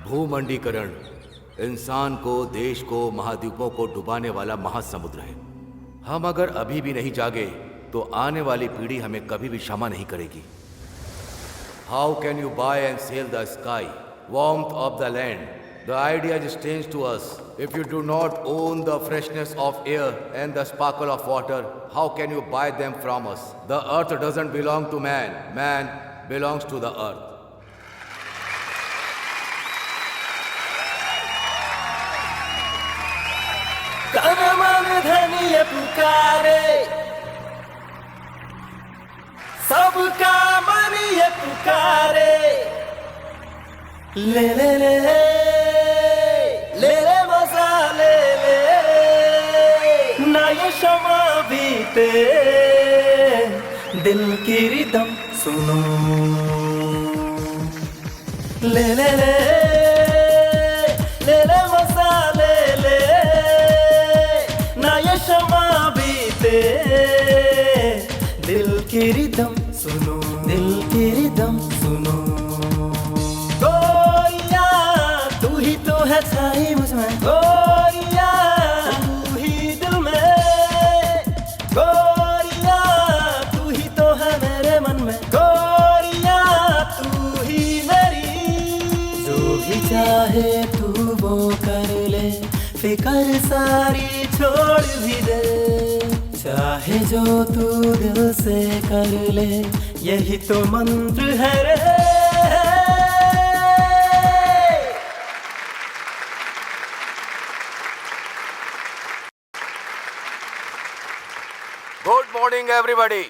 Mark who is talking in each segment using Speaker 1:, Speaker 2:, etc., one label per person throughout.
Speaker 1: भूमंडीकरण इंसान को, देश को, महाद्वीपों को डुबाने वाला महासमुद्र है। हम अगर अभी भी नहीं जागे तो आने वाली पीढ़ी हमें कभी भी क्षमा नहीं करेगी। How can you buy and sell the sky, warmth of the land? The idea is strange to us. If you do not own the freshness of air and the sparkle of water, how can you buy them from us? The earth doesn't belong to man, man belongs to the earth.
Speaker 2: तन मन धन ये पुकारे, सबका मन ये पुकारे। ले ले ले ले ले मजा ले ले, ना ये शमा बीते, दिल की रिदम सुनो। ले ले ले ले ले मजा ले ले, क्षमा बीते, दिल की रिदम सुनो, दिल की रिदम सुनो। गोरिया तू ही तो है छाई मुझमें, गोरिया तू ही दिल में, गोरिया तू ही तो है मेरे मन में, गोरिया तू ही मेरी। जो भी चाहे तू वो कर ले, फिकर सारी छोड़ भी दे, चाहे जो तू दिल से कर ले, यही तो मंत्र है रे।
Speaker 1: Good morning everybody.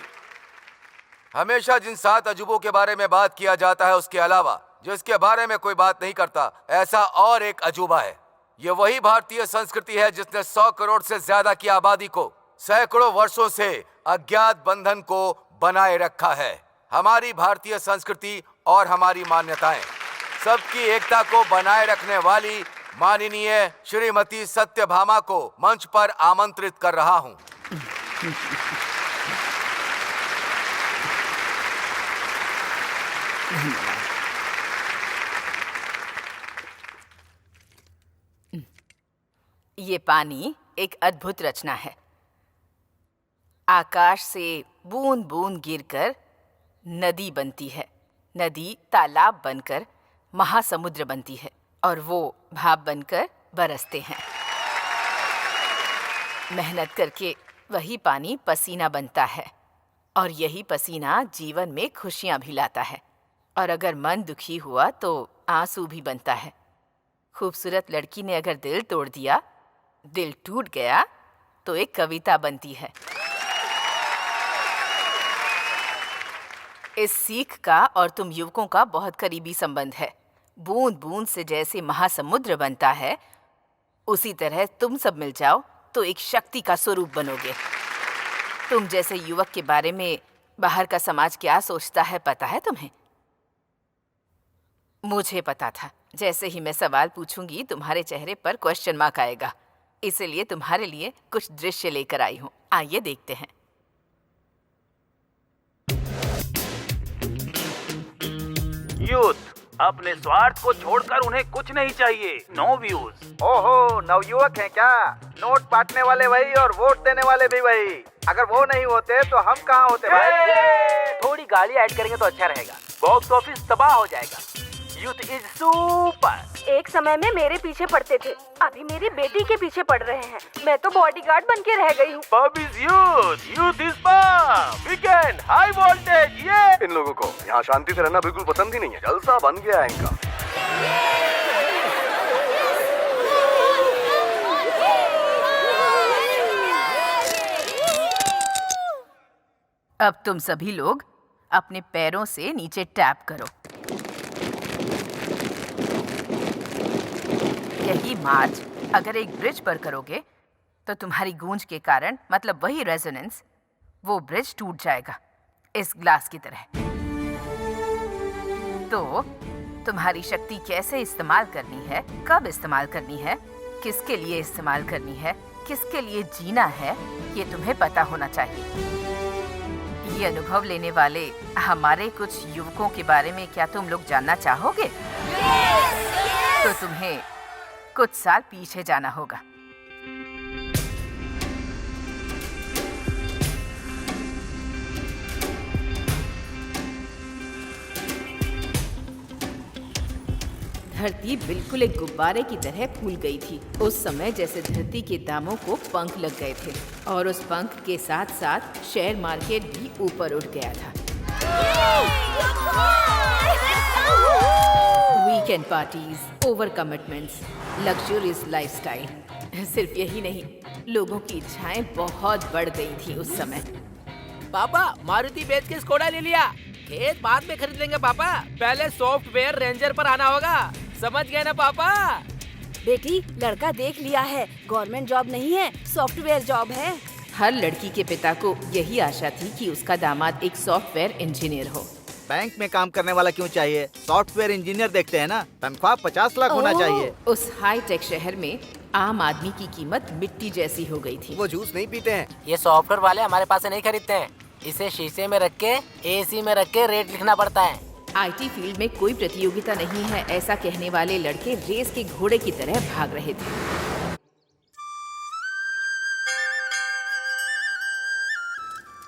Speaker 1: हमेशा जिन 7 अजूबों के बारे में बात किया जाता है, उसके अलावा जिसके बारे में कोई बात नहीं करता, ऐसा और एक अजूबा है। ये वही भारतीय संस्कृति है जिसने 100 करोड़ से ज्यादा की आबादी को सैकड़ों वर्षों से अज्ञात बंधन को बनाए रखा है। हमारी भारतीय संस्कृति और हमारी मान्यताएं, सबकी एकता को बनाए रखने वाली माननीय श्रीमती सत्यभामा को मंच पर आमंत्रित कर रहा हूं।
Speaker 3: ये पानी एक अद्भुत रचना है। आकाश से बूंद बूंद गिरकर नदी बनती है, नदी तालाब बनकर महासमुद्र बनती है, और वो भाप बनकर बरसते हैं। मेहनत करके वही पानी पसीना बनता है, और यही पसीना जीवन में खुशियां भी लाता है। और अगर मन दुखी हुआ तो आंसू भी बनता है। खूबसूरत लड़की ने अगर दिल तोड़ दिया, दिल टूट गया, तो एक कविता बनती है। इस सीख का और तुम युवकों का बहुत करीबी संबंध है। बूंद बूंद से जैसे महासमुद्र बनता है, उसी तरह तुम सब मिल जाओ तो एक शक्ति का स्वरूप बनोगे। तुम जैसे युवक के बारे में बाहर का समाज क्या सोचता है पता है तुम्हें? मुझे पता था। जैसे ही मैं सवाल पूछूंगी तुम्हारे चेहरे पर क्वेश्चन मार्क आएगा, इसलिए तुम्हारे लिए कुछ दृश्य लेकर आई हूं। आइए देखते हैं।
Speaker 4: यूथ अपने स्वार्थ को छोड़कर उन्हें कुछ नहीं चाहिए। No views.
Speaker 5: ओहो, नवयुवक हैं क्या? नोट बांटने वाले वही और वोट देने वाले भी वही। अगर वो नहीं होते तो हम कहाँ होते भाई?
Speaker 4: थोड़ी गाली ऐड करेंगे तो अच्छा रहेगा। बॉक्स ऑफिस तबाह हो जाएगा। Youth is super.
Speaker 6: एक समय में मेरे पीछे पड़ते थे, अभी मेरी बेटी के पीछे पड़ रहे हैं। मैं तो बॉडीगार्ड बन के रह गई हूँ।
Speaker 4: Pub is youth, youth is pub. Weekend high voltage. ये
Speaker 5: इन लोगों को यहाँ शांति से रहना बिल्कुल पसंद ही नहीं है। जलसा बन गया है इनका।
Speaker 3: अब तुम सभी लोग अपने पैरों से नीचे टैप करो। यही मार्च अगर एक ब्रिज पर करोगे तो तुम्हारी गूंज के कारण, मतलब वही रेजोनेंस, वो ब्रिज टूट जाएगा इस ग्लास की तरह। तो तुम्हारी शक्ति कैसे इस्तेमाल करनी है, कब इस्तेमाल करनी है, किसके लिए इस्तेमाल करनी है, किसके लिए जीना है, ये तुम्हें पता होना चाहिए। ये अनुभव लेने वाले हमारे कुछ युवकों के बारे में क्या तुम लोग जानना चाहोगे? तो तुम्हें कुछ साल पीछे जाना होगा। धरती बिल्कुल एक गुब्बारे की तरह फूल गई थी। उस समय जैसे धरती के दामों को पंख लग गए थे और उस पंख के साथ साथ शेयर मार्केट भी ऊपर उठ गया था। Weekend parties, over commitments, luxurious lifestyle. सिर्फ यही नहीं, लोगों की इच्छाएं बहुत बढ़ गई थी उस समय।
Speaker 7: पापा, मारुति बेच के स्कोडा ले लिया। खेत बाद में खरीद लेंगे पापा, पहले सॉफ्टवेयर रेंजर पर आना होगा। समझ गए ना पापा?
Speaker 6: बेटी, लड़का देख लिया है, गवर्नमेंट जॉब नहीं है, सॉफ्टवेयर जॉब है।
Speaker 3: हर लड़की के पिता को यही आशा थी कि उसका दामाद एक सॉफ्टवेयर इंजीनियर हो।
Speaker 5: बैंक में काम करने वाला क्यों चाहिए? सॉफ्टवेयर इंजीनियर देखते हैं ना, तनख्वाह 50 लाख होना चाहिए।
Speaker 3: उस हाई टेक शहर में आम आदमी की कीमत मिट्टी जैसी हो गई थी।
Speaker 1: वो जूस नहीं पीते हैं।
Speaker 7: ये सॉफ्टवेयर वाले हमारे पास से नहीं खरीदते हैं। इसे शीशे में रख के एसी में रख के रेट लिखना पड़ता है।
Speaker 3: आईटी फील्ड में कोई प्रतियोगिता नहीं है, ऐसा कहने वाले लड़के रेस के घोड़े की तरह भाग रहे थे।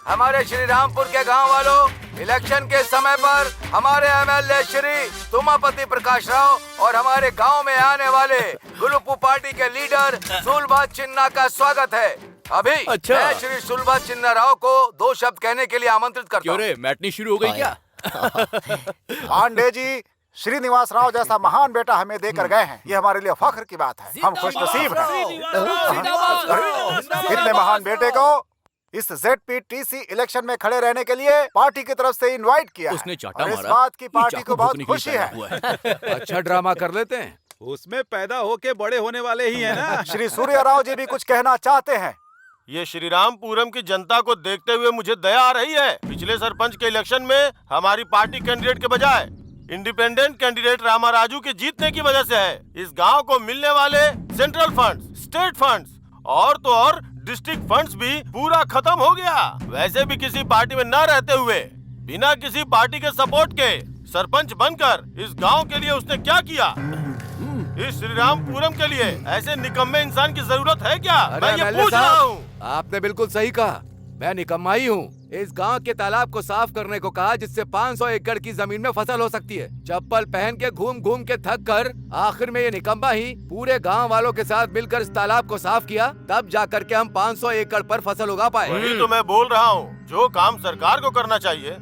Speaker 1: हमारे श्री रामपुर के गांव वालों, इलेक्शन के समय पर हमारे एमएलए श्री तुमापति प्रकाश राव और हमारे गांव में आने वाले गुलुपू पार्टी के लीडर सुलभा चिन्ना का स्वागत है। अभी मैं श्री सुलभा चिन्ना राव को 2 शब्द कहने के लिए आमंत्रित करता हूँ।
Speaker 8: क्यों रे, मैटनी शुरू हो गई क्या?
Speaker 9: पांडे जी, श्रीनिवास राव जैसा महान बेटा हमें देकर गए हैं, ये हमारे लिए फख्र की बात है। हम खुशनसीब हैं। इतने महान बेटे को इस ZPTC इलेक्शन में खड़े रहने के लिए पार्टी की तरफ से इनवाइट किया
Speaker 8: उसने
Speaker 9: है।
Speaker 8: चाटा
Speaker 9: और इस
Speaker 8: मारा,
Speaker 9: बात की पार्टी को बहुत खुशी है।
Speaker 1: अच्छा ड्रामा कर लेते हैं।
Speaker 10: उसमें पैदा होके बड़े होने वाले ही हैं ना।
Speaker 9: श्री सूर्य राव जी भी कुछ कहना चाहते हैं।
Speaker 11: ये श्रीरामपुरम की जनता को देखते हुए मुझे दया आ रही है। पिछले सरपंच के इलेक्शन में हमारी पार्टी कैंडिडेट के बजाय इंडिपेंडेंट कैंडिडेट रामा राजू के जीतने की वजह से है। इस गांव को मिलने वाले सेंट्रल फंड्स, स्टेट फंड्स और तो और डिस्ट्रिक्ट फंड्स भी पूरा खत्म हो गया। वैसे भी किसी पार्टी में न रहते हुए बिना किसी पार्टी के सपोर्ट के सरपंच बनकर इस गांव के लिए उसने क्या किया? इस श्रीरामपुरम के लिए ऐसे निकम्मे इंसान की जरूरत है क्या? मैं ये पूछ रहा हूँ।
Speaker 1: आपने बिल्कुल सही कहा, मैं निकम्मा ही हूँ। इस गांव के तालाब को साफ करने को कहा जिससे 500 एकड़ की जमीन में फसल हो सकती है। चप्पल पहन के घूम घूम के थक कर आखिर में ये निकम्मा ही पूरे गांव वालों के साथ मिलकर इस तालाब को साफ किया, तब जाकर के हम 500 एकड़ पर फसल उगा पाए।
Speaker 11: वही तो मैं बोल रहा हूँ, जो काम सरकार को करना चाहिए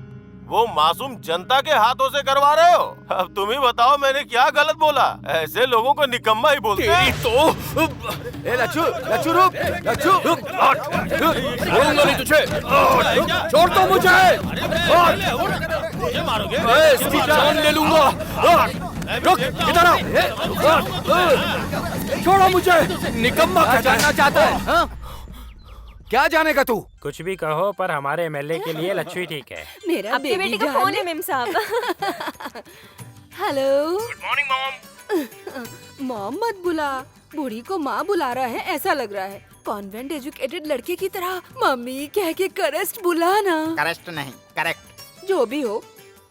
Speaker 11: वो मासूम जनता के हाथों से करवा रहे हो। अब तुम ही बताओ मैंने क्या गलत बोला? ऐसे लोगों को निकम्मा ही बोलते हैं।
Speaker 1: ए लच्चू, लच्चू रुक, लच्चू रुक,
Speaker 8: छोड़ूंगा नहीं तुझे, छोड़ दो मुझे, इसकी जान ले लूंगा। रुक, इधर आओ, छोड़ो मुझे। निकम्मा क्या जानना चाहता है?
Speaker 1: क्या जानेगा तू?
Speaker 12: कुछ भी कहो, पर हमारे एमएलए के लिए लच्छू ही ठीक है।
Speaker 6: मेरा बेटी का फोन है मेम साहब। Hello.
Speaker 12: Good morning mom.
Speaker 6: Mom मत बुला, बूढ़ी को माँ बुला रहा है ऐसा लग रहा है। कॉन्वेंट एजुकेटेड लड़के की तरह मम्मी कह के करेक्ट बुला ना।
Speaker 5: करेक्ट नहीं, करेक्ट।
Speaker 6: जो भी हो,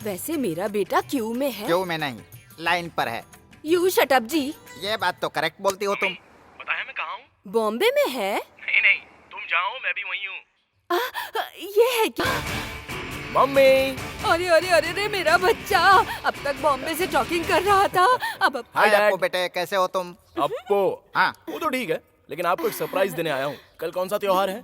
Speaker 6: वैसे मेरा बेटा क्यू में है।
Speaker 5: क्यों में नहीं, लाइन पर है।
Speaker 6: यू शट अप जी।
Speaker 5: ये बात तो करेक्ट बोलती हो तुम।
Speaker 12: बताया मैं कहाँ हूँ?
Speaker 6: बॉम्बे में है?
Speaker 12: नहीं नहीं, तुम जाओ, मैं भी वहीं हूँ।
Speaker 6: ये है क्या?
Speaker 8: मम्मी।
Speaker 6: अरे अरे अरे रे, मेरा बच्चा अब तक बॉम्बे से जॉगिंग कर रहा था, अब
Speaker 5: हाय अप्पू बेटे, कैसे हो तुम?
Speaker 8: अप्पू,
Speaker 5: हाँ,
Speaker 8: वो तो ठीक है, लेकिन आपको एक सरप्राइज देने आया हूँ। कल कौन सा त्योहार है?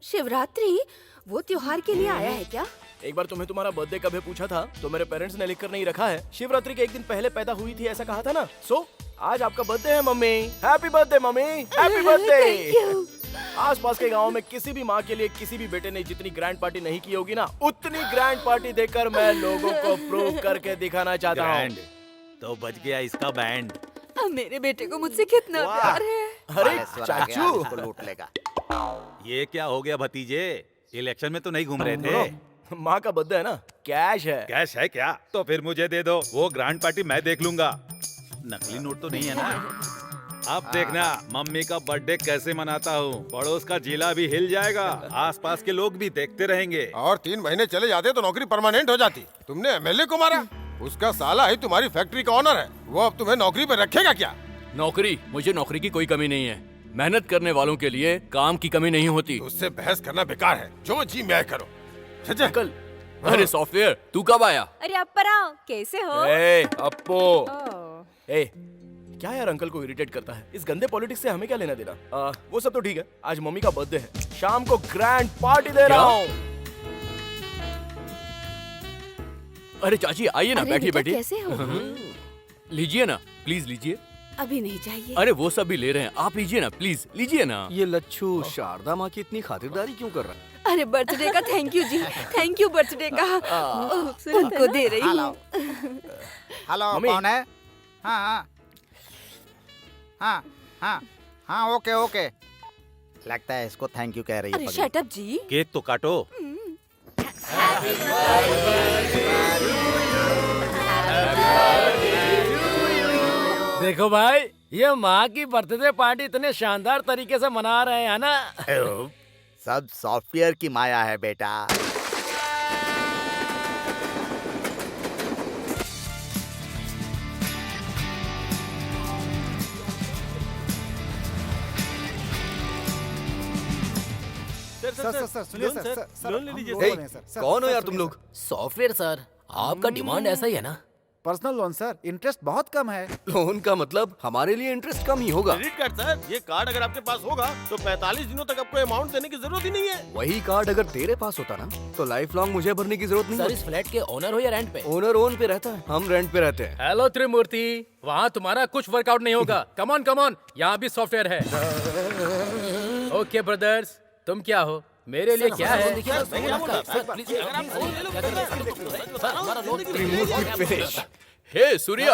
Speaker 6: शिवरात्रि। वो त्योहार के लिए आया है क्या?
Speaker 8: एक बार तुम्हें तुम्हारा बर्थडे कब है पूछा था तो मेरे पेरेंट्स ने लिखकर नहीं रखा है। शिवरात्रि के एक दिन पहले पैदा हुई थी ऐसा कहा था ना। सो आज आपका बर्थडे है mummy. Happy birthday mummy, happy birthday. आसपास के गांव में किसी भी माँ के लिए किसी भी बेटे ने जितनी ग्रैंड पार्टी नहीं की होगी ना, उतनी ग्रैंड पार्टी देकर मैं लोगों को प्रूव करके दिखाना चाहता हूँ।
Speaker 10: तो बच गया इसका बैंड।
Speaker 6: मेरे बेटे को मुझसे कितना प्यार है।
Speaker 8: अरे
Speaker 5: बालेश्वर आ गया,
Speaker 8: चाचू,
Speaker 5: इसको लूट लेगा।
Speaker 10: ये क्या हो गया भतीजे? इलेक्शन में तो नहीं घूम रहे थे।
Speaker 8: माँ का बर्थडे है ना, कैश है।
Speaker 10: कैश है क्या? तो फिर मुझे दे दो, वो ग्रैंड पार्टी मैं देख लूंगा। नकली नोट तो नहीं है ना? अब देखना मम्मी का बर्थडे कैसे मनाता हूँ। पड़ोस का जिला भी हिल जाएगा, आसपास के लोग भी देखते रहेंगे।
Speaker 11: और 3 महीने चले जाते तो नौकरी परमानेंट हो जाती। तुमने एमएलए को मारा, उसका साला ही तुम्हारी फैक्ट्री का ऑनर है। वो अब तुम्हें नौकरी पर रखेगा क्या?
Speaker 13: नौकरी? मुझे नौकरी की कोई कमी नहीं है। मेहनत करने वालों के लिए काम की कमी नहीं होती।
Speaker 11: उससे बहस करना बेकार है, जो जी मैं करो।
Speaker 13: अंकल, अरे सॉफ्टवेयर तू कब आया?
Speaker 6: अरे अप्पराव, कैसे हो?
Speaker 8: ए अप्पो,
Speaker 6: ओह,
Speaker 8: ए क्या यार अंकल को इरिटेट करता है? इस गंदे पॉलिटिक्स से हमें क्या लेना देना? वो सब तो ठीक है, आज मम्मी का बर्थडे है, शाम को ग्रैंड पार्टी दे रहा हूँ। अरे चाची आइए ना,
Speaker 6: अरे
Speaker 8: बैठिए
Speaker 6: बेटा,
Speaker 8: बैठिए।
Speaker 6: कैसे हो?
Speaker 13: लीजिए ना, प्लीज लीजिए।
Speaker 6: अभी नहीं चाहिए।
Speaker 13: अरे वो सब भी ले रहे हैं, आप लीजिए ना, प्लीज लीजिए ना।
Speaker 8: ये लच्छू शारदा माँ की इतनी खातिरदारी क्यों कर रहा है?
Speaker 6: अरे बर्थडे का थैंक यू जी, थैंक यू बर्थडे का। उनको दे रही हूँ।
Speaker 5: Hello,
Speaker 8: mummy.
Speaker 5: कौन है? हाँ हाँ हाँ हाँ हाँ, ओके ओके। लगता है इसको थैंक यू कह रही है
Speaker 6: अरे
Speaker 5: पगली।
Speaker 6: शट अप जी।
Speaker 10: केक तो काटो।
Speaker 7: देखो भाई, ये माँ की बर्थडे पार्टी इतने शानदार तरीके से मना रहे हैं ना।
Speaker 5: सब सॉफ्टवेयर की माया है बेटा।
Speaker 9: सर सुनिए सर,
Speaker 11: लोन ले लीजिए।
Speaker 9: हम लोन हैं, सर।
Speaker 8: कौन हो यार
Speaker 9: सर,
Speaker 8: तुम
Speaker 9: सुनिए,
Speaker 8: लोग?
Speaker 7: सॉफ्टवेयर सर, आपका डिमांड ऐसा ही है ना?
Speaker 9: पर्सनल लोन सर, इंटरेस्ट बहुत कम है।
Speaker 8: लोन का मतलब हमारे लिए इंटरेस्ट कम ही होगा।
Speaker 11: क्रेडिट कार्ड सर, ये कार्ड अगर आपके पास होगा तो 45 दिनों तक आपको अमाउंट देने की जरूरत ही नहीं है।
Speaker 8: वही कार्ड अगर तेरे पास होता ना तो लाइफ लॉन्ग मुझे भरने की जरूरत नहीं
Speaker 7: सर,
Speaker 8: होती।
Speaker 7: इस फ्लैट के ओनर हो या रेंट पे?
Speaker 8: ओनर ओन पे रहता है, हम रेंट पे रहते हैं।
Speaker 14: हेलो त्रिमूर्ति, वहाँ तुम्हारा कुछ वर्कआउट नहीं होगा। कम ऑन, यहाँ भी सॉफ्टवेयर है। ओके ब्रदर्स, तुम क्या हो? मेरे लिए क्या है?
Speaker 13: हे सूर्या,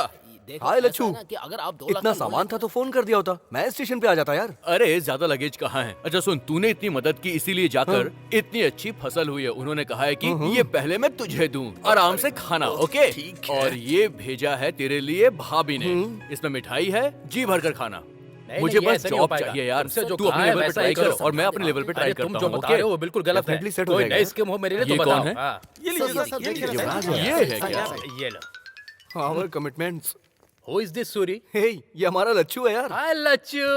Speaker 8: हाय लच्छू,
Speaker 7: कि अगर आप 2
Speaker 8: इतना सामान था तो फोन कर दिया होता, मैं स्टेशन पे आ जाता यार।
Speaker 13: अरे ज्यादा लगेज कहाँ है? अच्छा सुन, तूने इतनी मदद की इसीलिए जाकर इतनी अच्छी फसल हुई है। उन्होंने कहा है कि ये पहले मैं तुझे दूं, आराम से खाना, ओके? और ये भेजा है तेरे लिए भाभी ने। इसमें मिठाई है, जी भर कर खाना। मुझे बस जॉब चाहिए यार। तू अपने लेवल पे ट्राई कर और मैं अपने लेवल पे ट्राई करता हूँ।
Speaker 14: तुम जो बता रहे हो वो बिल्कुल गलत है।
Speaker 8: Definitely set हो
Speaker 14: कोई
Speaker 8: जाएगा।
Speaker 14: नई स्कीम हो मेरे लिए
Speaker 13: ये
Speaker 14: तो
Speaker 13: कौन
Speaker 14: बताओ।
Speaker 13: है?
Speaker 14: हाँ,
Speaker 11: ये लीजिए,
Speaker 13: ये है क्या?
Speaker 14: ये लो।
Speaker 8: Our commitments।
Speaker 14: Who is this Suri?
Speaker 8: हे, ये हमारा लच्छू है यार।
Speaker 14: हाय लच्चू।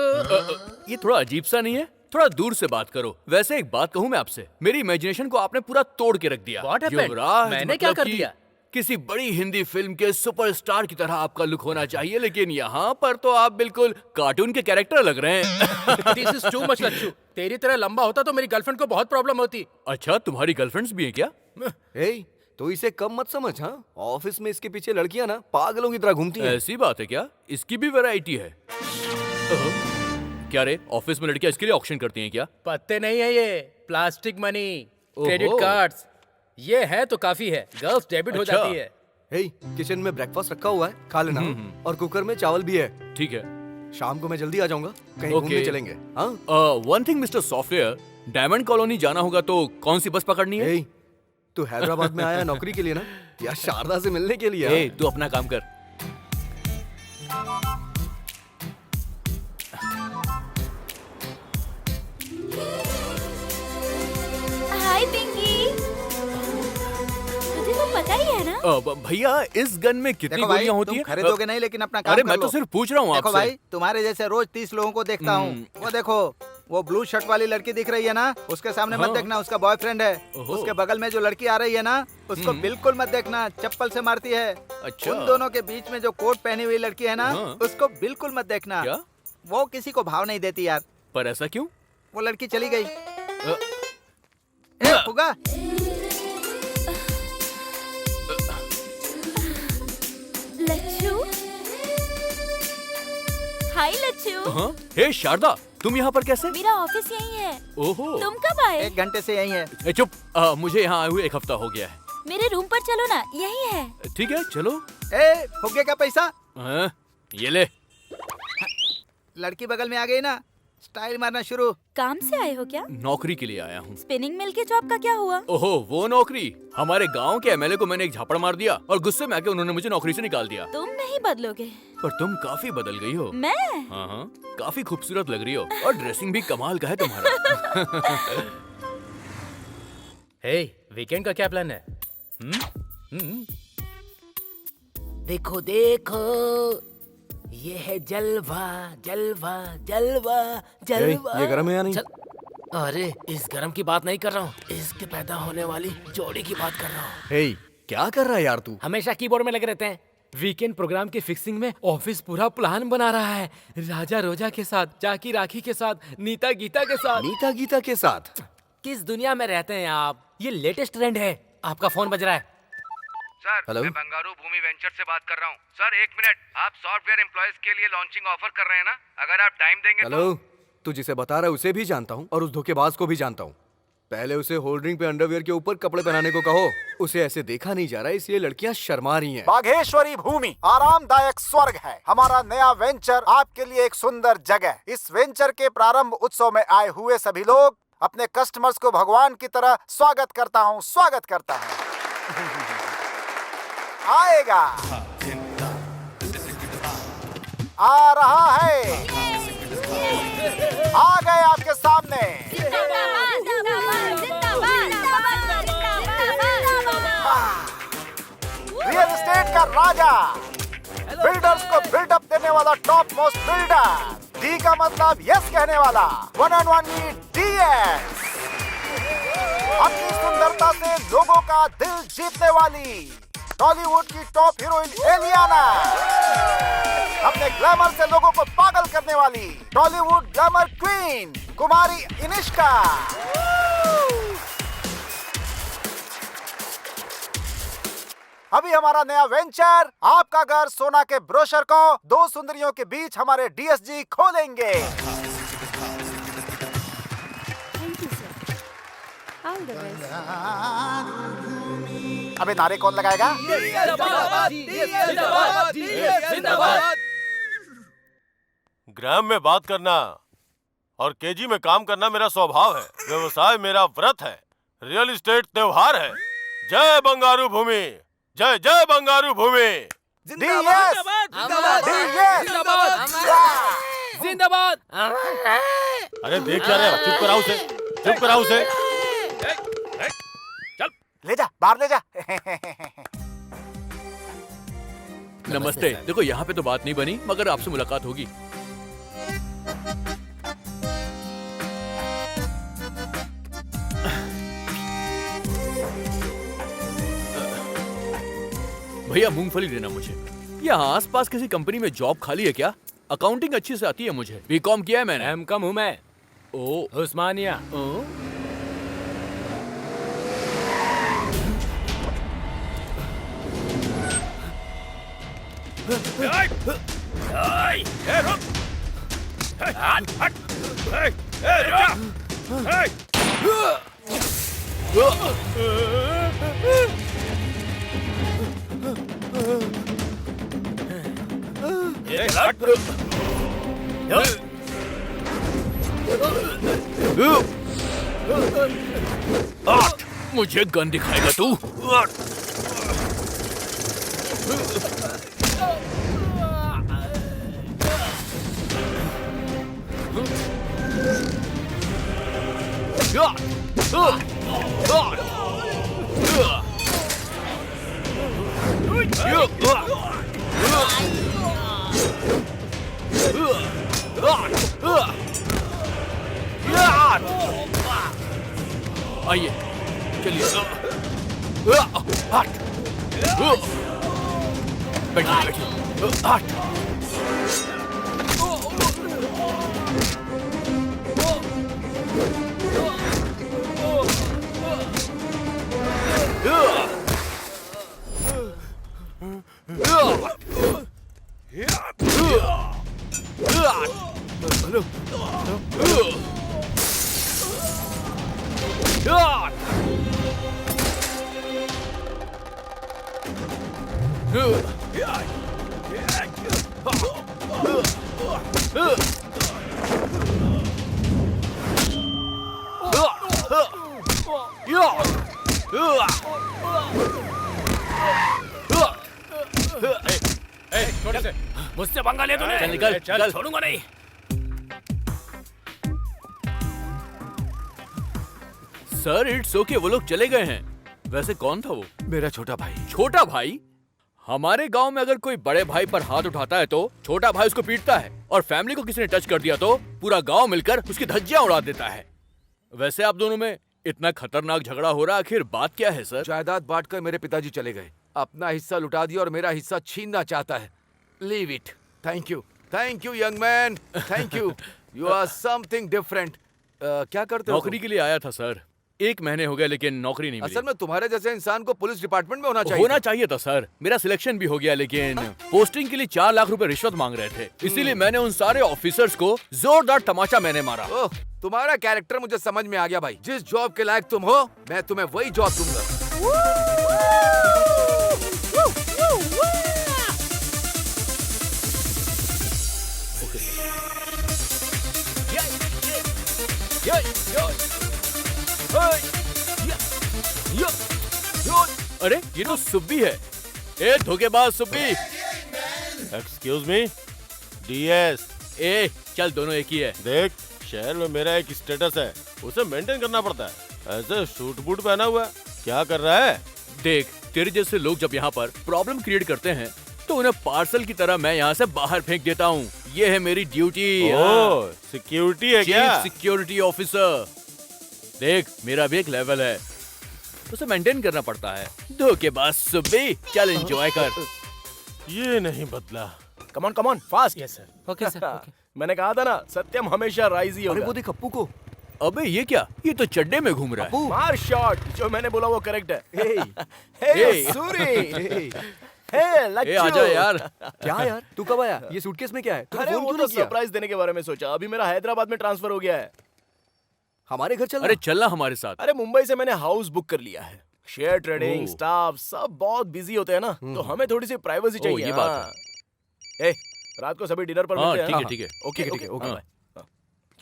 Speaker 13: ये थोड़ा अजीब सा नहीं है? थोड़ा दूर से बात करो। वैसे एक बात कहूँ मैं आपसे, मेरी इमेजिनेशन को आपने पूरा तोड़ के रख दिया।
Speaker 14: What happened?
Speaker 13: युवराज,
Speaker 14: मैंने क्या
Speaker 13: मतलब
Speaker 14: कर
Speaker 13: कि
Speaker 14: दिया?
Speaker 13: किसी बड़ी हिंदी फिल्म के सुपरस्टार की तरह आपका लुक होना चाहिए, लेकिन यहाँ पर तो आप बिल्कुल कार्टून के कैरेक्टर लग रहे हैं।
Speaker 14: This is too much लच्चू। तेरी तरह लंबा होता तो मेरी गर्लफ्रेंड को बहुत प्रॉब्लम होती।
Speaker 13: अच्छा, तुम्हारी गर्लफ्रेंड्स भी हैं क्या?
Speaker 8: हे, तो इसे कम मत समझ। हाँ, ऑफिस में इसके पीछे लड़कियां ना पागलों की तरह घूमती हैं।
Speaker 13: ऐसी बात है क्या? इसकी भी वैरायटी है? क्या रे, ऑफिस में लड़कियां इसके लिए ऑक्शन करती हैं क्या?
Speaker 14: पत्ते नहीं है ये, प्लास्टिक मनी, क्रेडिट
Speaker 13: ओहो।
Speaker 14: कार्ड्स। ये है तो काफी है, गर्ल्स डेबिट हो
Speaker 13: अच्छा।
Speaker 14: जाती है।
Speaker 8: हे, किचन में ब्रेकफास्ट रखा हुआ है, खा लेना। और कुकर में चावल भी है।
Speaker 13: ठीक है।
Speaker 8: शाम को मैं जल्दी आ जाऊंगा, कहीं
Speaker 13: ओके।
Speaker 8: घूमने चलेंगे। हाँ,
Speaker 13: one thing mister software, diamond colony जाना होगा तो कौन सी बस पकड़नी है?
Speaker 8: हे, तू हैदराबाद में आया नौकरी के लिए ना, या शारदा से मिलने के लिए?
Speaker 13: ए, तू अपना काम कर।
Speaker 6: हाय पिंकी, तुझे तो पता ही है ना?
Speaker 13: भैया, इस गन में कितनी
Speaker 5: देखो भाई,
Speaker 13: गोलियां होती
Speaker 5: तुम
Speaker 13: हैं?
Speaker 5: खरीदोगे नहीं लेकिन अपना काम
Speaker 13: अरे
Speaker 5: कर
Speaker 13: मैं
Speaker 5: लो।
Speaker 13: तो सिर्फ पूछ रहा हूँ
Speaker 5: देखो
Speaker 13: आपसे।
Speaker 5: भाई, तुम्हारे जैसे रोज 30 लोगों को देखता हूँ। वो देखो, वो ब्लू शर्ट वाली लड़की दिख रही है ना, उसके सामने मत
Speaker 13: हाँ।
Speaker 5: देखना, उसका बॉयफ्रेंड है।
Speaker 13: ओहो।
Speaker 5: उसके बगल में जो लड़की आ रही है ना, उसको बिल्कुल मत देखना, चप्पल से मारती है।
Speaker 13: अच्छा।
Speaker 5: उन दोनों के बीच में जो कोट पहनी हुई लड़की है ना,
Speaker 13: हाँ।
Speaker 5: उसको बिल्कुल मत देखना।
Speaker 13: क्या?
Speaker 5: वो किसी को भाव नहीं देती यार।
Speaker 13: पर ऐसा क्यों?
Speaker 5: वो लड़की चली गई। ए, फुगा,
Speaker 6: लच्छू, हाय लच्छू।
Speaker 13: हाँ? हे शारदा, तुम यहाँ पर कैसे?
Speaker 6: मेरा ऑफिस यही है।
Speaker 13: ओहो।
Speaker 6: तुम कब आए?
Speaker 5: 1 घंटे से यही है।
Speaker 13: ए, चुप। मुझे यहाँ आए हुए 1 हफ्ता हो गया है।
Speaker 6: मेरे रूम पर चलो ना, यही है।
Speaker 13: ठीक है, चलो।
Speaker 5: ए, फुगे का पैसा।
Speaker 13: हाँ, ये ले।
Speaker 5: लड़की बगल में आ गई ना, स्टाइल मारना शुरू।
Speaker 15: काम से आए हो क्या?
Speaker 13: नौकरी के लिए आया हूँ।
Speaker 15: स्पिनिंग मिल के जॉब का क्या हुआ?
Speaker 13: ओहो, वो नौकरी। हमारे गांव के एमएलए को मैंने एक झापड़ मार दिया और गुस्से में आके उन्होंने मुझे नौकरी से निकाल दिया।
Speaker 15: तुम नहीं बदलोगे।
Speaker 13: पर तुम काफी बदल गई हो।
Speaker 15: मैं?
Speaker 13: हाँ, काफी खूबसूरत लग रही हो और ड्रेसिंग भी कमाल का है तुम्हारा।
Speaker 14: हे, वीकेंड का क्या प्लान है?
Speaker 7: देखो देखो, ये है जलवा जलवा जलवा जलवा।
Speaker 8: ये गरम है या नहीं?
Speaker 7: अरे इस गरम की बात नहीं कर रहा हूँ, इसके पैदा होने वाली जोड़ी की बात कर रहा हूँ।
Speaker 8: हे, क्या कर रहा है यार तू?
Speaker 7: हमेशा कीबोर्ड में लगे रहते हैं। वीकेंड प्रोग्राम की फिक्सिंग में ऑफिस पूरा प्लान बना रहा है। राजा रोजा के साथ, जाकी राखी के साथ, नीता गीता के साथ।
Speaker 8: नीता गीता के साथ?
Speaker 7: किस दुनिया में रहते हैं आप? ये लेटेस्ट ट्रेंड है। आपका फोन बज रहा है।
Speaker 1: Sir,
Speaker 8: hello?
Speaker 1: मैं बंगारू भूमि वेंचर से बात कर रहा हूँ। Sir, 1 minute. आप सॉफ्टवेयर एम्प्लॉयज के लिए लॉन्चिंग ऑफर कर रहे हैं ना? अगर आप टाइम देंगे
Speaker 8: हेलो, तू जिसे बता रहा है उसे भी जानता हूँ और उस धोखेबाज को भी जानता हूँ। पहले उसे होल्डरिंग पे अंडरवियर के ऊपर कपड़े पहनाने को कहो। उसे ऐसे देखा नहीं जा रहा, इसलिए लड़कियां शर्मा रही हैं।
Speaker 9: बाघेश्वरी भूमि आरामदायक स्वर्ग है। हमारा नया वेंचर आपके लिए एक सुंदर जगह। इस वेंचर के प्रारंभ उत्सव में आए हुए सभी लोग अपने कस्टमर्स को भगवान की तरह स्वागत करता हूँ। आएगा, आ रहा है, आ गए आपके सामने। रियल एस्टेट का राजा, बिल्डर्स को बिल्डअप देने वाला टॉप मोस्ट बिल्डर। डी का मतलब यस कहने वाला, 1 and only DS। अपनी सुंदरता से लोगों का दिल जीतने वाली टॉलीवुड की टॉप हीरोइन एलियाना। अपने ग्लैमर से लोगों को पागल करने वाली टॉलीवुड ग्लैमर क्वीन कुमारी इनिष्का। अभी हमारा नया वेंचर आपका घर सोना के ब्रोशर को 2 सुंदरियों के बीच हमारे DSG खोलेंगे। अबे नारे कौन लगाएगा?
Speaker 11: ग्राम में बात करना और केजी में काम करना मेरा स्वभाव है। व्यवसाय मेरा व्रत है। रियल एस्टेट त्योहार है। जय बंगारू भूमि, जय जय बंगारू भूमि।
Speaker 7: जिंदाबाद।
Speaker 11: अरे देख क्या रहे हो? चुप कराओ उसे, चुप कराओ उसे।
Speaker 9: ले जा, बाहर ले जा।
Speaker 13: नमस्ते। देखो, यहाँ पे तो बात नहीं बनी, मगर आपसे मुलाकात होगी। भैया मूंगफली देना मुझे। यहाँ आसपास किसी कंपनी में जॉब खाली है क्या? अकाउंटिंग अच्छी से आती है मुझे। बीकॉम किया है मैंने।
Speaker 14: M.Com हूँ मैं।
Speaker 13: ओ,
Speaker 14: उस्मानिया।
Speaker 13: मुझे गन दिखाएगा तू? आइए, चलिए। बैठिए, बैठिए।
Speaker 14: छोटे से
Speaker 7: मुझसे पंगा ले तूने।
Speaker 13: चल निकल, चल।
Speaker 7: छोड़ूंगा नहीं।
Speaker 13: सर इट्स ओके, वो लोग चले गए हैं। वैसे कौन था वो?
Speaker 1: मेरा छोटा भाई।
Speaker 13: छोटा भाई? हमारे गांव में अगर कोई बड़े भाई पर हाथ उठाता है तो छोटा भाई उसको पीटता है, और फैमिली को किसी ने टच कर दिया तो पूरा गांव मिलकर उसकी धज्जियां उड़ा देता है। वैसे आप दोनों में इतना खतरनाक झगड़ा हो रहा, आखिर बात क्या है सर?
Speaker 1: जायदाद बांटकर मेरे पिताजी चले गए, अपना हिस्सा लुटा दिया और मेरा हिस्सा छीनना चाहता है। Leave it. Thank you young man, thank you. You are something different. क्या करते हो?
Speaker 13: नौकरी के लिए आया था सर, 1 महीने हो गए लेकिन नौकरी नहीं मिली।
Speaker 1: असल में तुम्हारे जैसे इंसान को पुलिस डिपार्टमेंट में होना चाहिए
Speaker 13: था सर। मेरा सिलेक्शन भी हो गया लेकिन पोस्टिंग के लिए 4 लाख रुपए रिश्वत मांग रहे थे, इसीलिए मैंने उन सारे ऑफिसर्स को जोरदार तमाचा मैंने मारा।
Speaker 1: ओह, तुम्हारा कैरेक्टर मुझे समझ में आ गया भाई। जिस जॉब के लायक तुम हो, मैं तुम्हें वही जॉब दूंगा।
Speaker 13: अरे ये तो सुब्बी है। ए धोखेबाज सुब्बी।
Speaker 11: Excuse me, DS.
Speaker 13: ए चल, दोनों एक ही है।
Speaker 11: देख, शहर में मेरा एक स्टेटस है, उसे मेंटेन करना पड़ता है। ऐसे सूट बूट पहना हुआ है, क्या कर रहा है?
Speaker 13: देख, तेरे जैसे लोग जब यहाँ पर प्रॉब्लम क्रिएट करते हैं तो उन्हें पार्सल की तरह मैं यहाँ से बाहर फेंक देता हूँ। ये है मेरी ड्यूटी।
Speaker 11: ओह, सिक्योरिटी है क्या?
Speaker 13: Chief security officer. देख, मेरा भी एक लेवल है, उसे मेंटेन करना पड़ता है। धोखेबाज सुब्बी, चल एंजॉय कर।
Speaker 11: ये नहीं बदला।
Speaker 8: Come on fast.
Speaker 14: Yes sir. Okay sir.
Speaker 8: मैंने कहा था ना, सत्यम हमेशा राइज ही होगा।
Speaker 1: वो देख अप्पू को।
Speaker 13: अबे ये क्या? ये तो चड्डे में घूम रहा है।
Speaker 8: मार शॉट, जो मैंने बोला वो करेक्ट है।
Speaker 13: हे,
Speaker 8: सूरी।
Speaker 13: ए आजा यार।
Speaker 8: क्या यार, तू कब आया? ये सूटकेस में क्या है? अरे वो तो सरप्राइज देने के बारे में सोचा। अभी मेरा हैदराबाद में ट्रांसफर हो गया है। हमारे घर चलना?
Speaker 13: अरे चलना हमारे साथ।
Speaker 8: अरे मुंबई से मैंने हाउस बुक कर लिया है। शेयर ट्रेडिंग, स्टाफ सब बहुत बिजी होते हैं ना, तो हमें थोड़ी सी प्राइवेसी चाहिए।
Speaker 13: ये बात
Speaker 8: है। ए, रात को सभी डिनर पर मिलते हैं।
Speaker 13: ठीक है।
Speaker 8: ओके।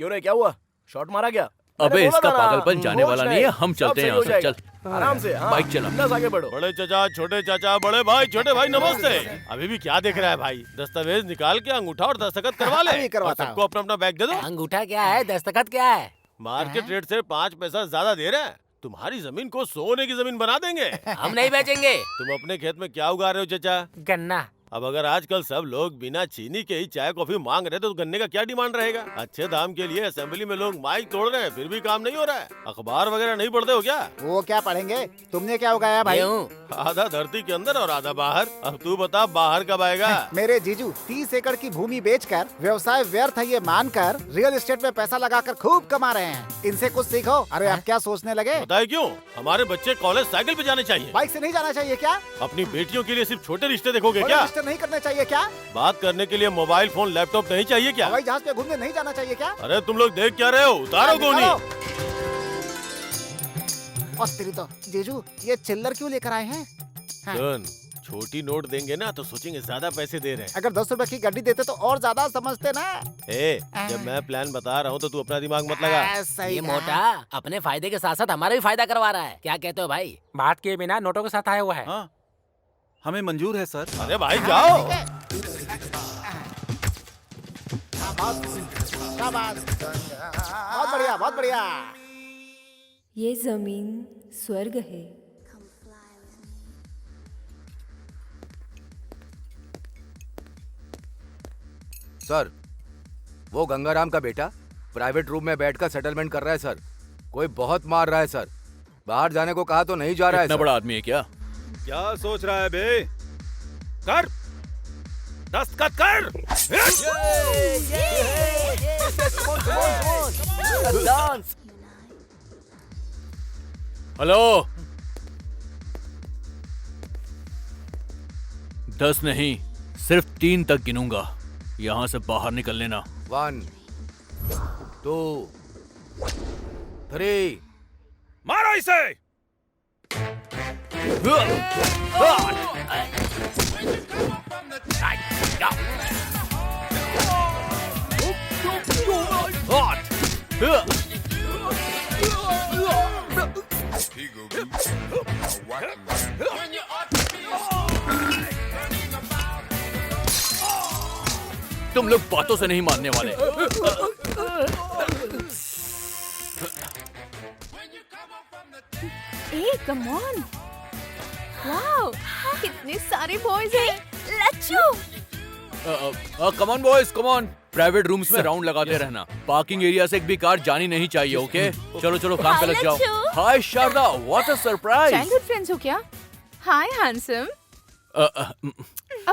Speaker 8: क्यों रे, क्या हुआ? शॉट मारा क्या?
Speaker 13: अबे इसका पागलपन जाने वाला नहीं है। हम चलते हैं यहाँ से। चल
Speaker 8: आराम से,
Speaker 13: बाइक चला।
Speaker 8: बस आगे बढ़ो।
Speaker 11: बड़े चाचा, छोटे चाचा, बड़े भाई, छोटे भाई, नमस्ते। अभी भी क्या देख रहा है भाई? दस्तावेज निकाल के अंगूठा और दस्तखत करवा ले। और सबको अपना अपना बैग दे दो।
Speaker 7: अंगूठा क्या है, दस्तखत क्या है?
Speaker 11: मार्केट रेट से 5 पैसा ज्यादा दे रहे हैं। तुम्हारी जमीन को सोने की जमीन बना देंगे।
Speaker 7: हम नहीं बेचेंगे।
Speaker 11: तुम अपने खेत में क्या उगा रहे हो चाचा?
Speaker 7: गन्ना।
Speaker 11: अब अगर आजकल सब लोग बिना चीनी के ही चाय कॉफी मांग रहे तो गन्ने का क्या डिमांड रहेगा? अच्छे दाम के लिए असेंबली में लोग माइक तोड़ रहे हैं, फिर भी काम नहीं हो रहा है। अखबार वगैरह नहीं पढ़ते हो क्या?
Speaker 9: वो क्या पढ़ेंगे? तुमने क्या उगाया भाई?
Speaker 11: आधा धरती के अंदर और आधा बाहर। अब तू बता, बाहर कब आएगा?
Speaker 9: मेरे जीजू 30 एकड़ की भूमि बेचकर व्यवसाय व्यर्थ है ये मानकर रियल एस्टेट में पैसा लगाकर खूब कमा रहे हैं। इनसे कुछ सीखो। अरे आप क्या सोचने लगे?
Speaker 11: बताए क्यों? हमारे बच्चे कॉलेज साइकिल पे जाने चाहिए।
Speaker 9: बाइक से नहीं जाना चाहिए क्या?
Speaker 11: अपनी बेटियों के लिए सिर्फ छोटे रिश्ते देखोगे क्या?
Speaker 9: रिश्ते नहीं करने चाहिए क्या?
Speaker 11: बात करने के लिए मोबाइल फोन लैपटॉप नहीं चाहिए क्या?
Speaker 9: हवाई जहाज पे घूमने नहीं जाना चाहिए क्या?
Speaker 11: अरे तुम लोग देख क्या रहे हो? उतारो गोनी।
Speaker 9: और तेरी तो जीजू, ये चिल्लर क्यों लेकर आए हैं?
Speaker 11: सुन, छोटी नोट देंगे ना तो सोचेंगे ज्यादा पैसे दे रहे हैं।
Speaker 9: अगर 10 रुपए की गड्डी देते तो और ज्यादा समझते ना।
Speaker 11: जब मैं प्लान बता रहा हूँ तो तू अपना दिमाग मत लगा।
Speaker 7: ये मोटा अपने फायदे के साथ साथ हमारा भी फायदा करवा रहा है। क्या कहते हो भाई?
Speaker 14: बात के बिना नोटों के साथ आया हुआ है।
Speaker 10: हाँ, हमें मंजूर है सर।
Speaker 11: अरे भाई जाओ।
Speaker 9: बहुत बढ़िया, बहुत बढ़िया।
Speaker 15: ये जमीन स्वर्ग है।
Speaker 1: सर, वो गंगाराम का बेटा प्राइवेट रूम में बैठकर सेटलमेंट कर रहा है सर। कोई बहुत मार रहा है सर। बाहर जाने को कहा तो नहीं जा रहा है।
Speaker 13: इतना बड़ा आदमी है क्या?
Speaker 10: क्या सोच रहा है बे? कर, दस्तखत कर।
Speaker 13: हेलो, 10 नहीं, सिर्फ 3 तक गिनूंगा। यहाँ से बाहर निकल लेना।
Speaker 1: 1 2 3।
Speaker 10: मारो इसे।
Speaker 2: He
Speaker 13: तुम लोग बातों से नहीं मानने वाले।
Speaker 3: ए कम ऑन, वाओ कितने सारे बॉयज हैं। Lacchu
Speaker 13: come on boys, come on. Private rooms में राउंड लगाते रहना। पार्किंग एरिया से एक भी कार जानी नहीं चाहिए, ओके? चलो चलो काम पे लग जाओ। Hi Sharda, what a surprise.
Speaker 3: Childhood friends हो क्या? हाय हैंडसम।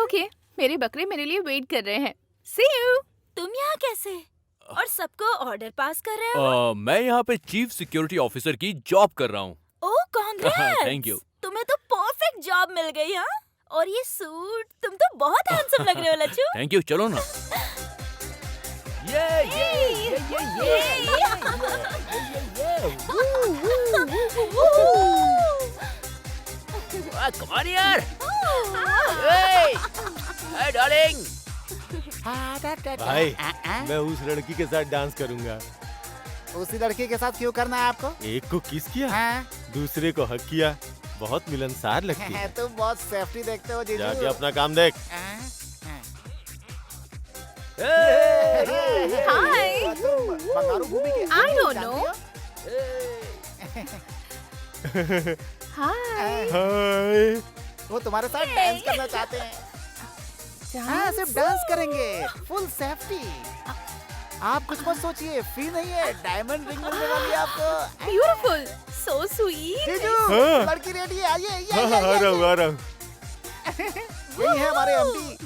Speaker 3: ओके, मेरे बकरे मेरे लिए वेट कर रहे हैं। सी यू।
Speaker 16: तुम यहाँ कैसे और सबको ऑर्डर पास कर रहे हो?
Speaker 13: मैं यहाँ पे चीफ सिक्योरिटी ऑफिसर की जॉब कर रहा हूँ।
Speaker 16: ओह कांग्रेट्स।
Speaker 13: Thank you.
Speaker 16: तुम्हें तो परफेक्ट जॉब मिल गई। हाँ, और ये सूट, तुम तो बहुत हैंडसम लग रहे हो लच्छू।
Speaker 13: थैंक यू, चलो ना।
Speaker 7: Come on यार। Hey darling।
Speaker 11: भाई, मैं उस लड़की के साथ डांस करूंगा।
Speaker 9: उसी लड़की के साथ क्यों करना है आपको?
Speaker 11: एक को किस किया, दूसरे को हक किया। बहुत मिलनसार लगती है।
Speaker 9: तुम बहुत सेफ्टी देखते हो जीजू।
Speaker 11: जाके अपना काम देख।
Speaker 3: हाय।
Speaker 9: बंगारू भूमि के
Speaker 3: I don't know। हाय।
Speaker 11: हाय।
Speaker 9: वो तुम्हारे साथ डांस करना चाहते हैं। हाँ, सिर्फ डांस करेंगे, फुल सेफ्टी। आप कुछ मत सोचिए, फ्री नहीं है, डायमंड रिंग मिलने वाली है आपको।
Speaker 3: Beautiful, so sweet.
Speaker 9: जीजू, लड़की रेडी है, आइए।
Speaker 11: आ रहा हूँ।
Speaker 9: यही है हमारे एमडी।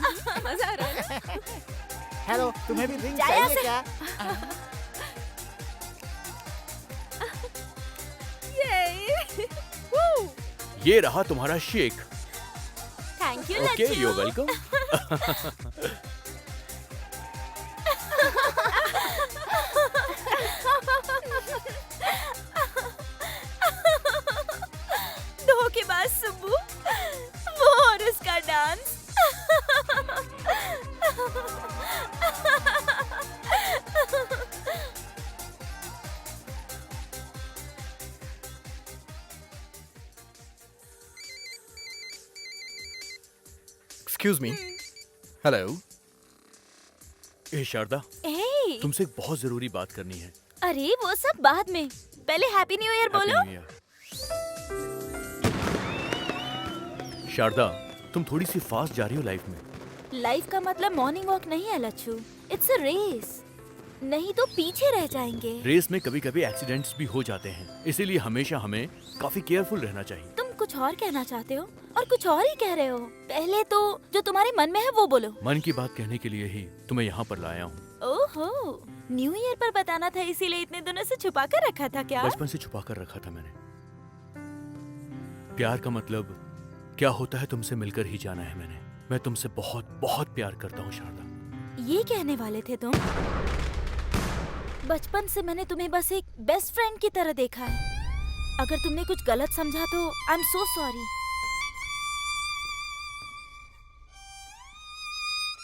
Speaker 3: मजा आ रहा है।
Speaker 9: हेलो, तुम्हें भी रिंग चाहिए क्या?
Speaker 13: ये रहा तुम्हारा shake.
Speaker 16: Thank you
Speaker 13: okay, you welcome.
Speaker 16: धोखेबाज सुब्बू, वो और उसका डांस।
Speaker 8: Excuse me. हेलो।
Speaker 13: ए शारदा,
Speaker 16: ए,
Speaker 13: तुमसे एक बहुत जरूरी बात करनी है।
Speaker 16: अरे वो सब बाद में, पहले हैप्पी न्यू ईयर बोलो।
Speaker 13: Happy New Year। शारदा, तुम थोड़ी सी फास्ट जा रही हो लाइफ में।
Speaker 16: लाइफ का मतलब मॉर्निंग वॉक नहीं है लच्छू, इट्स अ रेस। नहीं तो पीछे रह जाएंगे।
Speaker 13: रेस में कभी कभी एक्सीडेंट्स भी हो जाते हैं, इसीलिए हमेशा हमें काफी केयरफुल रहना चाहिए।
Speaker 16: तुम कुछ और कहना चाहते हो और कुछ और ही कह रहे हो। पहले तो जो तुम्हारे मन में है वो बोलो।
Speaker 13: मन की बात कहने के लिए ही तुम्हें यहाँ पर लाया हूँ।
Speaker 16: ओहो, न्यू ईयर पर बताना था, इसीलिए इतने दिनों से छुपा कर रखा था क्या?
Speaker 13: बचपन से छुपा कर रखा था मैंने। प्यार का मतलब क्या होता है तुमसे मिलकर ही जाना है मैंने। मैं तुमसे बहुत बहुत प्यार करता हूँ शारदा।
Speaker 16: ये कहने वाले थे तुम? बचपन से मैंने तुम्हें बस एक बेस्ट फ्रेंड की तरह देखा है। अगर तुमने कुछ गलत समझा तो आई एम सो सॉरी।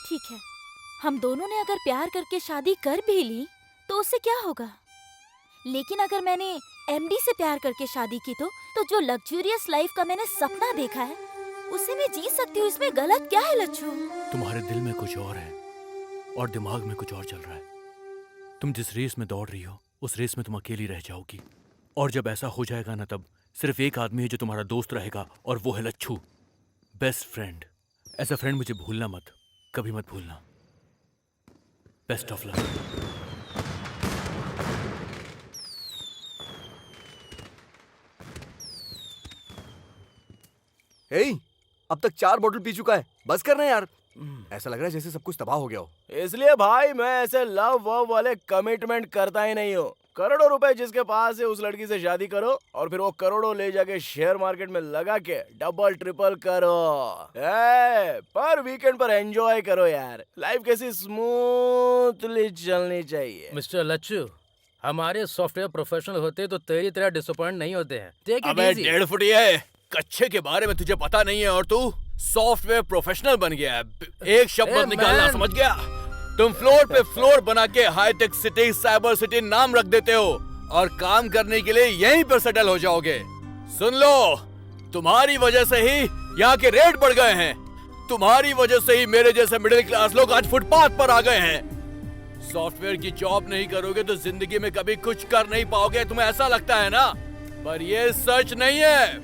Speaker 16: ठीक है, हम दोनों ने अगर प्यार करके शादी कर भी ली तो उससे क्या होगा? लेकिन अगर मैंने एमडी से प्यार करके शादी की तो जो लग्जूरियस लाइफ का मैंने सपना देखा है उसे मैं जी सकती हूँ। इसमें गलत क्या है लच्छू?
Speaker 13: तुम्हारे दिल में कुछ और है और दिमाग में कुछ और चल रहा है। तुम जिस रेस में दौड़ रही हो उस रेस में तुम अकेली रह जाओगी, और जब ऐसा हो जाएगा ना तब सिर्फ एक आदमी है जो तुम्हारा दोस्त रहेगा, और वो है Lachhu, best friend. As a friend मुझे भूलना मत, कभी मत भूलना। Best of luck.
Speaker 8: अब तक 4 बोतल पी चुका है, बस करना यार। ऐसा लग रहा है जैसे सब कुछ तबाह हो गया हो। इसलिए भाई मैं ऐसे लव वव वाले कमिटमेंट करता ही नहीं हूँ। करोड़ों रुपए जिसके पास है उस लड़की से शादी करो और फिर वो करोड़ों ले जाके शेयर मार्केट में लगा के डबल ट्रिपल करो। पर वीकेंड पर एंजॉय करो यार। लाइफ कैसी स्मूथली चलनी चाहिए।
Speaker 14: मिस्टर लच्छू, हमारे सॉफ्टवेयर प्रोफेशनल होते तो तेरी तरह डिसअपॉइंट नहीं होते हैं। टेक इट
Speaker 13: अबे
Speaker 14: इजी।
Speaker 13: 1.5 फुट है, कच्चे के बारे में तुझे पता नहीं है और तू सॉफ्टवेयर प्रोफेशनल बन गया है। एक शब्द मत निकालना, समझ गया? तुम फ्लोर पे फ्लोर बना के हाईटेक सिटी, साइबर सिटी नाम रख देते हो और काम करने के लिए यहीं पर सेटल हो जाओगे। सुन लो, तुम्हारी वजह से ही यहाँ के रेट बढ़ गए हैं। तुम्हारी वजह से ही मेरे जैसे मिडिल क्लास लोग आज फुटपाथ पर आ गए हैं। सॉफ्टवेयर की जॉब नहीं करोगे तो जिंदगी में कभी कुछ कर नहीं पाओगे, तुम्हें ऐसा लगता है ना, पर ये सच नहीं है।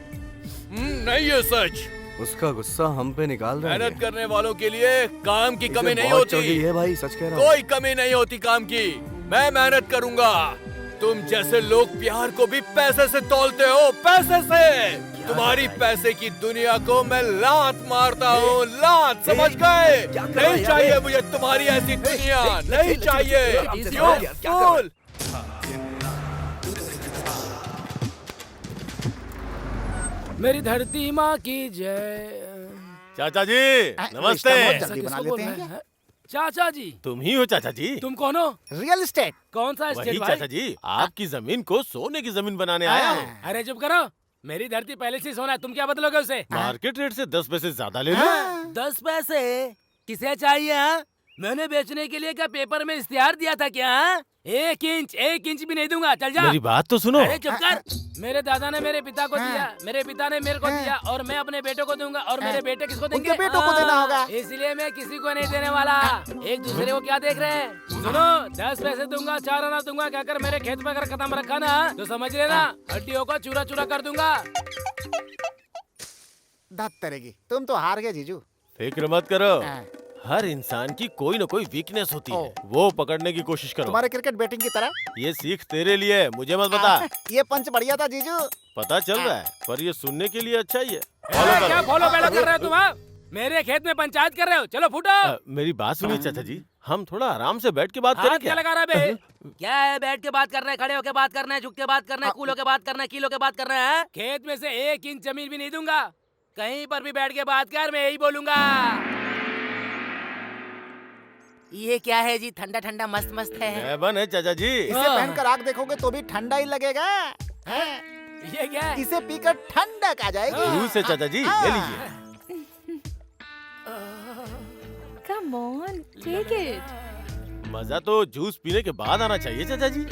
Speaker 13: नहीं है सच।
Speaker 8: उसका गुस्सा हम पे निकाल रहा है।
Speaker 13: मेहनत करने वालों के लिए काम की कमी नहीं होती
Speaker 8: है भाई, सच कह रहा हूँ।
Speaker 13: कोई कमी नहीं होती काम की। मैं मेहनत करूंगा। तुम जैसे लोग प्यार को भी पैसे से तोलते हो, पैसे से। तुम्हारी पैसे की दुनिया को मैं लात मारता हूँ, लात, समझ गए? नहीं चाहिए मुझे तुम्हारी ऐसी दुनिया, नहीं चाहिए। फूल।
Speaker 7: मेरी धरती माँ की जय।
Speaker 11: चाचा जी नमस्ते।
Speaker 9: जल्दी बना लेते हैं।
Speaker 7: चाचा जी
Speaker 11: तुम ही हो चाचा जी?
Speaker 7: तुम कौन हो?
Speaker 9: Real estate.
Speaker 7: कौन सा
Speaker 11: वही
Speaker 7: एस्टेट भाई?
Speaker 11: चाचा जी, आपकी जमीन को सोने की जमीन बनाने आया हूँ।
Speaker 7: अरे चुप करो, मेरी धरती पहले से सोना है, तुम क्या बदलोगे उसे?
Speaker 11: मार्केट रेट से 10 पैसे ज्यादा ले लो।
Speaker 7: 10 पैसे किसे चाहिए? हाँ? मैंने बेचने के लिए क्या पेपर में इश्तिहार दिया था क्या? 1 इंच भी नहीं दूंगा, चल जा।
Speaker 11: मेरी बात तो सुनो।
Speaker 7: अरे चुप कर। मेरे दादा ने मेरे पिता को दिया, मेरे पिता ने मेरे को दिया, और मैं अपने बेटों को दूंगा, और मेरे बेटे किसको देंगे?
Speaker 9: उनके बेटों को देना होगा।
Speaker 7: इसलिए मैं किसी को नहीं देने वाला। एक दूसरे को क्या देख रहे हैं? सुनो, 10 पैसे दूंगा, 4 आना दूंगा, कहकर मेरे खेत पे अगर कदम रखा ना तो समझ लेना हड्डियों को चूरा चूरा कर दूंगा।
Speaker 9: धत तरेगी, तुम तो हार गए जीजू।
Speaker 11: फिक्र मत करो, हर इंसान की कोई न कोई वीकनेस होती है, वो पकड़ने की कोशिश करो।
Speaker 9: तुम्हारे क्रिकेट बैटिंग की तरह।
Speaker 11: ये सीख तेरे लिए है, मुझे मत बता।
Speaker 9: ये पंच बढ़िया था जीजू।
Speaker 11: पता चल रहा है, पर ये सुनने के लिए अच्छा ही है।
Speaker 7: क्या फॉलो बैलो कर रहे हो तुम? हाँ? मेरे खेत में पंचायत कर रहे हो? चलो फूटो।
Speaker 11: मेरी बात सुनिए चाचा जी, हम थोड़ा आराम से बैठ के बात करें।
Speaker 7: क्या लगा रहा है बे? क्या है, बैठ के बात करना है, खड़े होके बात करना है, झुक के बात करना है, कूल होके बात करना है, कील होके बात करना है? खेत में से 1 इंच जमीन भी नहीं दूंगा। कहीं पर भी बैठ के बात कर, मैं यही बोलूंगा। ये क्या है जी? ठंडा ठंडा मस्त मस्त है।
Speaker 11: बन है चाचा जी।
Speaker 9: इसे पहनकर आग देखोगे तो भी ठंडा ही लगेगा।
Speaker 7: ये क्या है?
Speaker 9: इसे पीकर ठंडक आ जाएगी।
Speaker 11: जूस है चाचा जी, ले लीजिए।
Speaker 3: Come on, take it.
Speaker 11: मजा तो जूस पीने के बाद आना चाहिए चाचा जी।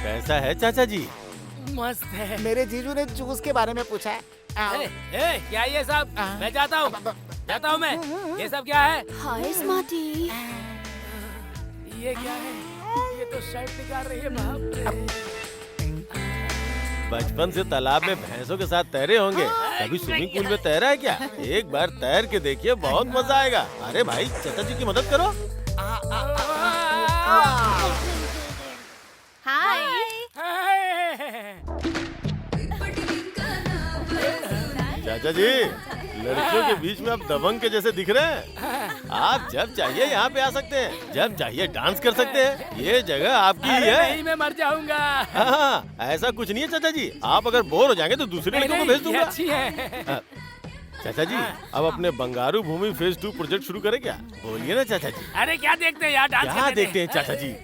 Speaker 11: कैसा है चाचा जी?
Speaker 7: मस्त है।
Speaker 9: मेरे जीजू ने जूस के बारे में पूछा है।
Speaker 7: क्या ये सब? मैं जाता हूँ मैं। ये सब क्या है?
Speaker 16: हाय स्मार्टी।
Speaker 7: ये क्या है? ये तो शर्ट निकाल रही है। बाप रे।
Speaker 11: बचपन से तालाब में भैंसों के साथ तैरे होंगे, कभी स्विमिंग पूल में तैरा है क्या? एक बार तैर के देखिए, बहुत मजा आएगा। अरे भाई, चाचा जी की मदद करो।
Speaker 16: हाय।
Speaker 11: चाचा जी, लड़कियों के बीच में आप दबंग के जैसे दिख रहे हैं। आप जब चाहिए यहाँ पे आ सकते हैं, जब चाहिए डांस कर सकते हैं। ये जगह आपकी ही है।
Speaker 7: नहीं, मैं मर जाऊंगा।
Speaker 11: हाँ, ऐसा कुछ नहीं है चाचा जी। आप अगर बोर हो जाएंगे तो दूसरे लड़कों को भेज दूंगा।
Speaker 7: अच्छी है।
Speaker 11: चाचा जी, अब अपने बंगारू भूमि फेज 2 प्रोजेक्ट शुरू करें क्या? बोलिए ना चाचा जी।
Speaker 7: अरे क्या देखते हैं यार, डांस
Speaker 11: क्या देखते हैं चाचा जी?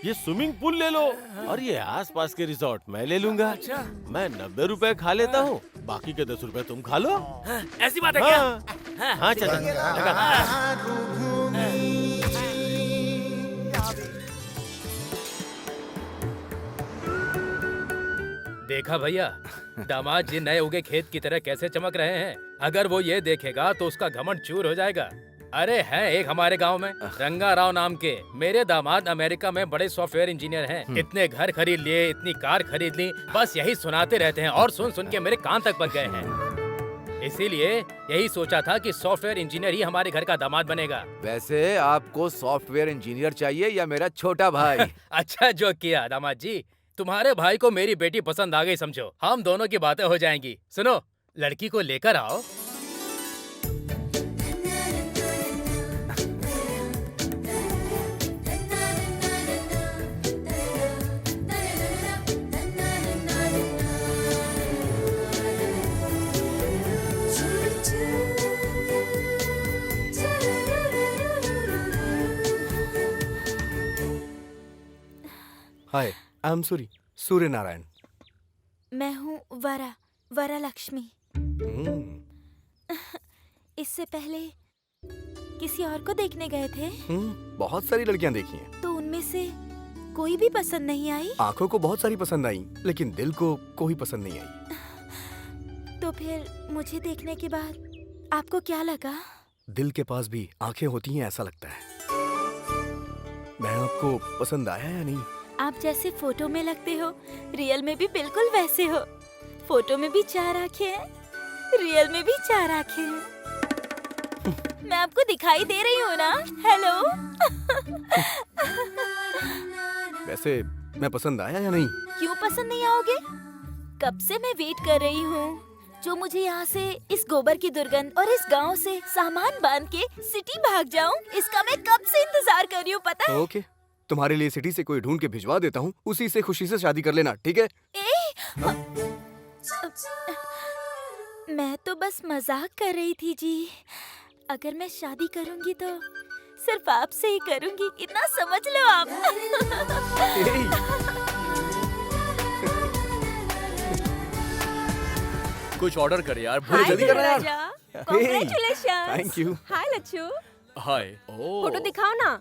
Speaker 11: ये स्विमिंग पूल ले लो, और ये आसपास के रिजॉर्ट मैं ले लूंगा।
Speaker 7: अच्छा।
Speaker 11: मैं 90 रुपए खा लेता हूँ, बाकी के 10 रुपए तुम खा लो।
Speaker 7: ऐसी बात है क्या?
Speaker 11: हाँ चाचा जी,
Speaker 14: देखा भैया, दामाद जी नए उगे खेत की तरह कैसे चमक रहे हैं। अगर वो ये देखेगा तो उसका घमंड चूर हो जाएगा। अरे हैं एक हमारे गांव में रंगा राव नाम के, मेरे दामाद अमेरिका में बड़े सॉफ्टवेयर इंजीनियर हैं। इतने घर खरीद लिए, इतनी कार खरीद ली, बस यही सुनाते रहते हैं और सुन सुन के मेरे कान तक पक गए हैं। इसीलिए यही सोचा था कि सॉफ्टवेयर इंजीनियर ही हमारे घर का दामाद बनेगा।
Speaker 1: वैसे आपको सॉफ्टवेयर इंजीनियर चाहिए या मेरा छोटा भाई?
Speaker 14: अच्छा जोक किया दामाद जी। तुम्हारे भाई को मेरी बेटी पसंद आ गई समझो, हम दोनों की बातें हो जाएंगी। सुनो, लड़की को लेकर आओ।
Speaker 8: हाय, आई एम सूर्य नारायण।
Speaker 16: मैं हूँ वरा लक्ष्मी। इससे पहले किसी और को देखने गए थे?
Speaker 8: बहुत सारी लड़कियां देखी हैं।
Speaker 16: तो उनमें से कोई भी पसंद नहीं आई?
Speaker 8: आंखों को बहुत सारी पसंद आई, लेकिन दिल को कोई पसंद नहीं आई।
Speaker 16: तो फिर मुझे देखने के बाद आपको क्या लगा?
Speaker 8: दिल के पास भी आंखें होती हैं ऐसा लगता है। मैं आपको पसंद आया या नहीं?
Speaker 16: आप जैसे फोटो में लगते हो, रियल में भी बिल्कुल वैसे हो। फोटो में भी 4 आंखें हैं, रियल में भी 4 आंखें हैं। मैं आपको दिखाई दे रही हूँ ना? हेलो।
Speaker 8: वैसे मैं पसंद आया या नहीं?
Speaker 16: क्यों पसंद नहीं आओगे? कब से मैं वेट कर रही हूँ। जो मुझे यहाँ से इस गोबर की दुर्गंध और इस गांव से सामान बांध के सिटी भाग जाऊँ, इसका मैं कब से इंतजार कर रही हूँ, पता है?
Speaker 8: ओके, तुम्हारे लिए सिटी से कोई ढूंढ के भिजवा देता हूँ, उसी से खुशी से शादी कर लेना, ठीक है?
Speaker 16: मैं तो बस मजाक कर रही थी जी। अगर मैं शादी करूंगी तो सिर्फ आपसे ही करूंगी, इतना समझ लो आप।
Speaker 13: कुछ ऑर्डर कर यार,
Speaker 6: हाय
Speaker 13: जल्दी कर यार।
Speaker 6: Congratulations.
Speaker 8: Thank you.
Speaker 6: Hi Lachhu,
Speaker 13: hi.
Speaker 6: Photo दिखाओ ना।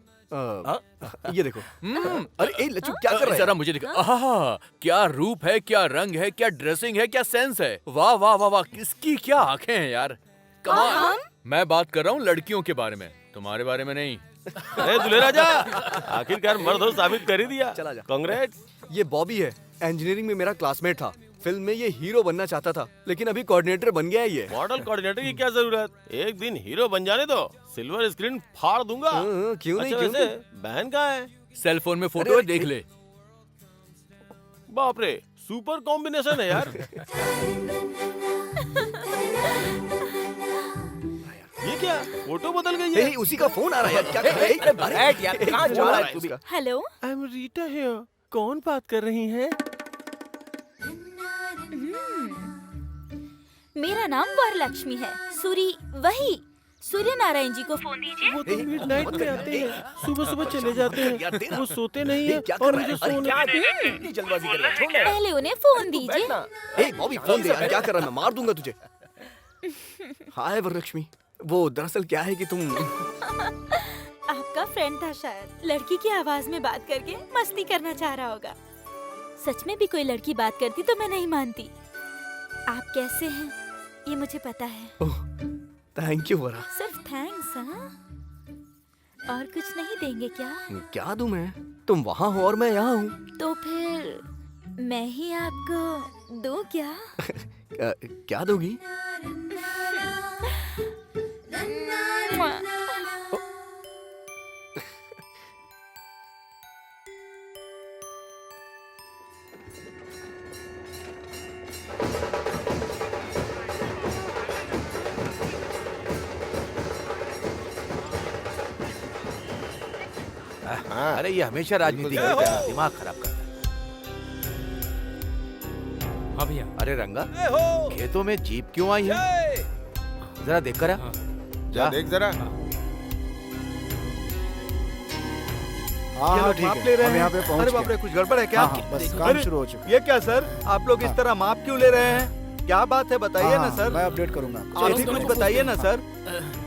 Speaker 8: ये देखो। अरे ए लच्छू क्या कर रहा है?
Speaker 13: जरा मुझे दिखा। आहा, क्या रूप है, क्या रंग है, क्या ड्रेसिंग है, क्या सेंस है। वाह वाह वाह वाह, किसकी क्या आंखें हैं यार। कमाल। मैं बात कर रहा हूँ लड़कियों के बारे में, तुम्हारे बारे में नहीं।
Speaker 11: दूल्हे राजा, आखिरकार मर्द हो साबित कर ही दिया।
Speaker 8: चला जा।
Speaker 11: कांग्रेस।
Speaker 8: ये बॉबी है, इंजीनियरिंग में मेरा क्लासमेट था। फिल्म में ये हीरो बनना चाहता था, लेकिन अभी कोऑर्डिनेटर बन गया है ये।
Speaker 11: मॉडल कोऑर्डिनेटर की क्या जरूरत? एक दिन हीरो बन जाने दो, सिल्वर स्क्रीन फाड़ दूंगा।
Speaker 8: क्यों नहीं,
Speaker 11: अच्छा,
Speaker 8: क्यों
Speaker 11: वैसे
Speaker 8: नहीं?
Speaker 11: बहन कहाँ है?
Speaker 13: सेल फोन में फोटो है, देख ले।
Speaker 11: बाप रे, सुपर कॉम्बिनेशन है यार। ये क्या, फोटो बदल गई है?
Speaker 8: उसी का फोन आ रहा है यार, क्या कर रहा है?
Speaker 11: अरे बैठ यार, कहाँ जा रहा है तू भी?
Speaker 16: Hello.
Speaker 11: I am Rita here. कौन बात कर रही है?
Speaker 16: मेरा नाम वरलक्ष्मी है। वही सूर्य नारायण जी को फोन दीजिए।
Speaker 11: वो तो मिडनाइट में आते हैं, सुबह सुबह चले जाते हैं। वो सोते नहीं है और मुझे सोने
Speaker 8: इतनी जल्दबाजी कर रहा है? छोड़ ना।
Speaker 16: पहले उन्हें फोन दीजिए।
Speaker 8: ए बॉबी फोन दे यार, क्या कर रहा है? मैं मार दूंगा तुझे। हाय वरलक्ष्मी, वो दरअसल क्या है कि तुम
Speaker 16: आपका फ्रेंड था शायद, लड़की की आवाज में बात करके मस्ती करना चाह रहा होगा। सच में भी कोई लड़की बात करती तो मैं नहीं मानती। आप कैसे हैं ये मुझे पता है।
Speaker 8: थैंक यू वरा।
Speaker 16: सिर्फ थैंक्स, हाँ? और कुछ नहीं देंगे क्या?
Speaker 8: क्या दूं मैं? तुम वहाँ हो और मैं यहाँ हूँ।
Speaker 16: तो फिर मैं ही आपको दूं क्या?
Speaker 8: क्या दोगी?
Speaker 1: अरे ये हमेशा राजनीति करता है, दिमाग खराब करता है।
Speaker 14: हाँ भैया।
Speaker 1: अरे रंगा, खेतों में जीप क्यों आई है? जरा देख कर आ।
Speaker 11: जा देख जरा।
Speaker 9: हाँ ठीक है, हम यहाँ पे पहुँच
Speaker 5: अरे बाप रे, कुछ गड़बड़ है क्या?
Speaker 9: बस काम शुरू हो चुका है।
Speaker 5: ये क्या सर, आप लोग इस तरह माप क्यों ले रहे हैं? क्या बात है, बताइए ना सर।
Speaker 9: मैं अपडेट करूंगा।
Speaker 5: आप भी कुछ बताइए ना सर।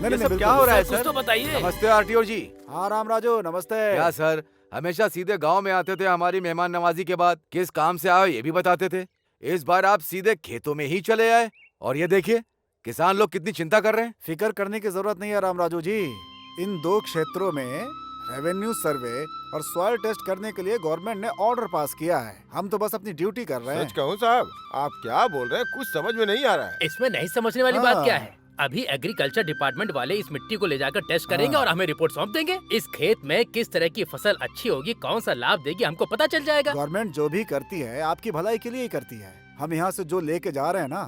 Speaker 9: नहीं,
Speaker 5: सब क्या हो रहा है सर?
Speaker 7: तो बताइए।
Speaker 1: नमस्ते आरटीओ जी।
Speaker 9: हाँ राम राजू, नमस्ते।
Speaker 1: क्या सर, हमेशा सीधे गांव में आते थे हमारी मेहमान नवाजी के बाद, किस काम से आए ये भी बताते थे। इस बार आप सीधे खेतों में ही चले आए, और ये देखिए किसान लोग कितनी चिंता कर रहे हैं।
Speaker 9: फिक्र करने की जरूरत नहीं है राम राजू जी। इन 2 क्षेत्रों में रेवेन्यू सर्वे और सॉइल टेस्ट करने के लिए गवर्नमेंट ने ऑर्डर पास किया है। हम तो बस अपनी ड्यूटी कर रहे हैं।
Speaker 11: सच कहूँ साहब, आप क्या बोल रहे हैं? कुछ समझ में नहीं आ रहा है।
Speaker 14: इसमें नहीं समझने वाली बात क्या है? अभी एग्रीकल्चर डिपार्टमेंट वाले इस मिट्टी को ले जाकर टेस्ट करेंगे और हमें रिपोर्ट सौंप देंगे। इस खेत में किस तरह की फसल अच्छी होगी, कौन सा लाभ देगी, हमको पता चल जाएगा।
Speaker 9: गवर्नमेंट जो भी करती है आपकी भलाई के लिए ही करती है। हम यहाँ से जो लेके जा रहे हैं ना,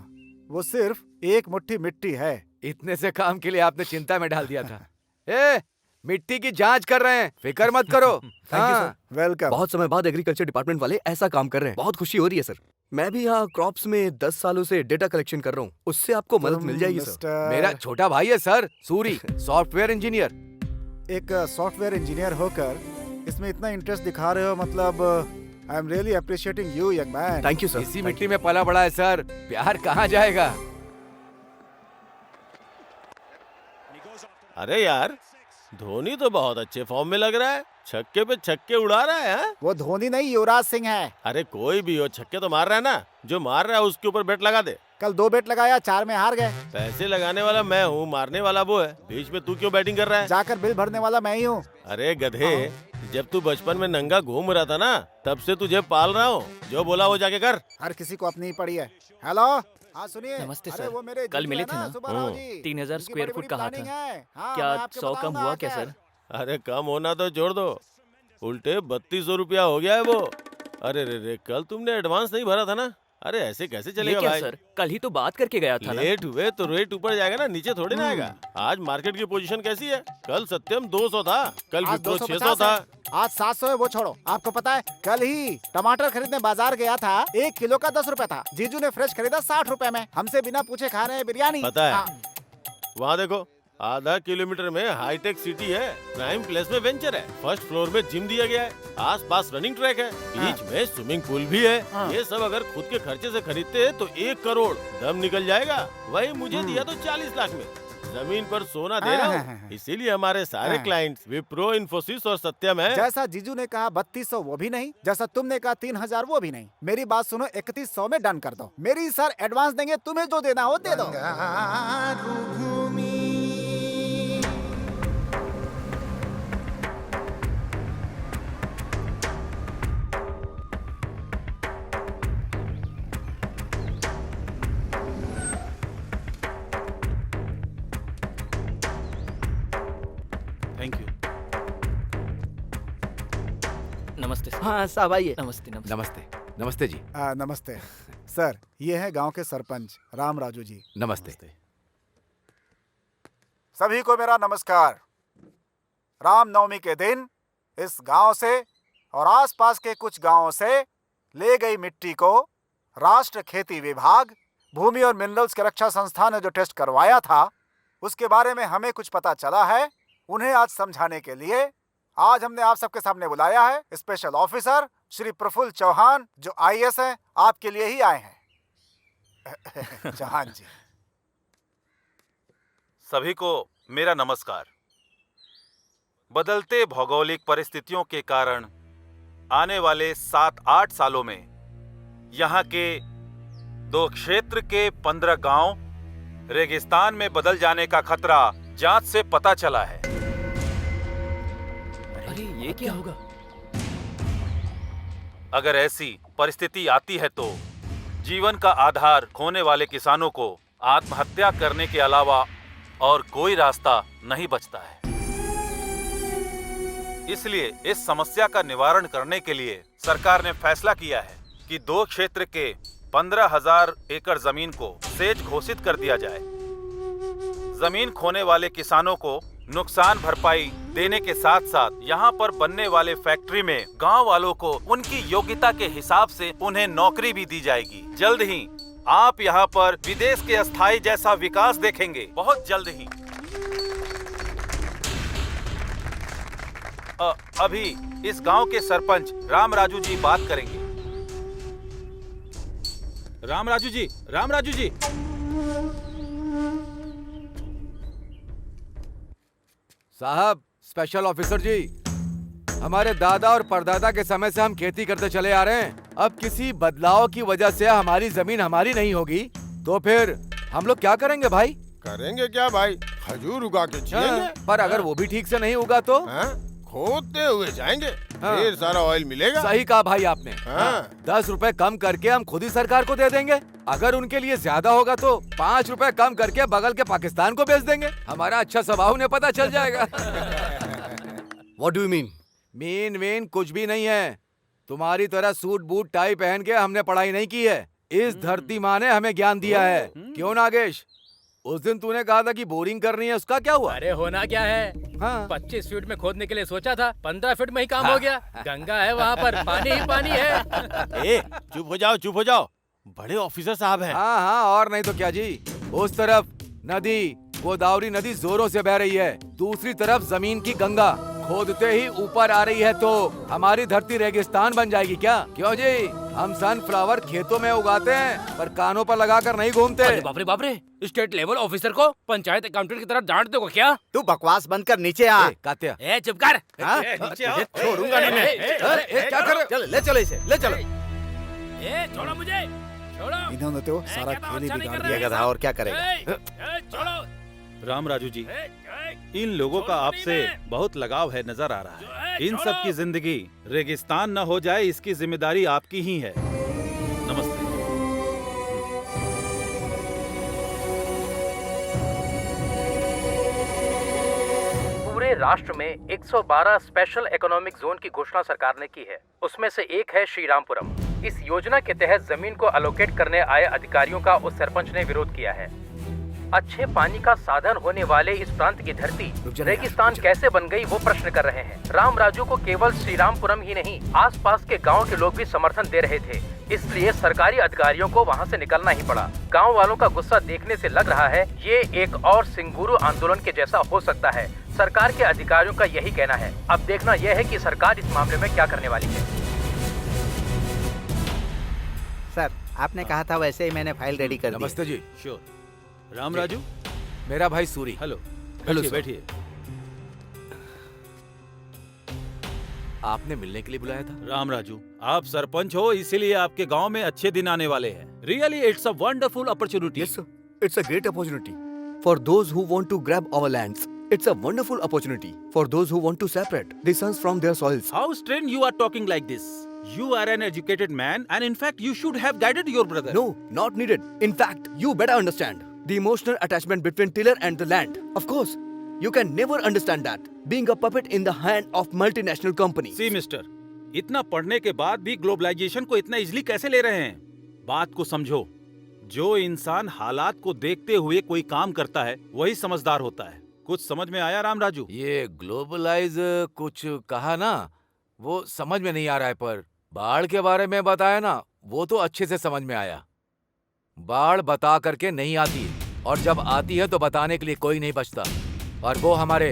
Speaker 9: वो सिर्फ 1 मुट्ठी मिट्टी है।
Speaker 1: इतने से काम के लिए आपने चिंता में डाल दिया था। ए, मिट्टी की जांच कर रहे हैं, फिक्र मत करो।
Speaker 8: Thank you sir, welcome. बहुत समय बाद एग्रीकल्चर डिपार्टमेंट वाले ऐसा काम कर रहे हैं, बहुत खुशी हो रही है सर। मैं भी यहाँ क्रॉप्स में 10 सालों से डेटा कलेक्शन कर रहा हूँ, उससे आपको मदद मिल जाएगी सर।
Speaker 1: मेरा छोटा भाई है सर, सूरी, सॉफ्टवेयर इंजीनियर।
Speaker 9: एक सॉफ्टवेयर इंजीनियर होकर इसमें इतना इंटरेस्ट दिखा रहे हो, मतलब I am really appreciating you young man.
Speaker 8: Thank you sir.
Speaker 1: इसी मिट्टी में पला बड़ा है सर, प्यार कहाँ जाएगा?
Speaker 11: अरे यार, धोनी तो बहुत अच्छे फॉर्म में लग रहा है। छक्के पे छक्के उड़ा रहा है हाँ?
Speaker 9: वो धोनी नहीं युवराज सिंह है।
Speaker 11: अरे कोई भी हो, छक्के तो मार रहा है ना। जो मार रहा है उसके ऊपर बेट लगा दे।
Speaker 9: कल 2 बेट लगाया, 4 में हार गए।
Speaker 11: पैसे लगाने वाला मैं हूँ, मारने वाला वो है। बीच में तू क्यों बैटिंग कर रहा है?
Speaker 9: जाकर बिल भरने वाला मैं ही हूँ।
Speaker 11: अरे गधे, जब तू बचपन में नंगा घूम रहा था ना, तब से तुझे पाल रहा हूँ। जो बोला वो जाके कर।
Speaker 9: हर किसी को अपनी ही पड़ी है। हेलो, हाँ सुनिए।
Speaker 17: नमस्ते
Speaker 9: अरे
Speaker 17: सर,
Speaker 9: वो मेरे
Speaker 17: कल
Speaker 9: जीजू
Speaker 17: मिले
Speaker 9: है
Speaker 17: थे ना?
Speaker 9: सुब्बाराव जी,
Speaker 17: 3000
Speaker 9: उनकी
Speaker 17: स्क्वायर
Speaker 9: बड़ी
Speaker 17: फुट
Speaker 9: बड़ी
Speaker 17: कहा
Speaker 9: प्लानिंग
Speaker 17: था।
Speaker 9: है। हाँ,
Speaker 17: क्या
Speaker 9: मैं आपको
Speaker 17: 100 कम
Speaker 9: बताऊंगा
Speaker 17: हुआ
Speaker 9: आकर।
Speaker 17: क्या सर?
Speaker 11: अरे कम होना तो जोड़ दो, उल्टे 3200 रुपया हो गया है वो। अरे रे, कल तुमने एडवांस नहीं भरा था ना? अरे ऐसे कैसे
Speaker 17: ये
Speaker 11: चलेगा
Speaker 17: क्या
Speaker 11: भाई?
Speaker 17: सर, कल ही तो बात करके गया था ना।
Speaker 11: लेट हुए तो रेट ऊपर जाएगा ना, नीचे थोड़ी ना आएगा। आज मार्केट की पोजीशन कैसी है? कल सत्यम 200 था, कल
Speaker 9: आज
Speaker 11: विप्रो
Speaker 9: 250
Speaker 11: 600 था।
Speaker 9: आज 700 है। वो छोड़ो, आपको पता है कल ही टमाटर खरीदने बाजार गया था, 1 किलो का 10 रुपए था। जीजू ने फ्रेश खरीदा 60 रुपए में। हमसे बिना पूछे खा रहे हैं बिरयानी।
Speaker 11: पता है।
Speaker 9: हाँ।
Speaker 11: वहाँ देखो, आधा किलोमीटर में हाईटेक सिटी है, प्राइम प्लेस में वेंचर है, फर्स्ट फ्लोर में जिम दिया गया है, आसपास रनिंग ट्रैक है, बीच में स्विमिंग पूल भी है। ये सब अगर खुद के खर्चे से खरीदते तो 1 करोड़ दम निकल जाएगा। वही मुझे दिया तो 40 लाख में। जमीन पर सोना दे रहा हूँ, इसीलिए हमारे सारे क्लाइंट्स विप्रो, इन्फोसिस और सत्यम है।
Speaker 9: जैसा जीजू ने कहा 3200 वो भी नहीं, जैसा तुमने कहा 3000 वो भी नहीं। मेरी बात सुनो, 3100 में डन कर दो। मेरी सर एडवांस देंगे, तुम्हें जो देना हो दे दो।
Speaker 10: Thank you.
Speaker 17: नमस्ते सर।
Speaker 13: हाँ साहब आइए।
Speaker 17: नमस्ते नमस्ते।
Speaker 1: नमस्ते। नमस्ते जी।
Speaker 9: नमस्ते सर, ये है गांव के सरपंच राम राजू जी।
Speaker 1: नमस्ते।
Speaker 9: सभी को मेरा नमस्कार। रामनवमी के दिन इस गांव से और आसपास के कुछ गांवों से ले गई मिट्टी को राष्ट्र खेती विभाग, भूमि और मिनरल्स की रक्षा संस्थान ने जो टेस्ट करवाया था, उसके बारे में हमें कुछ पता चला है। उन्हें आज समझाने के लिए आज हमने आप सबके सामने बुलाया है। स्पेशल ऑफिसर श्री प्रफुल्ल चौहान, जो IAS हैं, आपके लिए ही आए हैं। चौहान जी।
Speaker 10: सभी को मेरा नमस्कार। बदलते भौगोलिक परिस्थितियों के कारण आने वाले 7-8 सालों में यहाँ के 2 क्षेत्र के 15 गांव रेगिस्तान में बदल जाने का खतरा जांच से पता चला है।
Speaker 17: अरे ये क्या होगा?
Speaker 10: अगर ऐसी परिस्थिति आती है तो जीवन का आधार खोने वाले किसानों को आत्महत्या करने के अलावा और कोई रास्ता नहीं बचता है। इसलिए इस समस्या का निवारण करने के लिए सरकार ने फैसला किया है कि 2 क्षेत्र के 15,000 एकड़ जमीन को सेज घोषित कर दिया जाए। जमीन खोने वाले किसानों को नुकसान भरपाई देने के साथ साथ यहाँ पर बनने वाले फैक्ट्री में गांव वालों को उनकी योग्यता के हिसाब से उन्हें नौकरी भी दी जाएगी। जल्द ही आप यहाँ पर विदेश के अस्थायी जैसा विकास देखेंगे, बहुत जल्द ही। अभी इस गांव के सरपंच राम राजू जी बात करेंगे। राम राजू जी, राम राजू जी।
Speaker 1: साहब, स्पेशल ऑफिसर जी, हमारे दादा और परदादा के समय से हम खेती करते चले आ रहे हैं। अब किसी बदलाव की वजह से हमारी जमीन हमारी नहीं होगी तो फिर हम लोग क्या करेंगे भाई?
Speaker 11: करेंगे क्या भाई? खजूर उगा के जिएंगे।
Speaker 1: पर अगर वो भी ठीक से नहीं उगा तो
Speaker 11: खोदते हुए जाएंगे, ढेर सारा ऑयल मिलेगा।
Speaker 1: सही कहा भाई आपने। 10 रुपए कम करके हम खुद ही सरकार को दे देंगे। अगर उनके लिए ज्यादा होगा तो 5 रुपए कम करके बगल के पाकिस्तान को बेच देंगे। हमारा अच्छा स्वभाव उन्हें पता चल जाएगा।
Speaker 13: What do you mean?
Speaker 1: Mean कुछ भी नहीं है। तुम्हारी तरह सूट बूट टाई पहन के हमने पढ़ाई नहीं की है। इस धरती माँ ने हमें ज्ञान दिया है। क्यों नागेश? उस दिन तूने कहा था कि बोरिंग करनी है, उसका क्या हुआ?
Speaker 14: अरे होना क्या है, 25 फीट में खोदने के लिए सोचा था, 15 फीट में ही काम हो गया। गंगा है वहाँ पर, पानी ही पानी है।
Speaker 11: ए, चुप हो जाओ, चुप हो जाओ। बड़े ऑफिसर साहब हैं।
Speaker 1: हाँ और नहीं तो क्या जी। उस तरफ नदी, गोदावरी नदी जोरों से बह रही है, दूसरी तरफ जमीन की गंगा खोदते ही ऊपर आ रही है तो हमारी धरती रेगिस्तान बन जाएगी क्या? क्यों जी? हम सनफ्लावर खेतों में उगाते हैं पर कानों पर लगाकर नहीं घूमते।
Speaker 7: बाप रे, स्टेट लेवल ऑफिसर को पंचायत अकाउंटेंट की तरह डांट दोगे क्या?
Speaker 5: तू बकवास बंद कर, नीचे आ।
Speaker 1: कात्या,
Speaker 7: ए चुप कर।
Speaker 5: छोड़ूंगा नहीं मैं।
Speaker 1: क्या कर?
Speaker 5: चल ले चलो इसे, ले चलो।
Speaker 7: ए छोड़ो मुझे, छोड़ो।
Speaker 9: इन्होंने तो सारा खेल ही बिगाड़ दिया गधा, और क्या करेगा?
Speaker 7: छोड़ो।
Speaker 10: राम राजू जी, इन लोगों का आपसे बहुत लगाव है, नजर आ रहा है। इन सब की जिंदगी रेगिस्तान न हो जाए, इसकी जिम्मेदारी आपकी ही है। नमस्ते।
Speaker 14: पूरे राष्ट्र में 112 स्पेशल इकोनॉमिक जोन की घोषणा सरकार ने की है। उसमें से एक है श्रीरामपुरम। इस योजना के तहत जमीन को अलोकेट करने आए अधिकारियों का उस सरपंच ने विरोध किया है। अच्छे पानी का साधन होने वाले इस प्रांत की धरती रेगिस्तान कैसे बन गई, वो प्रश्न कर रहे हैं। राम राजू को केवल श्रीरामपुरम ही नहीं, आसपास के गांव के लोग भी समर्थन दे रहे थे। इसलिए सरकारी अधिकारियों को वहां से निकलना ही पड़ा। गांव वालों का गुस्सा देखने से लग रहा है ये एक और सिंगुरु आंदोलन के जैसा हो सकता है। सरकार के अधिकारियों का यही कहना है। अब देखना यह है कि सरकार इस मामले में क्या करने वाली है।
Speaker 5: सर, आपने कहा था वैसे ही मैंने फाइल रेडी कर दी।
Speaker 1: नमस्ते जी।
Speaker 10: श्योर। राम राजू,
Speaker 1: मेरा भाई सूरी।
Speaker 10: हेलो।
Speaker 1: हेलो
Speaker 10: बैठिए,
Speaker 1: सर।
Speaker 10: बैठिए।
Speaker 1: आपने मिलने के लिए बुलाया था?
Speaker 10: राम राजू, आप सरपंच हो, इसीलिए आपके गांव में अच्छे दिन आने वाले हैं। Really it's a wonderful opportunity.
Speaker 8: Yes, sir. It's a great opportunity for those who want to grab our lands. It's a wonderful opportunity for those who want to separate the sons from their soils.
Speaker 10: How strange you are talking like this. You are an educated man, and in fact, you should have guided your brother.
Speaker 8: No, not needed. In fact, you better understand the emotional attachment between tiller and the land. Of course, you can never understand that being a puppet in the hand of multinational companies.
Speaker 10: See, mister, इतना पढ़ने के बाद भी globalisation को इतना easily कैसे ले रहे हैं? बात को समझो। जो इंसान हालात को देखते हुए कोई काम करता है, वही समझदार होता है। कुछ समझ में आया राम राजू?
Speaker 1: ये ग्लोबलाइज कुछ कहा ना, वो समझ में नहीं आ रहा है, पर बाढ़ के बारे में बताया ना, वो तो अच्छे से समझ में आया। बाढ़ बता करके नहीं आती, और जब आती है तो बताने के लिए कोई नहीं बचता, और वो हमारे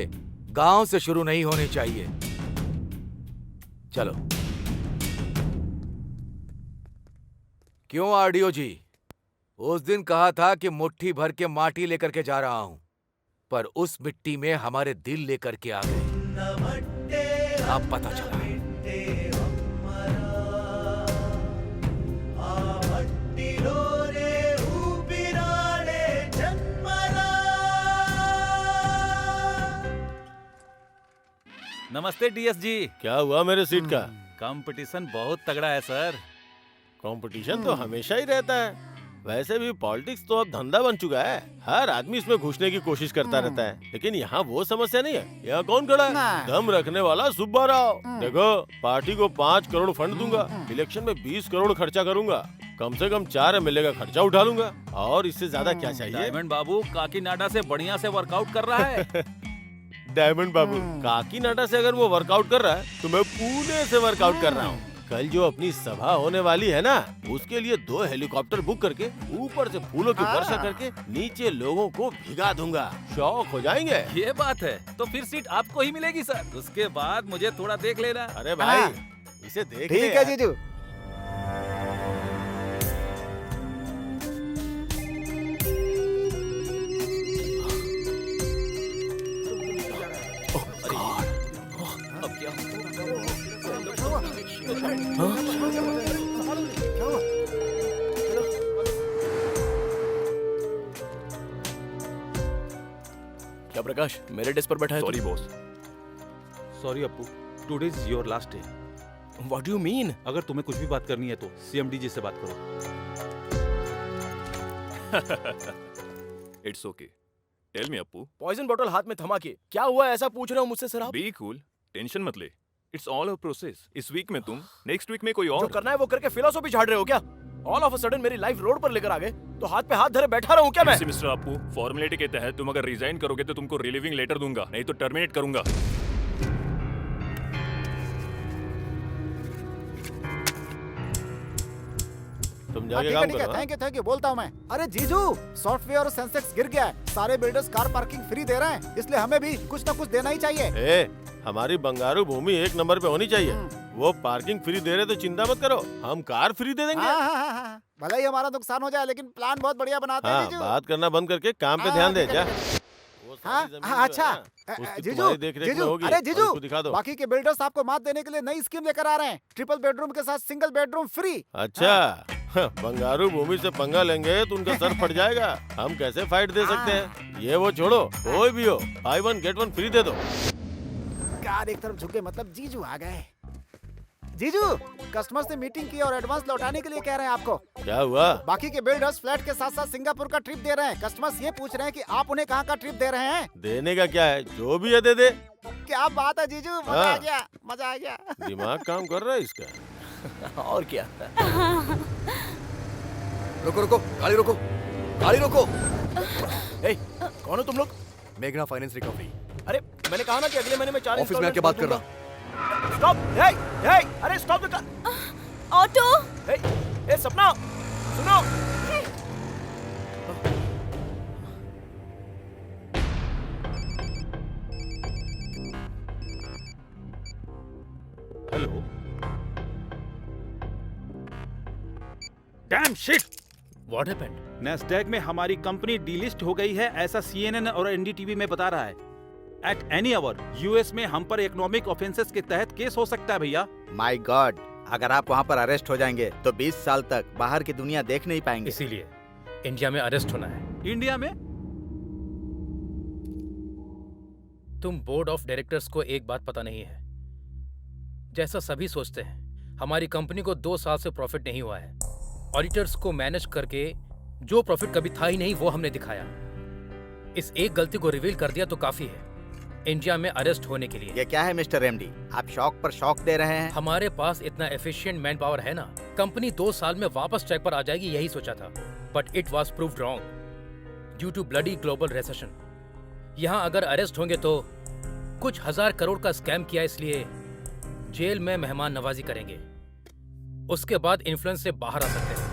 Speaker 1: गांव से शुरू नहीं होनी चाहिए। चलो। क्यों आरडीओ जी, उस दिन कहा था कि मुट्ठी भर के माटी लेकर के जा रहा हूं, पर उस मिट्टी में हमारे दिल लेकर के आ गए। अब पता चला।
Speaker 10: नमस्ते डीएस जी।
Speaker 11: क्या हुआ मेरे सीट का?
Speaker 10: कंपटीशन बहुत तगड़ा है सर।
Speaker 11: कंपटीशन तो हमेशा ही रहता है। वैसे भी पॉलिटिक्स तो अब धंधा बन चुका है। हर आदमी इसमें घुसने की कोशिश करता रहता है। लेकिन यहाँ वो समस्या नहीं है। यहाँ कौन खड़ा है? दम रखने वाला सुब्बा राव। देखो, पार्टी को 5 करोड़ फंड दूंगा, इलेक्शन में 20 करोड़ खर्चा करूंगा, कम से कम 4 एमएलए का खर्चा उठा लूंगा, और इससे ज्यादा क्या चाहिए?
Speaker 10: डायमंड बाबू काकीनाडा से बढ़िया से वर्कआउट कर रहा है।
Speaker 11: डायमंड बाबू काकीनाडा से अगर वो वर्कआउट कर रहा है तो मैं पुणे से वर्कआउट कर रहा हूँ। कल जो अपनी सभा होने वाली है ना, उसके लिए 2 हेलीकॉप्टर बुक करके ऊपर से फूलों की वर्षा करके नीचे लोगों को भिगा दूंगा। शौक हो जाएंगे।
Speaker 10: ये बात है, तो फिर सीट आपको ही मिलेगी सर। उसके बाद मुझे थोड़ा देख लेना।
Speaker 11: अरे भाई, इसे देख।
Speaker 5: ठीक है जीजू।
Speaker 13: अब क्या?
Speaker 8: क्या प्रकाश मेरे डेस्क पर बैठा है?
Speaker 10: Sorry boss. Sorry Appu, today is your last day.
Speaker 8: What do you mean?
Speaker 10: अगर तुम्हें कुछ भी बात करनी है तो सीएमडी जी से बात करो।
Speaker 17: It's okay. Tell me Appu.
Speaker 8: Poison बोतल हाथ में थमा के क्या हुआ ऐसा पूछ रहे हो मुझसे सर आप?
Speaker 17: बी कूल, टेंशन मत ले। It's all a process. इस वीक में तुम, नेक्स्ट वीक में कोई और।
Speaker 8: जो करना है वो करके फिलोसॉफी झाड़ रहे हो क्या? ऑल ऑफ अ सडन मेरी लाइफ रोड पर लेकर आ गए तो हाथ पे हाथ धरे बैठा रहूं क्या मैं?
Speaker 17: मिस्टर अप्पू, फॉर्मेलिटी के तहत तुम अगर रिजाइन करोगे तो तुमको रिलीविंग लेटर दूंगा, नहीं तो टर्मिनेट करूंगा।
Speaker 11: तुम जाके काम करो।
Speaker 9: थैंक यू बोलता हूँ मैं। अरे जीजू, सॉफ्टवेयर और सेंसेक्स गिर गया है। सारे बिल्डर्स कार पार्किंग फ्री दे रहे हैं, इसलिए हमें भी कुछ ना कुछ देना ही चाहिए।
Speaker 11: हमारी बंगारू भूमि एक नंबर पे होनी चाहिए। वो पार्किंग फ्री दे रहे तो चिंता मत करो, हम कार फ्री दे देंगे।
Speaker 9: हाँ। भले ही हमारा नुकसान हो जाए लेकिन प्लान बहुत बढ़िया बनाते हैं
Speaker 11: हाँ,
Speaker 9: जीजू।
Speaker 11: बात करना बंद करके काम पे ध्यान दे जा।
Speaker 9: हाँ, अच्छा जीजू, अरे जीजू,
Speaker 11: दिखा दो।
Speaker 9: बाकी के बिल्डर्स आपको मात देने के लिए नई स्कीम लेकर आ रहे हैं। ट्रिपल बेडरूम के साथ सिंगल बेडरूम फ्री।
Speaker 11: अच्छा, बंगारू भूमि से पंगा लेंगे तो उनका सर फट जाएगा। हम कैसे फाइट दे सकते हैं? ये वो छोड़ो, कोई भी हो, बाय 1 गेट 1 फ्री दे दो।
Speaker 9: कार एक तरफ झुके मतलब जीजू आ गए। जीजू, कस्टमर से मीटिंग की और एडवांस लौटाने के लिए कह रहे हैं आपको।
Speaker 11: क्या हुआ?
Speaker 9: बाकी के बिल्डर्स फ्लैट के साथ साथ सिंगापुर का ट्रिप दे रहे हैं। कस्टमर्स ये पूछ रहे हैं कि आप उन्हें कहाँ का ट्रिप दे रहे हैं?
Speaker 11: देने का क्या है, जो भी है दे दे।
Speaker 9: क्या बात है जीजू, मजा आ गया, मजा आ गया।
Speaker 11: दिमाग काम कर रहा है इसका।
Speaker 8: और क्या?
Speaker 1: रुको रुको, गाड़ी रोको, गाड़ी रोको।
Speaker 8: ए, कौन हो तुम लोग?
Speaker 1: मेघना फाइनेंस रिकवरी।
Speaker 8: अरे मैंने कहा ना कि अगले महीने में 4
Speaker 1: ऑफिस में आके बात कर रहा।
Speaker 8: स्टॉप! अरे स्टॉप द कार!
Speaker 16: ऑटो!
Speaker 8: ए सपना, सुनो!
Speaker 4: Hello. Dam shit!
Speaker 14: What happened?
Speaker 4: Nasdaq में हमारी कंपनी डीलिस्ट हो गई है, ऐसा CNN और NDTV में बता रहा है। एट एनी आवर यूएस में हम पर इकोनॉमिक ऑफेंसेस के तहत केस हो सकता है भैया।
Speaker 5: माय गॉड, अगर आप वहाँ पर अरेस्ट हो जाएंगे तो 20 साल तक बाहर की दुनिया देख नहीं पाएंगे।
Speaker 14: इसीलिए इंडिया में अरेस्ट होना है।
Speaker 4: इंडिया में?
Speaker 14: तुम बोर्ड ऑफ डायरेक्टर्स को एक बात पता नहीं है। जैसा सभी सोचते हैं, हमारी कंपनी को 2 साल से प्रॉफिट नहीं हुआ है। ऑडिटर्स को मैनेज करके जो प्रॉफिट कभी था ही नहीं वो हमने दिखाया। इस एक गलती को रिवील कर दिया तो काफी है इंडिया में अरेस्ट होने के लिए।
Speaker 5: ये क्या है मिस्टर एमडी, आप शौक पर शौक दे रहे हैं?
Speaker 14: हमारे पास इतना एफिशिएंट मैन पावर है ना, कंपनी 2 साल में वापस ट्रैक पर आ जाएगी, यही सोचा था। But it was proved wrong due to bloody global recession. यहाँ अगर अरेस्ट होंगे तो कुछ 1000 करोड़ का स्कैम किया, इसलिए जेल में मेहमान नवाजी करेंगे। उसके बाद इन्फ्लुएंस से बाहर आ सकते हैं।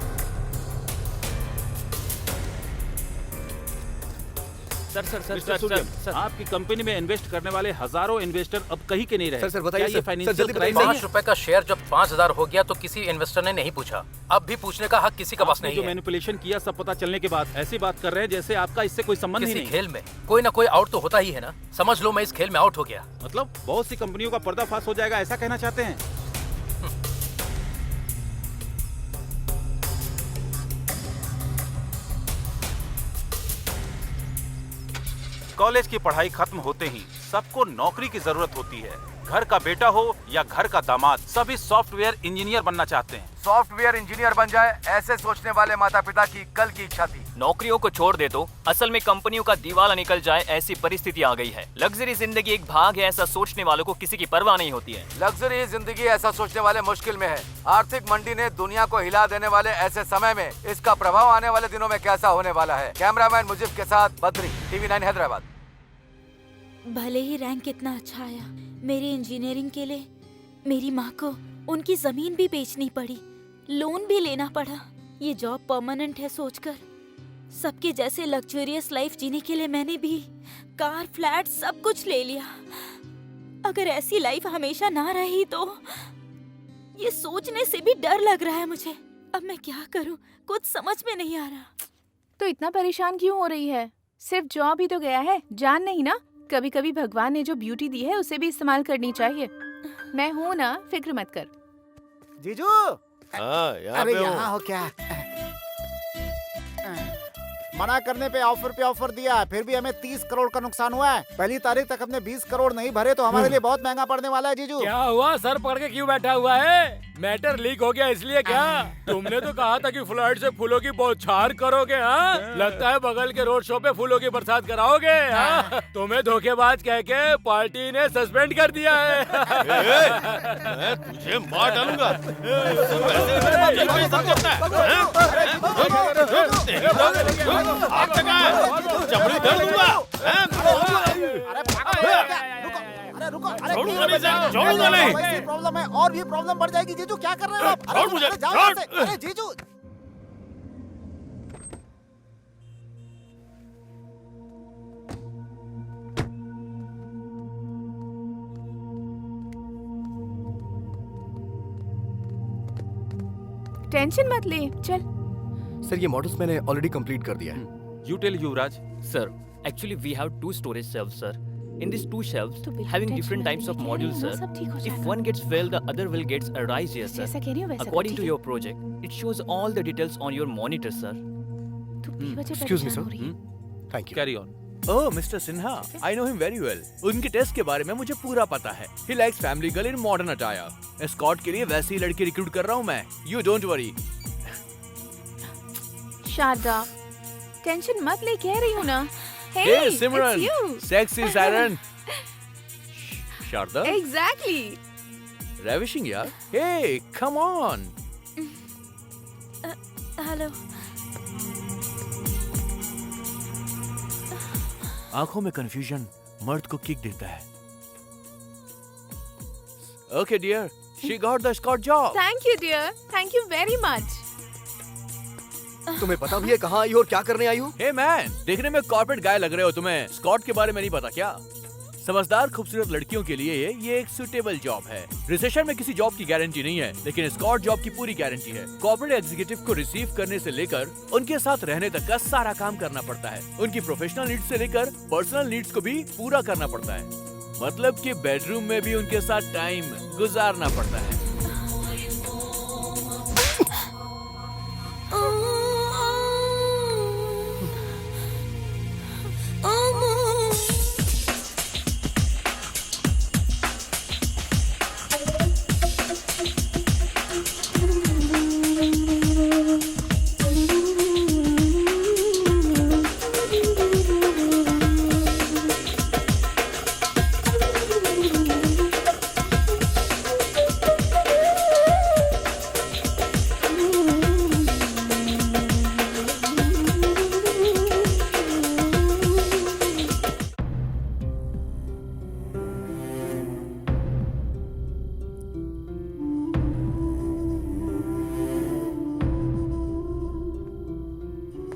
Speaker 4: सर, आपकी कंपनी में इन्वेस्ट करने वाले हजारों इन्वेस्टर अब कहीं के नहीं रहे।
Speaker 1: सर बताइए,
Speaker 4: क्या ये फाइनेंशियल क्राइम नहीं है?
Speaker 14: 5 रुपए का शेयर जब 5000 हो गया तो किसी इन्वेस्टर ने नहीं पूछा। अब भी पूछने का हक किसी का पास नहीं
Speaker 4: जो
Speaker 14: है।
Speaker 4: मैनिपुलेशन किया सब पता चलने के बाद ऐसी बात कर रहे हैं जैसे आपका इससे कोई संबंध ही
Speaker 14: किसी
Speaker 4: नहीं।
Speaker 14: खेल में कोई ना कोई आउट तो होता ही है ना। समझ लो मैं इस खेल में आउट हो गया।
Speaker 4: मतलब बहुत सी कंपनियों का पर्दाफाश हो जाएगा, ऐसा कहना चाहते हैं? कॉलेज की पढ़ाई खत्म होते ही सबको नौकरी की जरूरत होती है। घर का बेटा हो या घर का दामाद, सभी सॉफ्टवेयर इंजीनियर बनना चाहते हैं।
Speaker 1: सॉफ्टवेयर इंजीनियर बन जाए, ऐसे सोचने वाले माता पिता की कल की इच्छा थी।
Speaker 18: नौकरियों को छोड़ दे तो असल में कंपनियों का दिवाला निकल जाए, ऐसी परिस्थिति आ गई है। लग्जरी जिंदगी एक भाग है, ऐसा सोचने वालों को किसी की परवाह नहीं होती है।
Speaker 1: लग्जरी जिंदगी ऐसा सोचने वाले मुश्किल में है। आर्थिक मंडी ने दुनिया को हिला देने वाले ऐसे समय में इसका प्रभाव आने वाले दिनों में कैसा होने वाला है। कैमरामैन मुजीब के साथ बद्री, TV9 हैदराबाद।
Speaker 16: भले ही रैंक कितना अच्छा आया, मेरी इंजीनियरिंग के लिए मेरी माँ को उनकी जमीन भी बेचनी पड़ी, लोन भी लेना पड़ा। ये जॉब परमानेंट है सोचकर सबके जैसे लग्जरियस लाइफ जीने के लिए मैंने भी कार, फ्लैट सब कुछ ले लिया। अगर ऐसी लाइफ हमेशा ना रही तो ये सोचने से भी डर लग रहा है मुझे। अब मैं क्या करूं, कुछ समझ में नहीं आ रहा।
Speaker 3: तो इतना परेशान क्यों हो रही है? सिर्फ जॉब ही तो गया है, जान नहीं ना। कभी कभी भगवान ने जो ब्यूटी दी है उसे भी इस्तेमाल करनी चाहिए। मैं हूँ ना, फिक्र मत कर।
Speaker 9: जीजू,
Speaker 11: यहाँ
Speaker 9: अरे
Speaker 11: पे हूँ।
Speaker 9: यहाँ हो क्या? मना करने पे ऑफर दिया, फिर भी हमें 30 करोड़ का नुकसान हुआ है। पहली तारीख तक हमने 20 करोड़ नहीं भरे तो हमारे लिए बहुत महंगा पड़ने वाला है जीजू।
Speaker 14: क्या हुआ, सर पकड़ के क्यों बैठा हुआ है? मैटर लीक हो गया इसलिए क्या? तुमने तो कहा था कि फ्लाइट से फूलों की बौछार करोगे। हाँ, लगता है बगल के रोड शो पे फूलों की बरसात कराओगे। हाँ? तुम्हें धोखेबाज कह के पार्टी ने सस्पेंड कर दिया है।
Speaker 11: मैं तुझे मार डालूंगा। चमड़ी धर दूंगा।
Speaker 9: छोड़ूंगा नहीं। वैसी प्रॉब्लम है और भी प्रॉब्लम बढ़ जाएगी जीजू, क्या कर रहे हो आप?
Speaker 11: छोड़ मुझे,
Speaker 9: जाओ यहाँ से। अरे जीजू,
Speaker 3: टेंशन मत ले, चल।
Speaker 8: सर ये मॉडल्स मैंने ऑलरेडी कंप्लीट कर दिया है।
Speaker 4: You tell Yuvraj.
Speaker 18: Sir, actually we have 2 storage shelves, sir. In these 2 shelves, having different types of modules, sir. If one gets failed, the other will get arise here, sir. According to your project, it shows all the details on your monitor, sir.
Speaker 8: Excuse me, sir. Thank you.
Speaker 4: Carry on.
Speaker 13: Oh mister Sinha, I know him very well. उनके test के बारे में मुझे पूरा पता है। He likes family girl in modern attire. Escort के लिए वैसी ही लड़की रिक्रूट कर रहा हूँ मैं। You don't worry.
Speaker 3: Sharda, tension मत ले, कह रही हूँ ना।
Speaker 13: Hey Simran, sexy siren. Sharda?
Speaker 3: Exactly.
Speaker 13: Ravishing यार। Hey, come on.
Speaker 16: हेलो।
Speaker 13: आंखों में कंफ्यूजन मर्द को किक देता है। Okay dear, she got the escort job.
Speaker 3: Thank you dear, thank you very much.
Speaker 8: तुम्हें पता भी है कहाँ आई हो और क्या करने आई हो?
Speaker 13: Hey man, देखने में कॉर्पोरेट गाय लग रहे हो तुम्हें। स्कॉट के बारे में नहीं पता क्या? समझदार खूबसूरत लड़कियों के लिए ये एक सुटेबल जॉब है। रिसेशन में किसी जॉब की गारंटी नहीं है, लेकिन स्कॉट जॉब की पूरी गारंटी है। कॉर्पोरेट एग्जीक्यूटिव को रिसीव करने से लेकर उनके साथ रहने तक का सारा काम करना पड़ता है। उनकी प्रोफेशनल नीड्स से लेकर पर्सनल नीड्स को भी पूरा करना पड़ता है। मतलब कि बेडरूम में भी उनके साथ टाइम गुजारना पड़ता है।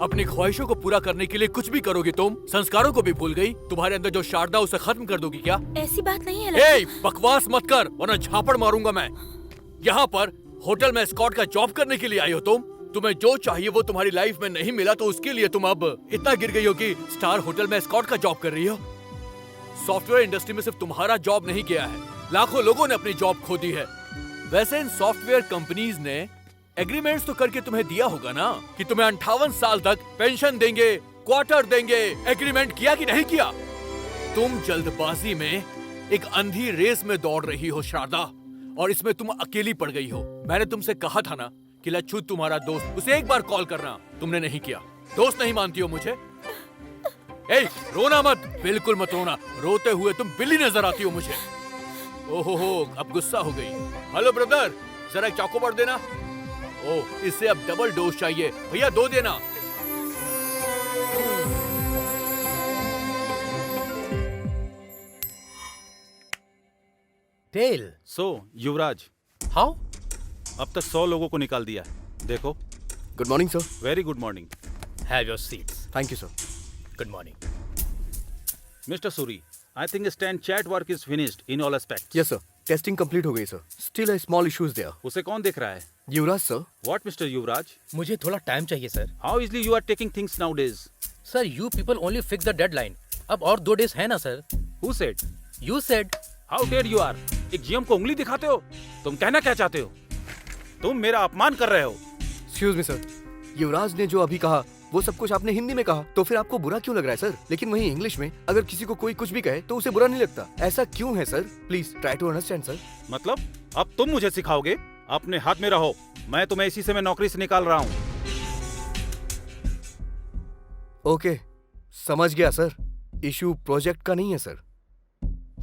Speaker 13: अपनी ख्वाहिशों को पूरा करने के लिए कुछ भी करोगी तुम। संस्कारों को भी भूल गई। तुम्हारे अंदर जो शारदा उसे खत्म कर दोगी क्या?
Speaker 16: ऐसी बात नहीं है।
Speaker 13: ए, बकवास मत कर वरना झापड़ मारूंगा मैं। यहाँ पर होटल में एस्कॉर्ट का जॉब करने के लिए आई हो तुम। तुम्हें जो चाहिए वो तुम्हारी लाइफ में नहीं मिला तो उसके लिए तुम अब इतना गिर गई हो कि स्टार होटल में एस्कॉर्ट का जॉब कर रही हो। सॉफ्टवेयर इंडस्ट्री में सिर्फ तुम्हारा जॉब नहीं गया है, लाखों लोगों ने अपनी जॉब खो दी है। वैसे इन सॉफ्टवेयर कंपनीज ने एग्रीमेंट्स तो करके तुम्हें दिया होगा ना कि तुम्हें 58 साल तक पेंशन देंगे, क्वार्टर देंगे। एग्रीमेंट किया कि नहीं किया? तुम जल्दबाजी में एक अंधी रेस में दौड़ रही हो शारदा, और इसमें तुम अकेली पड़ गई हो। मैंने तुमसे कहा था ना कि लच्छू तुम्हारा दोस्त, उसे एक बार कॉल करना। तुमने नहीं किया। दोस्त नहीं मानती हो मुझे? ए, रोना मत, बिल्कुल मत रोना। रोते हुए तुम बिल्ली नजर आती हो मुझे। ओहो, अब गुस्सा हो गई। हेलो ब्रदर, जरा एक चॉकोबार देना। ओह, इसे अब डबल डोज चाहिए। भैया 2 देना।
Speaker 4: टेल। So Yuvraj, how? अब तक 100 लोगों को निकाल दिया। देखो।
Speaker 8: Good morning sir.
Speaker 4: Very good morning.
Speaker 14: Have your seats.
Speaker 8: Thank you sir.
Speaker 14: Good morning.
Speaker 4: Mister Suri, I think stand chat work is finished in all aspects.
Speaker 8: Yes sir. Testing complete हो गई sir. Still a small issues there.
Speaker 4: उसे कौन देख रहा है?
Speaker 8: Yuvraj sir.
Speaker 4: What Mr. Yuvraj?
Speaker 14: मुझे थोड़ा time चाहिए sir.
Speaker 4: How easily you are taking things nowadays?
Speaker 14: Sir, you people only fix the deadline. अब और 2 days है ना sir?
Speaker 4: Who said?
Speaker 14: You said.
Speaker 4: How dare you are? एक जीएम को उंगली दिखाते हो? तुम कहना क्या चाहते हो? तुम मेरा अपमान कर रहे हो।
Speaker 8: एक्सक्यूज मी सर, युवराज ने जो अभी कहा वो सब कुछ आपने हिंदी में कहा, तो फिर आपको बुरा क्यों लग रहा है सर? लेकिन वहीं इंग्लिश में अगर किसी को कोई कुछ भी कहे तो उसे बुरा नहीं लगता। ऐसा क्यों है sir? Please try to understand sir.
Speaker 4: मतलब अब तुम मुझे सिखाओगे? अपने हाथ में रहो। मैं तुम्हें इसी से मैं नौकरी से निकाल रहा हूँ।
Speaker 8: ओके, समझ गया सर। इशू प्रोजेक्ट का नहीं है सर,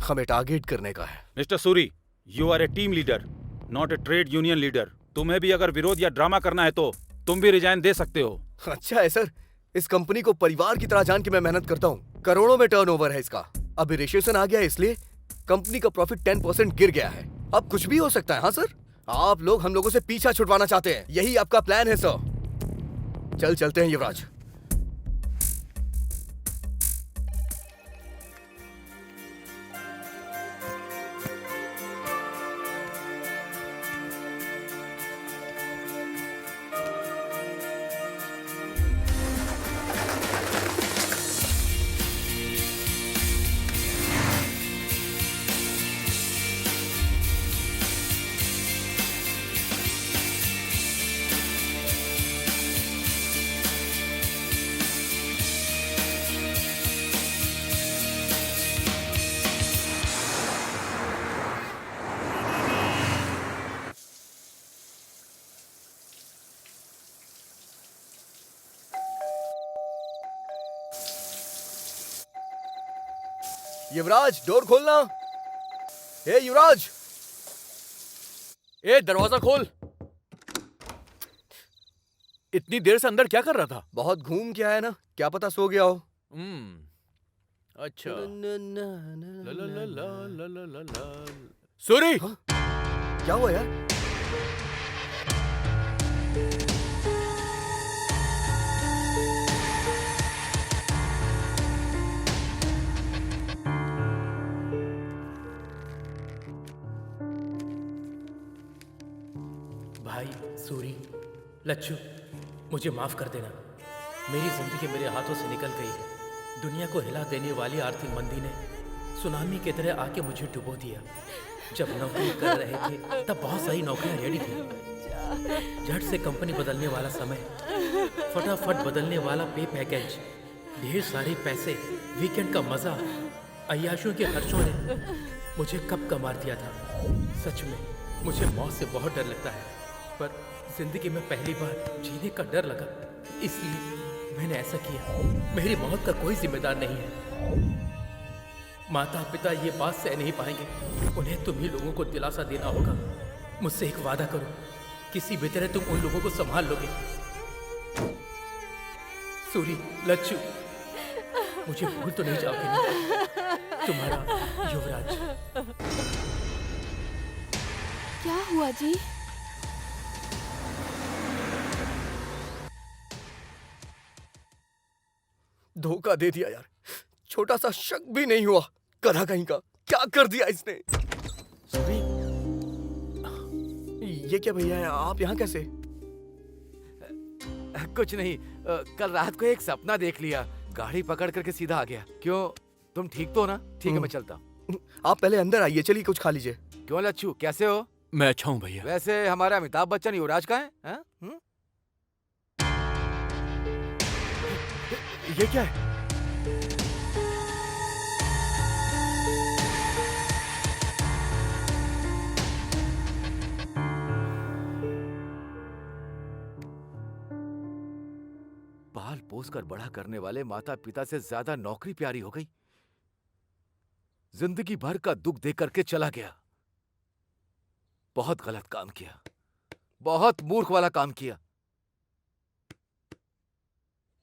Speaker 8: हमें टारगेट करने का है।
Speaker 4: Mister Suri, you are a team leader, not a trade union leader. तुम्हें भी अगर विरोध या ड्रामा करना है तो तुम भी रिजाइन दे सकते हो।
Speaker 8: अच्छा है सर, इस कंपनी को परिवार की तरह जान के मैं मेहनत करता हूँ। करोड़ों में टर्नओवर है इसका। अभी रिसेशन आ गया है इसलिए कंपनी का प्रॉफिट 10% गिर गया है। अब कुछ भी हो सकता है। हाँ सर, आप लोग हम लोगों से पीछा छुड़वाना चाहते हैं, यही आपका प्लान है सर। चलते हैं युवराज।
Speaker 13: युवराज, डोर खोलना। ए युवराज, ए दरवाजा खोल। इतनी देर से अंदर क्या कर रहा था?
Speaker 8: बहुत घूम के आया ना, क्या पता सो गया हो।
Speaker 13: अच्छा। सूरी,
Speaker 8: क्या हुआ यार?
Speaker 14: भाई, सूरी, लच्छू, मुझे माफ कर देना। मेरी जिंदगी मेरे हाथों से निकल गई है। दुनिया को हिला देने वाली आर्थिक मंदी ने सुनामी की तरह आके मुझे डुबो दिया। जब नौकरी कर रहे थे तब बहुत सारी नौकरियां रेडी थी। झट से कंपनी बदलने वाला समय, फटाफट बदलने वाला पे पैकेज, ढेर सारे पैसे, वीकेंड का मजा, अय्याशों के खर्चों ने मुझे कब का मार दिया था। सच में मुझे मौत से बहुत डर लगता है, पर जिंदगी में पहली बार जीने का डर लगा, इसलिए मैंने ऐसा किया। मेरी मौत का कोई जिम्मेदार नहीं है। माता पिता ये बात सह नहीं पाएंगे। उन्हें तुम ही लोगों को दिलासा देना होगा। मुझसे एक वादा करो, किसी भी तरह तुम उन लोगों को संभाल लोगे। सूरी, लच्छू, मुझे भूल तो नहीं जाओगे ना? तुम्हारा युवराज।
Speaker 6: क्या हुआ जी?
Speaker 8: धोखा दे दिया यार, छोटा सा शक भी नहीं हुआ। गधा कहीं का, क्या कर दिया इसने? सूरी, ये क्या भैया है, आप यहाँ कैसे?
Speaker 1: कुछ नहीं, कल रात को एक सपना देख लिया, गाड़ी पकड़ करके सीधा आ गया। क्यों, तुम ठीक तो हो ना? ठीक है, मैं चलता हूँ।
Speaker 8: आप पहले अंदर आइए, चलिए कुछ खा लीजिए।
Speaker 1: क्यों लच्छू, कैसे हो?
Speaker 13: मैं अच्छा हूँ भैया।
Speaker 1: वैसे हमारा अमिताभ बच्चन युवराज का है?
Speaker 8: ये क्या है?
Speaker 1: पाल पोस कर बड़ा करने वाले माता पिता से ज्यादा नौकरी प्यारी हो गई। जिंदगी भर का दुख दे करके चला गया। बहुत गलत काम किया, बहुत मूर्ख वाला काम किया।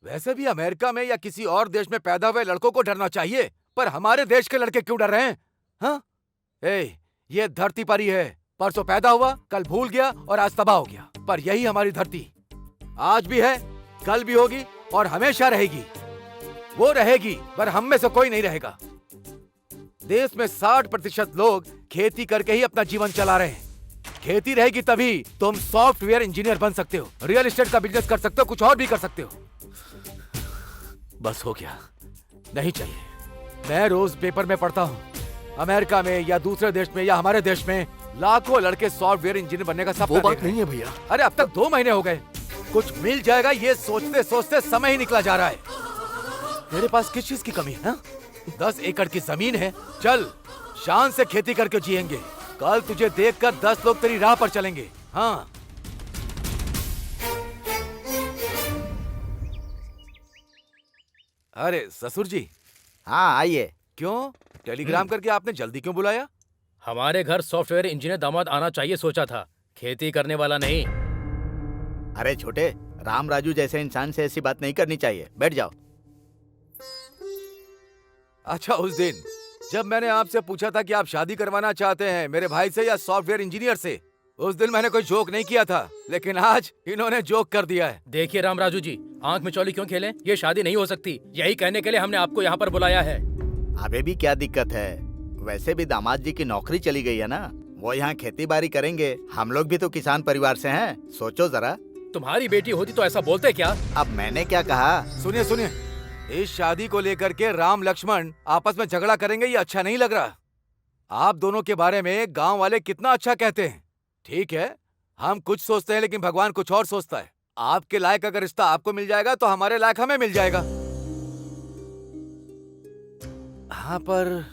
Speaker 1: वैसे भी अमेरिका में या किसी और देश में पैदा हुए लड़कों को डरना चाहिए, पर हमारे देश के लड़के क्यों डर रहे हैं? हाँ? ये धरती पर ही है। परसों पैदा हुआ, कल भूल गया और आज तबाह हो गया। पर यही हमारी धरती आज भी है, कल भी होगी और हमेशा रहेगी। वो रहेगी, पर हम में से कोई नहीं रहेगा। देश में 60% लोग खेती करके ही अपना जीवन चला रहे हैं। खेती रहेगी तभी तुम सॉफ्टवेयर इंजीनियर बन सकते हो, रियल एस्टेट का बिजनेस कर सकते हो, कुछ और भी कर सकते हो। बस हो गया, नहीं चाहिए। मैं रोज पेपर में पढ़ता हूँ, अमेरिका में या दूसरे देश में या हमारे देश में लाखों लड़के सॉफ्टवेयर इंजीनियर बनने का सपना
Speaker 8: वो बात नहीं है भैया।
Speaker 1: अरे अब तक 2 महीने हो गए, कुछ मिल जाएगा ये सोचते सोचते समय ही निकला जा रहा है। मेरे पास किस चीज की कमी है? 10 एकड़ की जमीन है, चल शान से खेती करके जिएंगे। कल तुझे देखकर 10 लोग तेरी राह पर चलेंगे। हाँ, अरे ससुर जी।
Speaker 5: हाँ आइए।
Speaker 1: क्यों, टेलीग्राम करके आपने जल्दी क्यों बुलाया?
Speaker 14: हमारे घर सॉफ्टवेयर इंजीनियर दामाद आना चाहिए सोचा था, खेती करने वाला नहीं।
Speaker 5: अरे छोटे, राम राजू जैसे इंसान से ऐसी बात नहीं करनी चाहिए। बैठ जाओ।
Speaker 1: अच्छा, उस दिन जब मैंने आपसे पूछा था कि आप शादी करवाना चाहते हैं मेरे भाई से या सॉफ्टवेयर इंजीनियर से, उस दिन मैंने कोई जोक नहीं किया था, लेकिन आज इन्होंने जोक कर दिया है।
Speaker 14: देखिए राम राजू जी, आंख में चौली क्यों खेलें? ये शादी नहीं हो सकती। यही कहने के लिए हमने आपको यहाँ पर बुलाया है।
Speaker 5: अबे भी क्या दिक्कत है? वैसे भी दामाद जी की नौकरी चली गई है ना, वो यहाँ खेती बाड़ी करेंगे। हम लोग भी तो किसान परिवार से हैं, सोचो जरा।
Speaker 14: तुम्हारी बेटी होती तो ऐसा बोलते क्या?
Speaker 5: अब मैंने क्या कहा?
Speaker 1: सुनिए सुनिए, इस शादी को लेकर के राम लक्ष्मण आपस में झगड़ा करेंगे, ये अच्छा नहीं लग रहा। आप दोनों के बारे में गांव वाले कितना अच्छा कहते हैं। ठीक है, हम कुछ सोचते हैं लेकिन भगवान कुछ और सोचता है। आपके लायक अगर रिश्ता आपको मिल जाएगा तो हमारे लायक हमें मिल जाएगा। हाँ, पर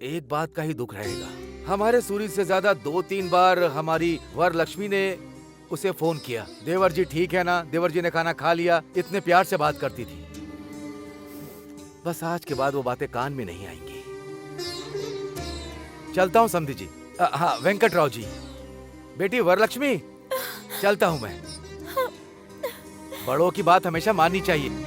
Speaker 1: एक बात का ही दुख रहेगा। हमारे सूरी से ज्यादा 2-3 बार हमारी वर लक्ष्मी ने उसे फोन किया, देवर जी ठीक है ना, देवर जी ने खाना खा लिया, इतने प्यार से बात करती थी। बस आज के बाद वो बातें कान में नहीं आएंगी। चलता हूँ समधी जी। हाँ वेंकटराव जी। बेटी वरलक्ष्मी, चलता हूँ मैं। बड़ों की बात हमेशा माननी चाहिए।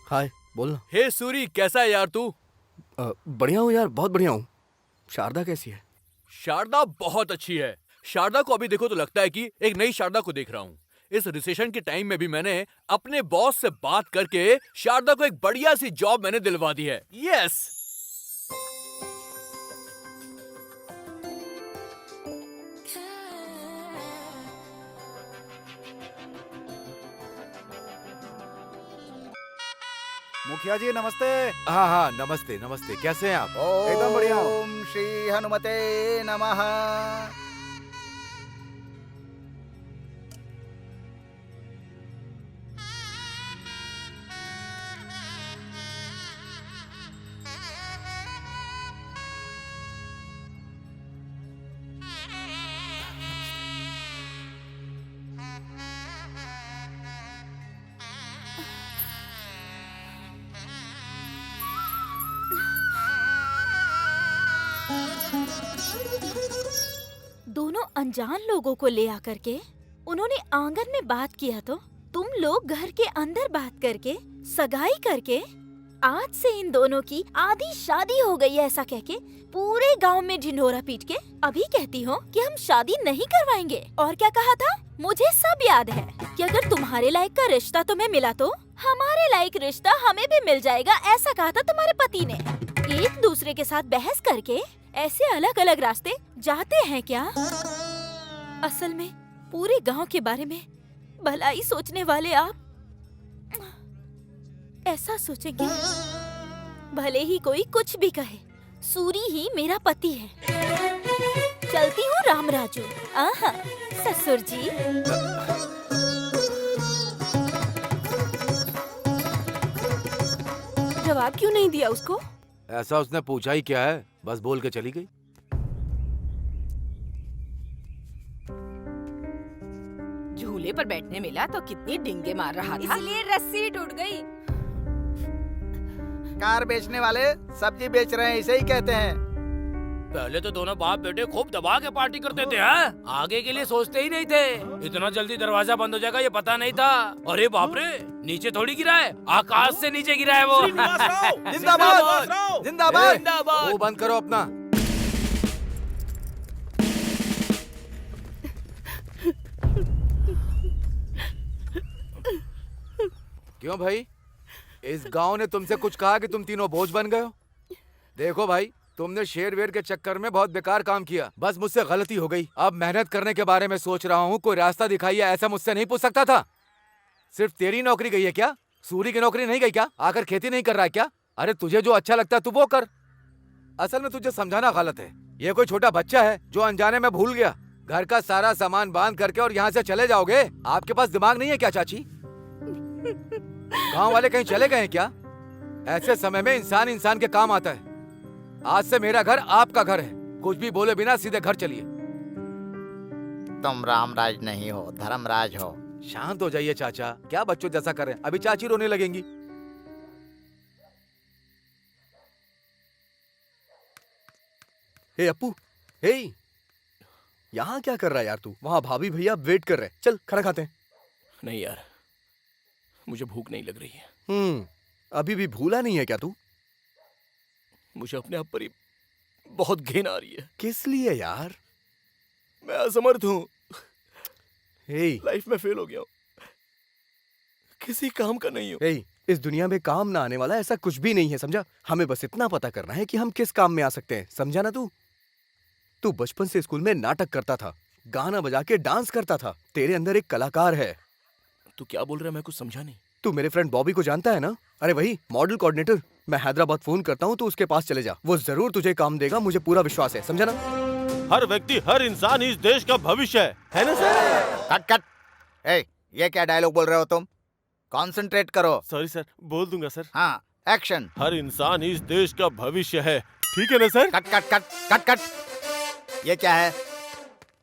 Speaker 8: हाय, बोलना।
Speaker 13: हे सूरी, कैसा है यार तू?
Speaker 8: बढ़िया हूँ यार, बहुत बढ़िया हूँ। शारदा कैसी है?
Speaker 13: शारदा बहुत अच्छी है। शारदा को अभी देखो तो लगता है कि एक नई शारदा को देख रहा हूँ। इस रिसेशन के टाइम में भी मैंने अपने बॉस से बात करके शारदा को एक बढ़िया सी जॉब मैंने दिलवा दी है। यस।
Speaker 9: मुखिया जी नमस्ते।
Speaker 1: हाँ हाँ नमस्ते नमस्ते, कैसे हैं आप?
Speaker 9: एकदम बढ़िया हूँ।
Speaker 5: ओम श्री हनुमते नमः।
Speaker 16: दोनों अनजान लोगों को ले आकर के उन्होंने आंगन में बात किया तो तुम लोग घर के अंदर बात करके सगाई करके आज से इन दोनों की आधी शादी हो गई है ऐसा कह के पूरे गांव में ढिंढोरा पीट के अभी कहती हो कि हम शादी नहीं करवाएंगे। और क्या कहा था? मुझे सब याद है कि अगर तुम्हारे लायक का रिश्ता तुम्हें मिला तो हमारे लायक रिश्ता हमें भी मिल जाएगा, ऐसा कहा था तुम्हारे पति ने। एक दूसरे के साथ बहस करके ऐसे अलग अलग रास्ते जाते हैं क्या? असल में पूरे गांव के बारे में भलाई सोचने वाले आप ऐसा सोचेंगे भले ही कोई कुछ भी कहे, सूरी ही मेरा पति है। चलती हूँ रामराजू। आहा ससुर जी।
Speaker 6: जवाब क्यों नहीं दिया उसको?
Speaker 1: ऐसा उसने पूछा ही क्या है, बस बोल के चली गई।
Speaker 3: झूले पर बैठने मिला तो कितनी डिंगे मार रहा था।
Speaker 6: इसलिए रस्सी टूट गई।
Speaker 5: कार बेचने वाले सब्जी बेच रहे हैं, इसे ही कहते हैं।
Speaker 7: पहले तो दोनों बाप बेटे खूब दबा के पार्टी करते थे, हैं? आगे के लिए सोचते ही नहीं थे। इतना जल्दी दरवाजा बंद हो जाएगा ये पता नहीं था। अरे बाप रे, नीचे थोड़ी गिरा है, आकाश से नीचे गिरा है वो।
Speaker 1: जिंदाबाद जिंदाबाद।
Speaker 7: जिंदाबाद।
Speaker 1: वो बंद करो अपना। क्यों भाई, इस गांव ने तुमसे कुछ कहा कि तुम तीनों बोझ बन गए हो? देखो भाई, तुमने शेर वेर के चक्कर में बहुत बेकार काम किया। बस मुझसे गलती हो गई। अब मेहनत करने के बारे में सोच रहा हूँ, कोई रास्ता दिखाइए, ऐसा मुझसे नहीं पूछ सकता था। सिर्फ तेरी नौकरी गई है क्या? सूरी की नौकरी नहीं गई क्या? आकर खेती नहीं कर रहा है क्या? अरे तुझे जो अच्छा लगता है तू वो कर। असल में तुझे समझाना गलत है। ये कोई छोटा बच्चा है जो अनजाने में भूल गया। घर का सारा सामान बांध करके और यहाँ से चले जाओगे? आपके पास दिमाग नहीं है क्या चाची? गांव वाले कहीं चले गए हैं क्या? ऐसे समय में इंसान इंसान के काम आता है। आज से मेरा घर आपका घर है। कुछ भी बोले बिना सीधे घर चलिए।
Speaker 5: तुम रामराज नहीं हो, धर्मराज हो।
Speaker 1: शांत हो जाइए चाचा, क्या बच्चों जैसा कर रहे हैं? अभी चाची रोने लगेंगी।
Speaker 8: हे अप्पू, हे यहाँ क्या कर रहा है यार तू? वहाँ भाभी भैया वेट कर रहे हैं। चल खाना खाते हैं। नहीं यार, मुझे भूख नहीं लग रही है। अभी भी भूला नहीं है क्या तू? मुझे अपने आप पर ही बहुत घिन आ रही है। किस लिए यार? मैं असमर्थ हूँ। लाइफ में फेल हो गया हूँ, किसी काम का नहीं हूँ।
Speaker 19: इस दुनिया में काम ना आने वाला ऐसा कुछ भी नहीं है, समझा? हमें बस इतना पता करना है कि हम किस काम में आ सकते हैं, समझा ना? तू बचपन से स्कूल में नाटक करता था, गाना बजा के डांस करता था, तेरे अंदर एक कलाकार है।
Speaker 8: तू क्या बोल रहा है, मैं कुछ समझा नहीं।
Speaker 19: तू मेरे फ्रेंड बॉबी को जानता है ना? अरे वही मॉडल कोऑर्डिनेटर। मैं हैदराबाद फोन करता हूँ, तो उसके पास चले जा, वो जरूर तुझे काम देगा, मुझे पूरा विश्वास है, समझा ना?
Speaker 11: हर व्यक्ति, हर इंसान इस देश का भविष्य है ना सर?
Speaker 5: Cut cut. ये क्या डायलॉग बोल रहे हो तुम? कॉन्सेंट्रेट करो।
Speaker 11: सॉरी सर, बोल दूंगा सर।
Speaker 5: हाँ, एक्शन।
Speaker 11: हर इंसान इस देश का भविष्य है, ठीक है ना sir?
Speaker 5: Cut cut cut cut cut. ये क्या है?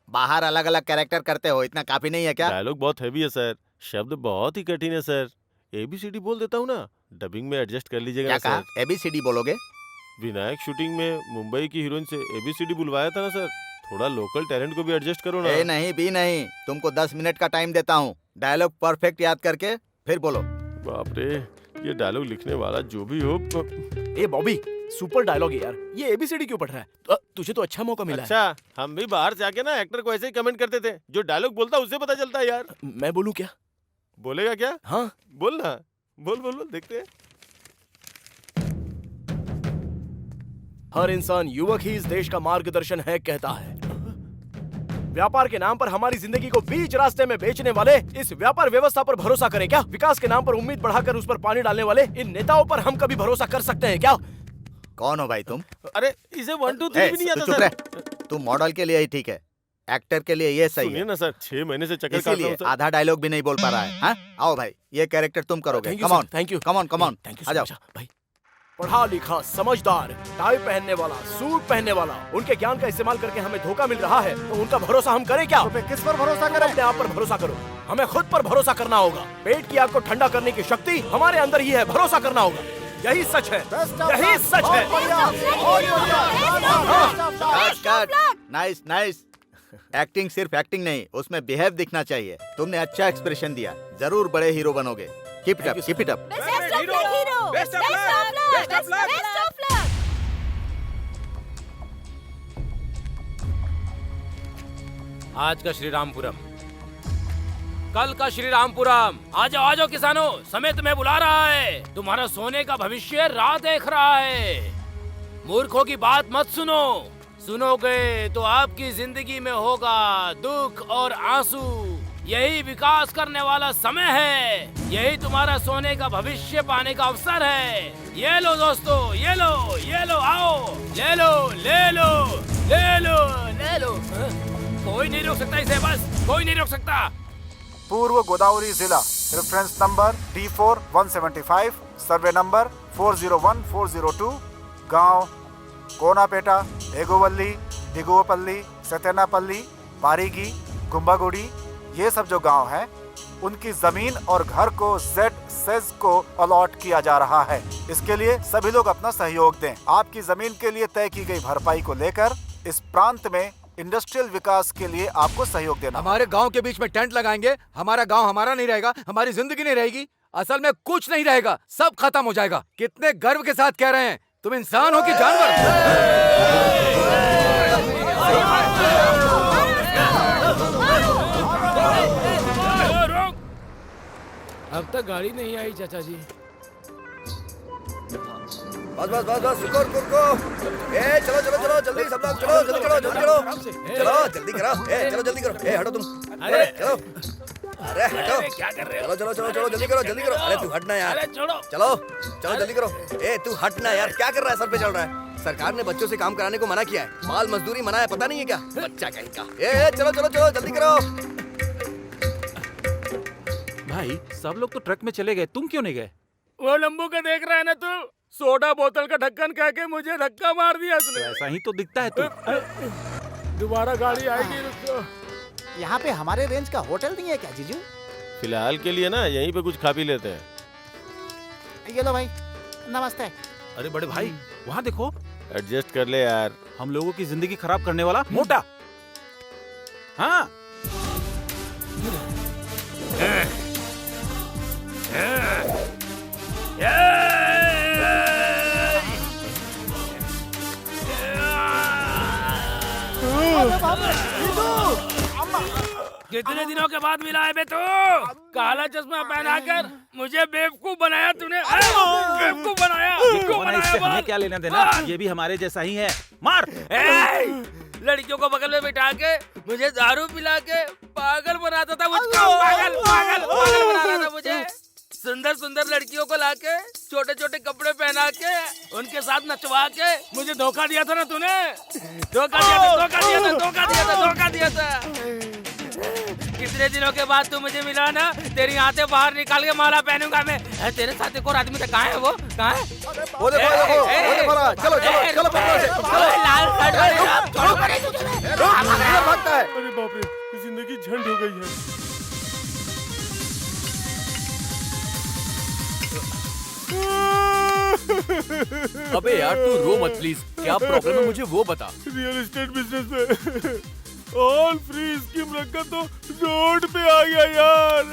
Speaker 5: बाहर अलग अलग कैरेक्टर करते हो, इतना काफी नहीं है क्या?
Speaker 11: डायलॉग बहुत हैवी है सर, शब्द बहुत ही कठिन है सर। ABCD बोल देता हूँ ना, डबिंग में एडजस्ट कर लीजिएगा
Speaker 5: क्या
Speaker 11: सर।
Speaker 5: कहा? ABCD बोलोगे?
Speaker 11: विनायक शूटिंग में मुंबई की हीरोइन से ABCD बुलवाया था ना सर, थोड़ा लोकल टैलेंट को भी एडजस्ट करो ना।
Speaker 5: नहीं भी नहीं, तुमको 10 मिनट का टाइम देता हूँ, डायलॉग परफेक्ट याद करके फिर बोलो।
Speaker 11: बाप रे, ये डायलॉग लिखने वाला जो भी हो।
Speaker 8: ए बॉबी, सुपर डायलॉग है यार, ये ABCD क्यों पढ़ रहा है? तुझे तो अच्छा मौका मिला है।
Speaker 11: अच्छा, हम भी बाहर से आके ना एक्टर को ऐसे ही कमेंट करते थे, जो डायलॉग बोलता उससे पता चलता है यार।
Speaker 8: मैं बोलूं क्या?
Speaker 11: बोलेगा क्या?
Speaker 8: हाँ
Speaker 11: बोल ना, बोल बोल बोल, देखते हैं।
Speaker 8: हर इंसान युवक ही इस देश का मार्गदर्शन है कहता है। व्यापार के नाम पर हमारी जिंदगी को बीच रास्ते में बेचने वाले इस व्यापार व्यवस्था पर भरोसा करें क्या? विकास के नाम पर उम्मीद बढ़ाकर उस पर पानी डालने वाले इन नेताओं पर हम कभी भरोसा कर सकते हैं क्या?
Speaker 5: कौन हो भाई तुम?
Speaker 11: अरे इसे 1 2 3 भी नहीं आता सर।
Speaker 5: तू मॉडल के लिए ही ठीक है, एक्टर के लिए ये सही
Speaker 11: है ना सर। 6 महीने से चक्कर काट रहा हूं सर।
Speaker 5: आधा डायलॉग भी नहीं बोल पा रहा है। हाँ? आओ भाई, ये कैरेक्टर तुम करोगे। Come on,
Speaker 8: thank you,
Speaker 5: come on, come on, आ जाओ
Speaker 8: भाई। पढ़ा लिखा, समझदार, टाई पहनने वाला, सूट पहनने वाला, उनके ज्ञान का इस्तेमाल करके हमें धोखा मिल रहा है, तो उनका भरोसा हम करें क्या?
Speaker 9: किस पर भरोसा करें?
Speaker 8: अपने आप पर भरोसा करो, हमें खुद पर भरोसा करना होगा। पेट की आग को ठंडा करने की शक्ति हमारे अंदर ही है, भरोसा करना होगा। यही सच है, यही सच है।
Speaker 5: Nice nice. एक्टिंग सिर्फ एक्टिंग नहीं, उसमें बिहेव दिखना चाहिए। तुमने अच्छा एक्सप्रेशन दिया, जरूर बड़े हीरो बनोगे। Keep it up, keep it up.
Speaker 14: आज का श्री रामपुरम, कल का श्री रामपुरम। आ जाओ आ जाओ किसानों, समय तुम्हें बुला रहा है। तुम्हारा सोने का भविष्य राह देख रहा है। मूर्खों की बात मत सुनो, सुनोगे तो आपकी जिंदगी में होगा दुख और आंसू। यही विकास करने वाला समय है, यही तुम्हारा सोने का भविष्य पाने का अवसर है। ये लो दोस्तों, ये लो, ये लो, आओ, ले लो, ले लो, ले लो, ले लो। कोई नहीं रोक सकता इसे, बस कोई नहीं रोक सकता।
Speaker 9: पूर्व गोदावरी जिला, reference number D4 175, survey number 401-402, गांव कोनापेटा, एगोवल्ली, दिगुवपल्ली, सत्यनापल्ली, पारीगी, गुम्बागुड़ी, ये सब जो गांव हैं, उनकी जमीन और घर को ZSEZ को अलॉट किया जा रहा है। इसके लिए सभी लोग अपना सहयोग दें। आपकी जमीन के लिए तय की गई भरपाई को लेकर इस प्रांत में इंडस्ट्रियल विकास के लिए आपको सहयोग देना।
Speaker 1: हमारे गांव के बीच में टेंट लगाएंगे, हमारा गांव हमारा नहीं रहेगा, हमारी जिंदगी नहीं रहेगी, असल में कुछ नहीं रहेगा, सब खत्म हो जाएगा। कितने गर्व के साथ कह रहे हैं, तुम इंसान हो कि जानवर?
Speaker 14: अब तक गाड़ी नहीं आई चाचा जी।
Speaker 2: बस बस बस बस, रुको रुको रुको। ए चलो चलो चलो, जल्दी सब लोग चलो, जल्दी चलो, जल्दी चलो, चलो जल्दी करो। ए चलो जल्दी करो। ए हटो तुम, अरे चलो, अरे हटो,
Speaker 14: क्या कर रहे हो?
Speaker 2: चलो चलो चलो चलो, जल्दी करो, जल्दी करो। अरे तू हटना यार,
Speaker 14: अरे छोड़ो,
Speaker 2: चलो चलो जल्दी करो। ए तू हटना यार, क्या कर रहा है? सर पे चल रहा है। सरकार ने बच्चों से काम कराने को मना किया है, बाल मजदूरी मना है, पता नहीं है क्या? बच्चा कहीं का। ए चलो चलो चलो, जल्दी करो।
Speaker 4: भाई सब लोग तो ट्रक में चले गए, तुम क्यों नहीं गए?
Speaker 14: वो लंबू का देख रहा है ना तू, सोडा बोतल का ढक्कन कह के मुझे धक्का मार दिया उसने।
Speaker 4: ऐसा ही तो दिखता है तू।
Speaker 14: दोबारा गाड़ी आएगी, रुको।
Speaker 9: यहाँ पे हमारे रेंज का होटल नहीं है क्या जीजू?
Speaker 11: फिलहाल के लिए ना यहीं पे कुछ खा पी लेते हैं।
Speaker 9: ये लो भाई, नमस्ते।
Speaker 4: अरे बड़े भाई, वहाँ देखो।
Speaker 11: एडजस्ट कर ले यार।
Speaker 4: हम लोगों की जिंदगी खराब करने वाला मोटा। हाँ
Speaker 7: कितने दिनों के बाद मिला है बे तू? काला चश्मा पहनाकर मुझे बेवकूफ बनाया तूने। बेवकूफ बनाया।
Speaker 4: कौन है इससे हमें क्या लेना देना? ये भी हमारे जैसा ही है। मार।
Speaker 7: लड़कियों को बगल में बिठा के मुझे दारू पिला के पागल बनाता था मुझको। पागल पागल पागल बनाता था मुझे। सुंदर सुंदर लड़कियों को लाके छोटे छोटे कपड़े पहना के उनके साथ नचवा के मुझे धोखा दिया था ना तूने। धोखा दिया था, धोखा दिया था, धोखा दिया था, धोखा दिया था। कितने दिनों के बाद तू मुझे मिला ना, तेरी आंखें बाहर निकाल के माला पहनूंगा मैं। तेरे साथ एक और आदमी था, कहाँ है वो? कहाँ है?
Speaker 19: वो देखो रहा। चलो चलो चलो
Speaker 7: लाल शर्ट वाले छोड़ो
Speaker 19: भागता है।
Speaker 11: अरे बाप रे, जिंदगी झंड हो गई है।
Speaker 13: अबे यार तू रो मत प्लीज। क्या प्रॉब्लम है मुझे वो बता।
Speaker 11: रियल एस्टेट बिजनेस में ऑल फ्री स्कीम रखा तो रोड पे आ गया यार।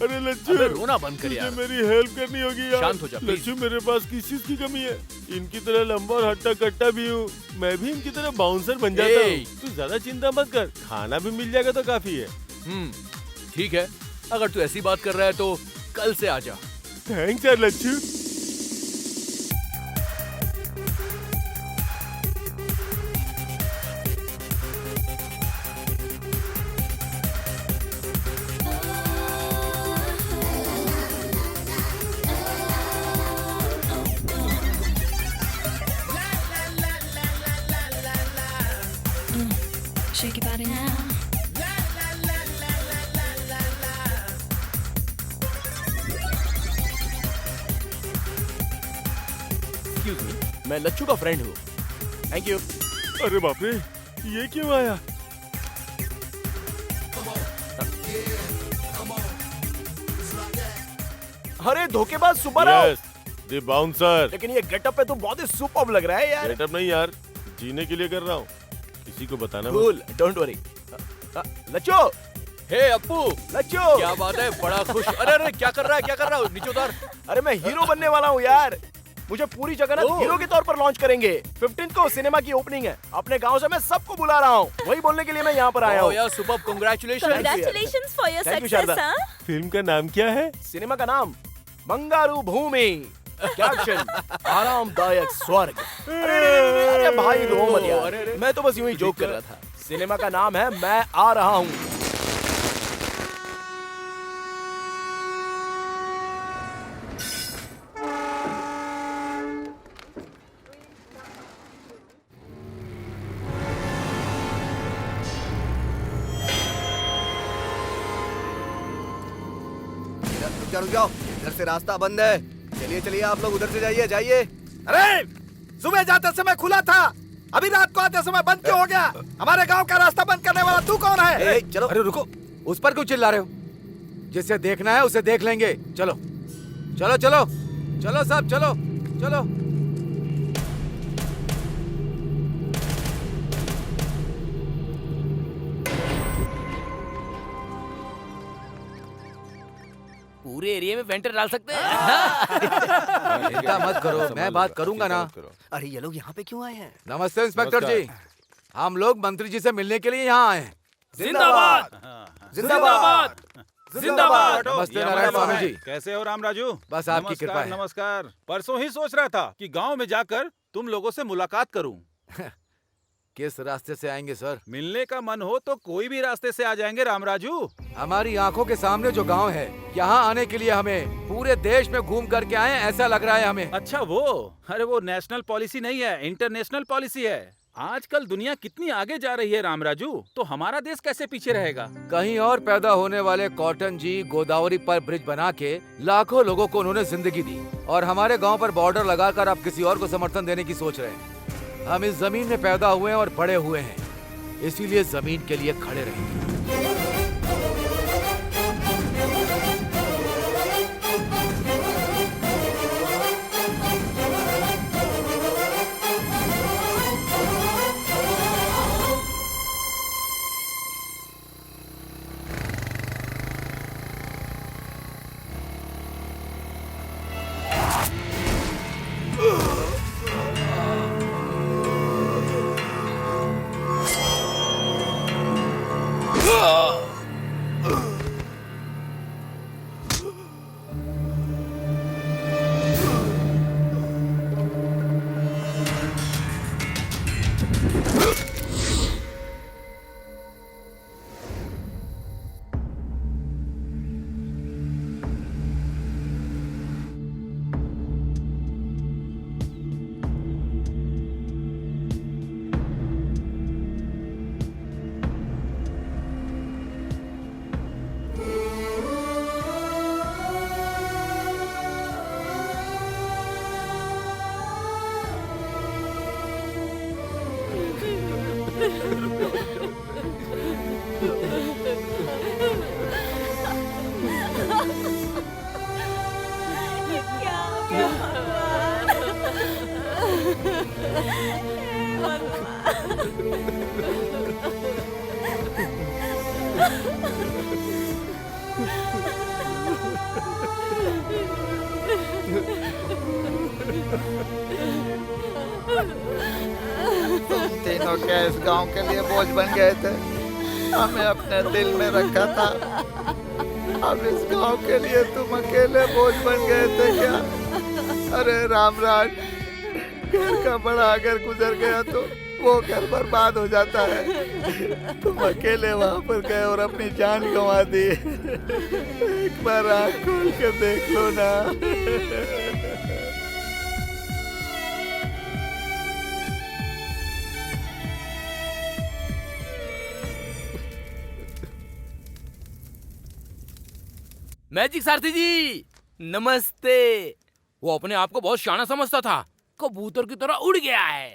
Speaker 11: अरे लच्छू,
Speaker 13: अबे रोना बंद कर यार।
Speaker 11: तुझे मेरी हेल्प करनी होगी यार।
Speaker 13: शांत हो जा प्लीज।
Speaker 11: लच्छू, मेरे पास किस चीज की कमी है? इनकी तरह लंबा और हट्टा कट्टा भी हूँ। मैं भी इनकी तरह बाउंसर बन जाता हूँ। तू ज्यादा चिंता मत कर, खाना भी मिल जाएगा तो काफी है।
Speaker 13: ठीक है, अगर तू ऐसी बात कर रहा है तो कल से आ जा।
Speaker 11: थैंक्स यार Lachhu.
Speaker 20: Shake your body now.
Speaker 8: Excuse me, मैं लच्छू का फ्रेंड हूँ। Thank you.
Speaker 11: अरे बाप रे, ये क्यों आया?
Speaker 8: अरे धोखेबाज सुब्बाराव।
Speaker 11: Yes, the bouncer।
Speaker 8: लेकिन ये गेटअप पे तो बहुत ही सुपर्ब लग रहा है यार।
Speaker 11: गेटअप नहीं यार, जीने के लिए कर रहा हूँ। किसी को बताना मत।
Speaker 8: Cool, don't worry. Lacchu,
Speaker 13: hey Appu,
Speaker 8: Lacchu,
Speaker 13: क्या बात है? बड़ा खुश। अरे अरे क्या कर रहा है? क्या कर रहा है? नीचे उतार।
Speaker 8: अरे मैं हीरो बनने वाला हूँ यार। मुझे पूरी जगह ना हीरो के तौर पर लॉन्च करेंगे। 15 को सिनेमा की ओपनिंग है। अपने गांव से मैं सबको बुला रहा हूँ। वही बोलने के लिए मैं यहाँ पर आया हूँ।
Speaker 13: यार super, congratulations.
Speaker 16: Congratulations for your success, हाँ?
Speaker 11: फिल्म का नाम क्या है?
Speaker 8: सिनेमा का नाम बंगारू भूमि। कैप्शन आरामदायक स्वर्ग। अरे भाई रो मत यार, मैं तो बस यूं ही जोक कर रहा था। सिनेमा का नाम है मैं आ रहा हूँ।
Speaker 19: रुक जाओ, इधर से रास्ता बंद है। चलिए चलिए आप लोग उधर से जाइए जाइए।
Speaker 9: अरे सुबह जाते समय खुला था, अभी रात को आते समय बंद क्यों हो गया? हमारे गांव का रास्ता बंद करने वाला तू कौन है?
Speaker 19: चलो।
Speaker 1: अरे रुको, उस पर क्यों चिल्ला रहे हो? जिसे देखना है उसे देख लेंगे। चलो चलो चलो चलो सब चलो चलो।
Speaker 7: पूरे एरिया में वेंटर डाल सकते हैं।
Speaker 1: चिंता मत करो, मैं बात करूंगा ना।
Speaker 19: अरे ये लोग यहाँ पे क्यों आए हैं?
Speaker 1: नमस्ते इंस्पेक्टर जी, हम लोग मंत्री जी से मिलने के लिए यहाँ आए हैं।
Speaker 7: जिंदाबाद जिंदाबाद जिंदाबाद।
Speaker 1: नमस्ते नारायण स्वामी जी।
Speaker 10: कैसे हो राम राजू?
Speaker 1: बस आपकी कृपा है।
Speaker 10: नमस्कार। परसों ही सोच रहा था कि गांव में जाकर तुम लोगों से मुलाकात करूं।
Speaker 1: किस रास्ते से आएंगे सर?
Speaker 10: मिलने का मन हो तो कोई भी रास्ते से आ जाएंगे राम राजू।
Speaker 1: हमारी आंखों के सामने जो गांव है, यहाँ आने के लिए हमें पूरे देश में घूम करके आए ऐसा लग रहा है हमें।
Speaker 10: अच्छा वो, अरे वो नेशनल पॉलिसी नहीं है, इंटरनेशनल पॉलिसी है। आजकल दुनिया कितनी आगे जा रही है राम राजू, तो हमारा देश कैसे पीछे रहेगा?
Speaker 1: कहीं और पैदा होने वाले कॉटन जी गोदावरी पर ब्रिज बना के लाखों लोगों को उन्होंने जिंदगी दी, और हमारे गांव पर बॉर्डर लगाकर अब किसी और को समर्थन देने की सोच रहे हैं। हम इस जमीन में पैदा हुए हैं और बड़े हुए हैं, इसीलिए जमीन के लिए खड़े रहेंगे।
Speaker 5: तुम तीनों क्या इस गांव के लिए बोझ बन गए थे? हमें अपने दिल में रखा था, अब इस गांव के लिए तुम अकेले बोझ बन गए थे क्या? अरे रामराज, घर का बड़ा अगर गुजर गया तो वो घर बर्बाद हो जाता है। तुम अकेले वहां पर गए और अपनी जान गंवा दी। एक बार आँख खोल कर देख लो ना।
Speaker 7: मैजिक सारथी जी नमस्ते। वो अपने आप को बहुत शाना समझता था, कबूतर की तरह उड़ गया है,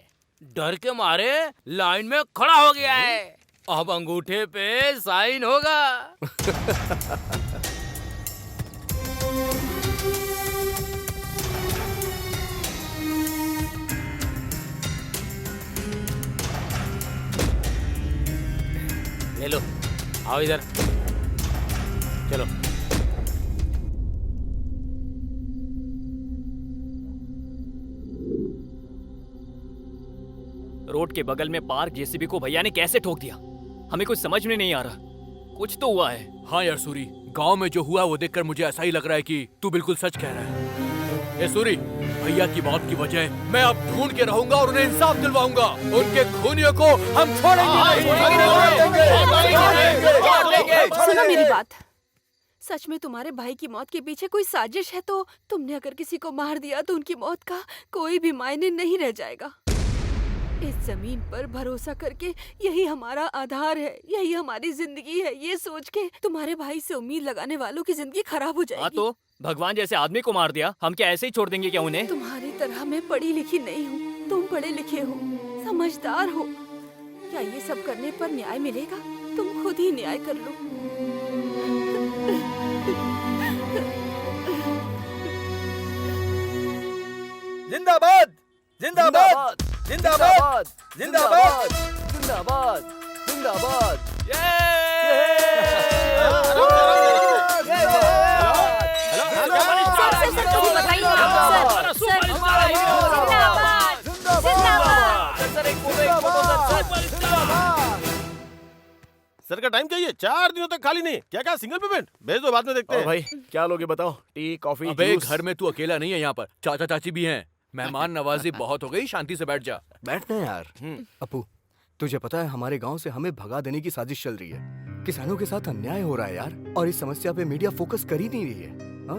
Speaker 7: डर के मारे लाइन में खड़ा हो गया है। अब अंगूठे पे साइन होगा। ले लो, आओ इधर, चलो।
Speaker 18: रोड के बगल में पार्क जेसीबी को भैया ने कैसे ठोक दिया, हमें कुछ समझ में नहीं आ रहा। कुछ तो हुआ है।
Speaker 13: हाँ यार सूरी, गांव में जो हुआ वो देखकर मुझे ऐसा ही लग रहा है कि तू बिल्कुल सच कह रहा है। ए सूरी, भैया की मौत की वजह मैं अब ढूंढ के रहूंगा और उन्हें इंसाफ दिलवाऊंगा। उनके खूनियों को हम छोड़ेंगे नहीं।
Speaker 6: सुनो मेरी बात, सच में तुम्हारे भाई की मौत के पीछे कोई साजिश है तो तुमने अगर किसी को मार दिया तो उनकी मौत का कोई भी मायने नहीं रह जाएगा। इस जमीन पर भरोसा करके यही हमारा आधार है, यही हमारी जिंदगी है। ये सोच के तुम्हारे भाई से उम्मीद लगाने वालों की जिंदगी खराब हो जाएगी।
Speaker 18: हाँ तो भगवान जैसे आदमी को मार दिया, हम क्या ऐसे ही छोड़ देंगे क्या उन्हें?
Speaker 6: तुम्हारी तरह मैं पढ़ी लिखी नहीं हूँ, तुम पढ़े लिखे हो, समझदार हो। क्या ये सब करने पर न्याय मिलेगा? तुम खुद ही न्याय कर लो।
Speaker 2: जिंदाबाद जिंदाबाद जिंदाबाद जिंदाबाद जिंदाबाद जिंदाबाद।
Speaker 11: सर का टाइम चाहिए, 4 दिनों तक खाली नहीं। क्या क्या सिंगल पेमेंट भेज दो, बाद में देखते हैं।
Speaker 8: भाई क्या लोगे बताओ? Tea coffee?
Speaker 13: अबे घर में तू अकेला नहीं है, यहाँ पर चाचा चाची भी हैं। मेहमान नवाजी बहुत हो गई, शांति से बैठ जा।
Speaker 19: बैठना यार। अपू, तुझे पता है हमारे गांव से हमें भगा देने की साजिश चल रही है। किसानों के साथ अन्याय हो रहा है यार, और इस समस्या पे मीडिया फोकस कर ही नहीं रही है। हाँ,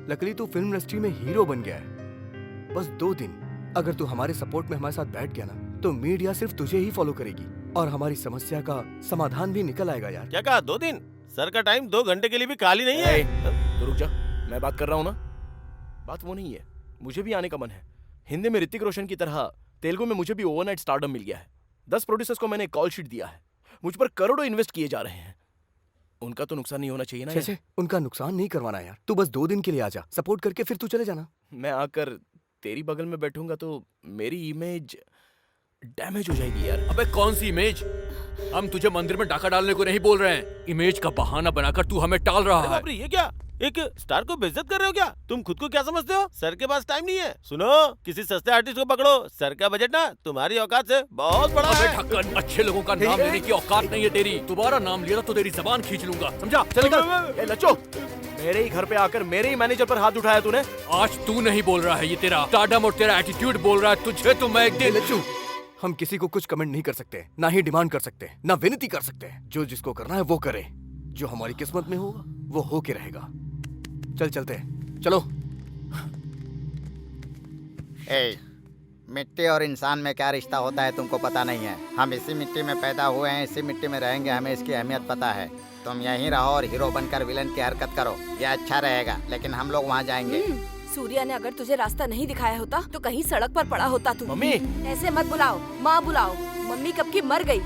Speaker 19: लकीली तू फिल्म इंडस्ट्री में हीरो बन गया है। बस 2 दिन अगर तू हमारे सपोर्ट में हमारे साथ बैठ गया ना, तो मीडिया सिर्फ तुझे ही फॉलो करेगी और हमारी समस्या का समाधान भी निकल आएगा यार।
Speaker 11: क्या कहा 2 दिन? सर का टाइम 2 घंटे के लिए भी खाली नहीं है।
Speaker 8: तो रुक जा, मैं बात कर रहा हूँ ना। बात वो नहीं है, मुझे भी आने का मन है। हिंदी में ऋतिक रोशन की तरह तेलुगु में मुझे भी ओवरनाइट स्टारडम मिल गया है। 10 प्रोड्यूसर्स को मैंने कॉल शीट दिया है, मुझ पर करोड़ों इन्वेस्ट किए जा रहे हैं। उनका तो नुकसान नहीं होना चाहिए ना?
Speaker 19: जैसे उनका नुकसान नहीं करवाना यार। तू बस 2 दिन के लिए आजा, सपोर्ट करके फिर तू चले जाना।
Speaker 8: मैं आकर तेरी बगल में बैठूंगा तो मेरी इमेज डैमेज हो जाएगी यार।
Speaker 13: अबे कौन सी इमेज? हम तुझे मंदिर में डाका डालने को नहीं बोल रहे हैं। इमेज का बहाना बनाकर तू हमें टाल रहा है।
Speaker 11: ये क्या, एक स्टार को बेइज्जत कर रहे हो क्या? तुम खुद को क्या समझते हो? सर के पास टाइम नहीं है। सुनो, किसी सस्ते आर्टिस्ट को पकड़ो। सर का बजट ना तुम्हारी औकात से बहुत बड़ा है।
Speaker 13: ढक्कन, अच्छे लोगों का नाम लेने की औकात नहीं है तेरी। दोबारा नाम लिया तो तेरी जबान खींच लूंगा, समझा? चल
Speaker 8: निकल। लच्चो, मेरे ही घर पे आकर मेरे ही मैनेजर पर हाथ उठाया तूने।
Speaker 13: आज तू नहीं बोल रहा है, ये तेरा स्टारडम और तेरा एटीट्यूड बोल रहा है। तुझे तो मैं एक दिन।
Speaker 19: लच्चू, हम किसी को कुछ कमेंट नहीं कर सकते, ना ही डिमांड कर सकते, ना विनती कर सकते। जो जिसको करना है वो करे, जो हमारी किस्मत में होगा वो हो के रहेगा। चल चलते हैं, चलो।
Speaker 5: मिट्टी और इंसान में क्या रिश्ता होता है तुमको पता नहीं है। हम इसी मिट्टी में पैदा हुए हैं, इसी मिट्टी में रहेंगे, हमें इसकी अहमियत पता है। तुम यहीं रहो और हीरो बनकर विलन की हरकत करो, ये अच्छा रहेगा। लेकिन हम लोग वहाँ जाएंगे।
Speaker 6: सूर्या ने अगर तुझे रास्ता नहीं दिखाया होता तो कहीं सड़क पर पड़ा होता तू।
Speaker 8: मम्मी,
Speaker 6: ऐसे मत बुलाओ, माँ बुलाओ। मम्मी कब की मर गई।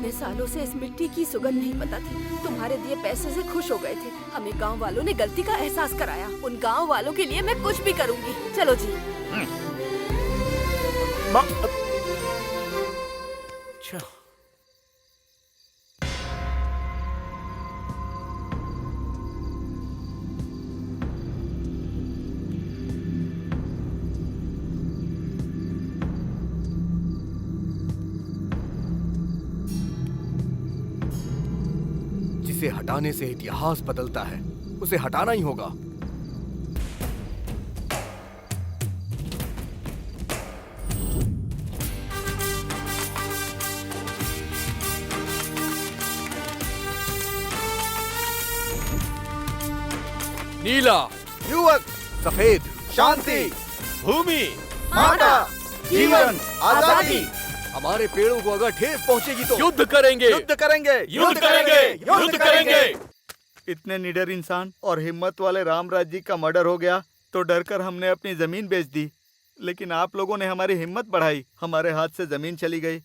Speaker 6: इतने सालों से इस मिट्टी की सुगंध नहीं पता थी। तुम्हारे दिए पैसे से खुश हो गए थे। हमें गांव वालों ने गलती का एहसास कराया। उन गांव वालों के लिए मैं कुछ भी करूंगी। चलो जी।
Speaker 19: अच्छा। जिसे हटाने से इतिहास बदलता है, उसे हटाना ही होगा। नीला,
Speaker 5: युवक,
Speaker 19: सफेद,
Speaker 5: शांति,
Speaker 11: भूमि,
Speaker 5: माता, जीवन, आजादी।
Speaker 19: हमारे पेड़ों को अगर ठेस पहुंचेगी तो
Speaker 13: युद्ध करेंगे,
Speaker 5: युद्ध करेंगे,
Speaker 11: युद्ध करेंगे, युद्ध करेंगे।
Speaker 5: इतने निडर इंसान और हिम्मत वाले रामराज जी का मर्डर हो गया तो डरकर हमने अपनी जमीन बेच दी। लेकिन आप लोगों ने हमारी हिम्मत बढ़ाई। हमारे हाथ से जमीन चली गई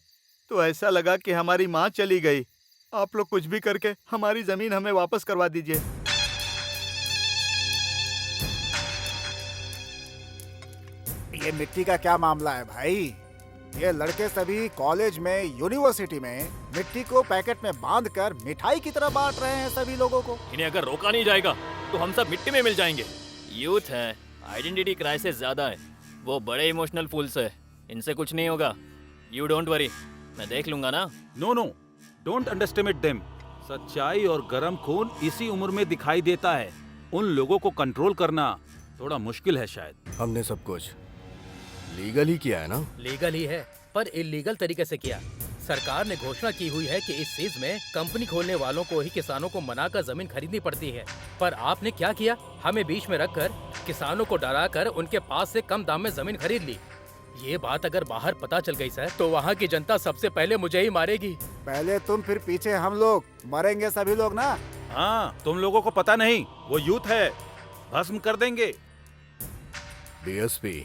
Speaker 5: तो ऐसा लगा कि हमारी माँ चली गई। आप लोग कुछ भी करके हमारी जमीन हमें वापस करवा दीजिए।
Speaker 9: ये मिट्टी का क्या मामला है भाई? ये लड़के सभी कॉलेज में, यूनिवर्सिटी में मिट्टी को पैकेट में बांधकर मिठाई की तरह बांट रहे हैं सभी लोगों को।
Speaker 18: इन्हें अगर रोका नहीं जाएगा तो हम सब मिट्टी में मिल जाएंगे। यूथ है, आइडेंटिटी क्राइसिस ज्यादा है, वो बड़े इमोशनल फूल्स है, इनसे कुछ नहीं होगा। यू डोंट वरी, मैं देख लूंगा ना।
Speaker 4: No no, don't underestimate them. सच्चाई और गर्म खून इसी उम्र में दिखाई देता है। उन लोगों को कंट्रोल करना थोड़ा मुश्किल है शायद।
Speaker 19: हमने सब कुछ लीगल ही किया है ना?
Speaker 14: लीगल ही है, पर इलीगल तरीके से किया। सरकार ने घोषणा की हुई है कि इस चीज में कंपनी खोलने वालों को ही किसानों को मनाकर जमीन खरीदनी पड़ती है। पर आपने क्या किया? हमें बीच में रखकर किसानों को डराकर उनके पास से कम दाम में जमीन खरीद ली। ये बात अगर बाहर पता चल गई सर, तो वहाँ की जनता सबसे पहले मुझे ही मारेगी।
Speaker 9: पहले तुम, फिर पीछे हम लोग, मरेंगे सभी लोग ना।
Speaker 4: हाँ, तुम लोगों को पता नहीं, वो यूथ है, भस्म कर देंगे।
Speaker 19: डीएसपी,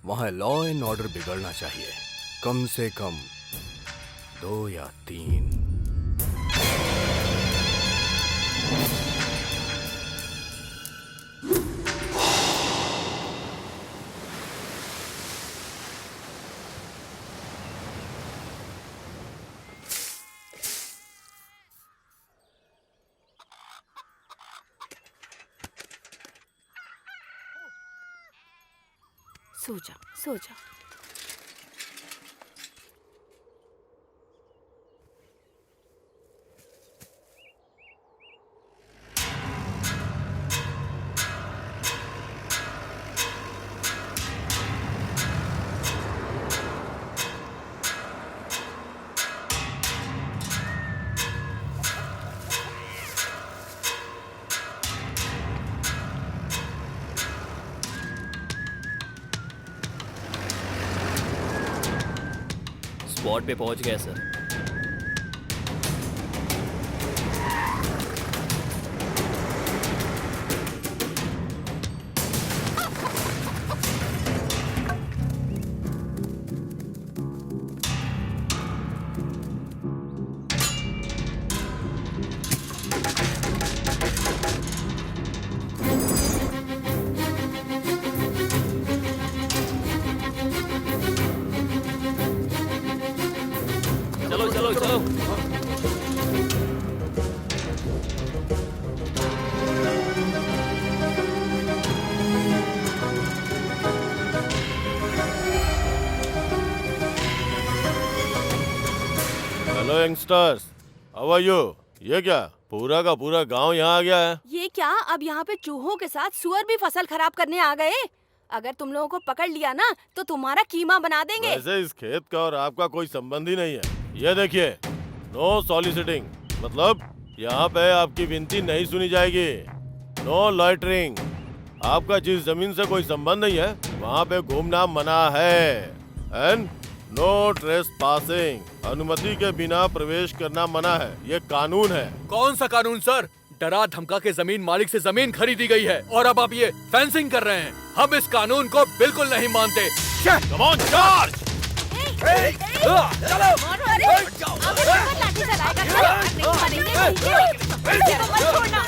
Speaker 19: वहाँ लॉ एंड ऑर्डर बिगड़ना चाहिए। कम से कम 2 या 3।
Speaker 6: सो जा, सो जा।
Speaker 18: स्पॉट पे पहुंच गया सर। चलो चलो चलो।
Speaker 11: Hello youngsters, how are you? ये क्या पूरा का पूरा गांव यहाँ आ गया है?
Speaker 6: ये क्या, अब यहाँ पे चूहों के साथ सुअर भी फसल खराब करने आ गए? अगर तुम लोगों को पकड़ लिया ना तो तुम्हारा कीमा बना देंगे।
Speaker 11: वैसे इस खेत का और आपका कोई संबंध ही नहीं है। ये देखिए, नो सॉलिसिटिंग, मतलब यहाँ पे आपकी विनती नहीं सुनी जाएगी। नो लॉइटरिंग, आपका जिस जमीन से कोई संबंध नहीं है वहाँ पे घूमना मना है। एंड नो ट्रेसपासिंग, अनुमति के बिना प्रवेश करना मना है। ये कानून है।
Speaker 13: कौन सा कानून सर? डरा धमका के जमीन मालिक से जमीन खरीदी गई है और अब आप ये फेंसिंग कर रहे हैं। हम इस कानून को बिल्कुल नहीं मानते।
Speaker 11: Come on charge!
Speaker 6: चलो।
Speaker 16: लाठी चलाएगा नहीं मानेंगे मत छोड़ना।